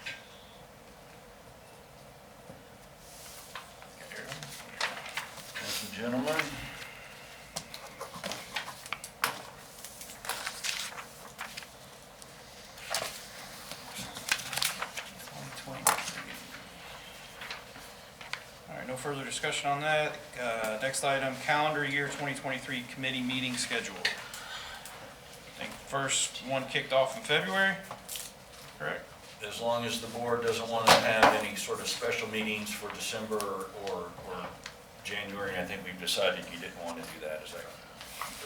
Thank you, gentlemen. All right, no further discussion on that. Next item, calendar year 2023 committee meeting schedule. I think first one kicked off in February, correct? As long as the board doesn't want to have any sort of special meetings for December or January, and I think we've decided you didn't want to do that, is that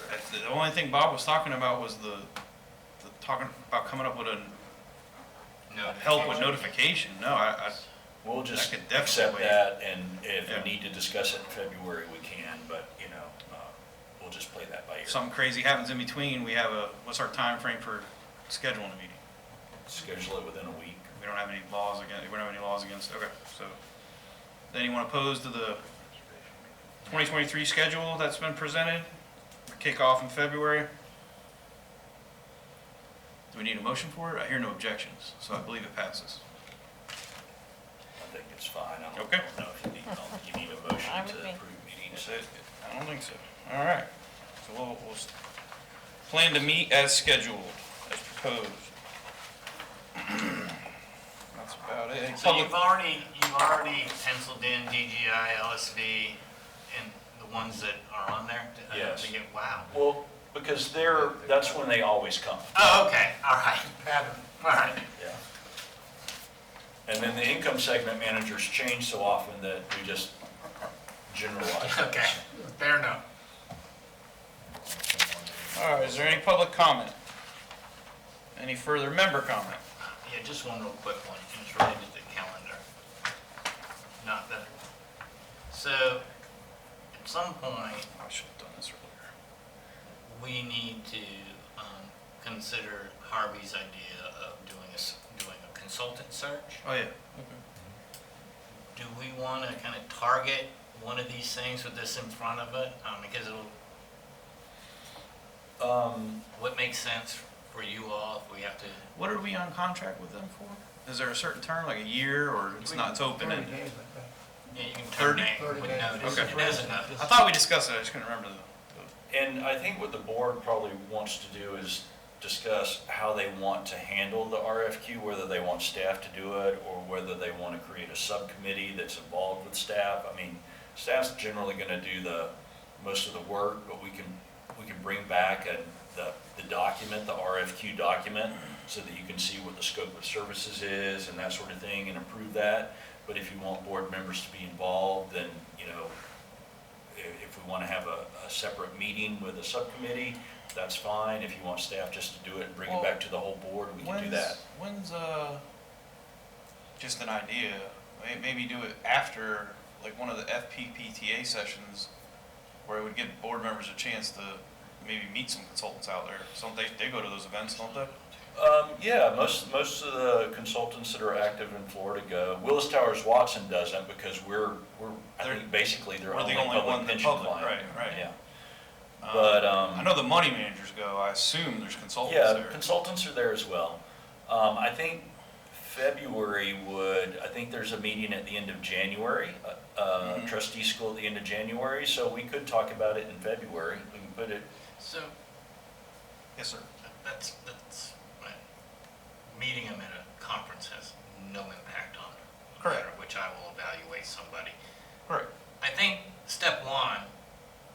correct? The only thing Bob was talking about was the talking about coming up with a help with notification. No, I We'll just could definitely accept wait. that, and if Yeah. we need to discuss it in February, we can, but, you know, we'll just play that by ear. something crazy happens in between, we have what's our time frame for scheduling a meeting? Schedule it within a week. We don't have any laws against, we don't have any laws against, okay, so. Anyone opposed to the 2023 schedule that's been presented? Kick off in February? Do we need a motion for it? I hear no objections, so I believe it passes. I think it's fine. I don't Okay. know if you need a motion Fine to with me. approve meetings. Is it? I don't think so. All right, so we'll plan to meet as scheduled, as proposed. That's about it. So you've already penciled in DGI, LSV, and the ones that are on there? Yes. Wow. Well, because that's when they always come. Oh, okay, all right, Pattern. all right. Yeah. And then the income segment managers change so often that we just generalize. Okay, fair enough. All right, is there any public comment? Any further member comment? Yeah, just one real quick one, and it's related to the calendar. Not that, so, at some point, I should have done this earlier. we need to consider Harvey's idea of doing a consultant search. Oh, yeah. Do we want to kind of target one of these things with this in front of it? Because what makes sense for you all if we have to? What are we on contract with them for? Is there a certain term, like a year, or it's not, it's open 30 ended? days, I think. Yeah, you can 30? terminate 30 with days. notice. Okay. It is a notice. I thought we discussed it, I just couldn't remember And I think what the board probably wants to do is discuss how they want to handle the RFQ, whether they want staff to do it or whether they want to create a subcommittee that's involved with staff. I mean, staff's generally going to do most of the work, but we can bring back the document, the RFQ document, so that you can see what the scope of services is and that sort of thing and approve that. But if you want board members to be involved, then, you know, if we want to have a separate meeting with a subcommittee, that's fine. If you want staff just to do it and bring it back to the whole board, we can do that. When's, just an idea, maybe do it after, like, one of the FPPTA sessions, where it would give board members a chance to maybe meet some consultants out there. Some, they go to those events, don't they? Yeah, most of the consultants that are active in Florida go. Willis Towers Watson doesn't because I think basically they're We're only the only public one that pension public, client. right. Yeah. But, But, I know the money managers go, I assume there's consultants yeah, there. consultants are there as well. I think February I think there's a meeting at the end of January, trustee school at the end of January, so we could talk about it in February. We can put it, So, Yes, sir. that's, meeting them at a conference has no impact on the Correct. matter which I will evaluate somebody. Correct. I think step one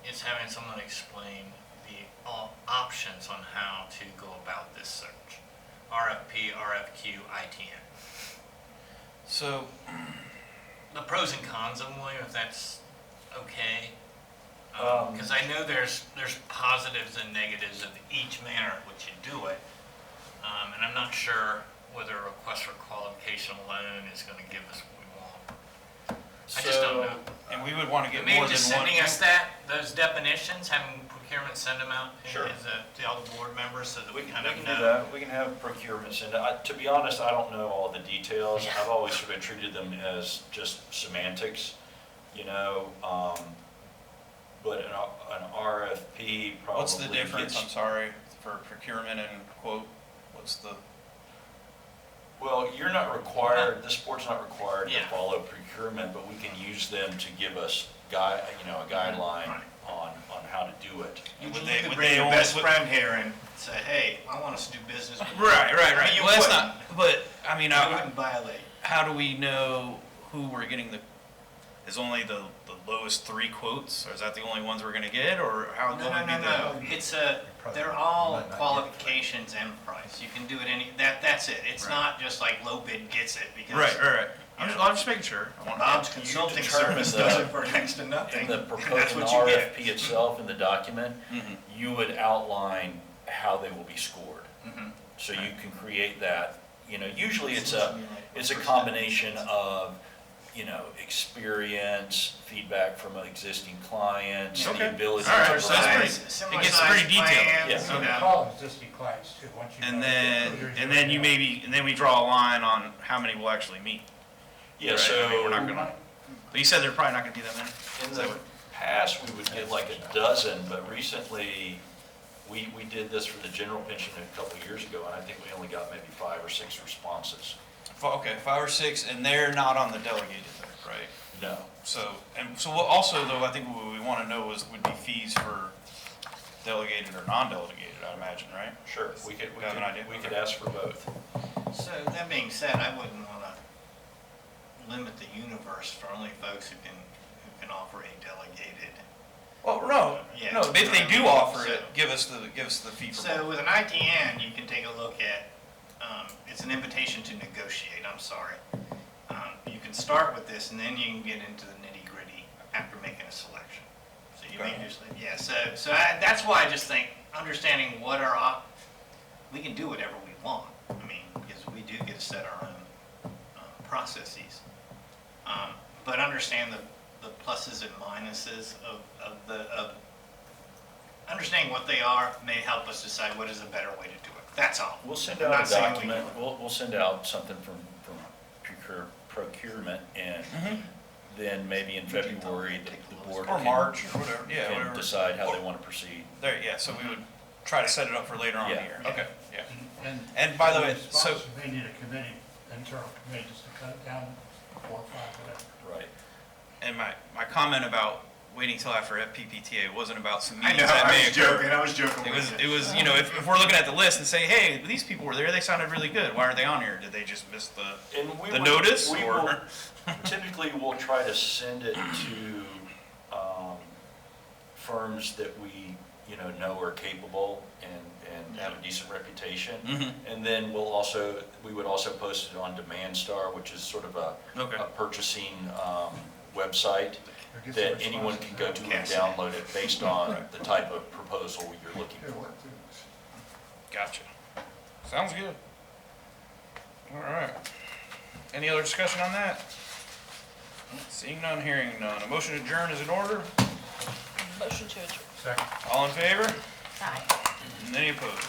is having someone explain the options on how to go about this search. RFP, RFQ, ITN. So, The pros and cons of them, William, if that's okay. Because I know there's positives and negatives of each manner in which you do it. And I'm not sure whether a request for qualification alone is going to give us what we want. I just don't know. and we would want to get Maybe more than just one. sending us those definitions, having procurement send them out? Sure. To all the board members so that We we can, kind we of can know? do that, we can have procurement send, to be honest, I don't know all the details. I've always sort of treated them as just semantics, you know, but an RFP probably What's the difference, gets- I'm sorry, for procurement and quote? What's the, Well, you're not required, this board's not required to Yeah. follow procurement, but we can use them to give us a guideline Right. on how to do it. You Would could they- would bring they your only- best would- friend here and say, hey, I want us to do business with you. right, I mean, you well, that's wouldn't. not, but, I mean, You wouldn't violate. how do we know who we're getting is only the lowest 3 quotes? Or is that the only ones we're gonna get, or how? No, what would be no. the- It's Probably they're all might not get qualifications and price. You can do it that's it. It's Right. not just like low bid gets it because. Right. you know, I'm just making sure. I want Bob's You consulting determine service the- does it for next to nothing. In the and proposal, that's in the what you get. RFP itself, in the document, Mhm. you would outline how they will be scored. Mhm. So you can create that, you know, usually it's a combination of, you know, experience, feedback from existing clients, Okay. the ability to All right, so that's provide. pretty- Similar it gets size pretty detailed. plans, Yeah. you So we know. call them existing clients too, once you. And know then, who you're and then doing and then we draw a line on how many we'll actually meet. Yeah, Right? so I mean, we're not gonna, but you said they're probably not gonna be that many. in Is that the what- past, we would get like a dozen, but recently, we did this for the general pension a couple of years ago, and I think we only got maybe 5 or 6 responses. Okay, 5 or 6, and they're not on the delegated there, right? No. So, what also though, I think what we wanna know would be fees for delegated or non-delegated, I imagine, right? Sure, we could Have an idea? we could ask for both. So that being said, I wouldn't want to limit the universe for only folks who can offer a delegated. Well, no, Yeah. no, if they do offer it, give us the fee for So both. with an ITN, you can take a look at, it's an invitation to negotiate, I'm sorry. You can start with this and then you can get into the nitty gritty after making a selection. So you may Okay. just, yeah, so that's why I just think understanding what we can do whatever we want. I mean, because we do get to set our own processes. But understand the pluses and minuses of understanding what they are may help us decide what is a better way to do it. That's all. We'll send I'm out not a saying we document, will. we'll send out something from procurement, and then maybe in February, the board Or can- March, or whatever, yeah, can whatever. decide how they want to proceed. There, yeah, so we would try to set it up for later on in the Yeah. year. Okay, yeah. And And by the way, response, so, You may need a committee, internal committee, just to cut it down 4 or 5, whatever. Right. and my comment about waiting till after FPPTA wasn't about some I meetings know, that may I was occur. joking, I was joking It with was, it was, you know, if we're looking at the list and saying, hey, these people were there, they sounded really good, why aren't they on here? Did they just miss the And we the would- notice, we or? will- Typically, we'll try to send it to firms that we, you know are capable and have a decent reputation. Mhm. And then we would also post it on Demand Star, which is sort of Okay. a purchasing website Or get some that anyone responses can go out. to and download it based on the type of proposal you're looking Here, for. what to- Gotcha. Sounds good. All right. Any other discussion on that? Seeing none, hearing none. A motion to adjourn is in order. Motion to adjourn. Second. All in favor? Aye. Any opposed?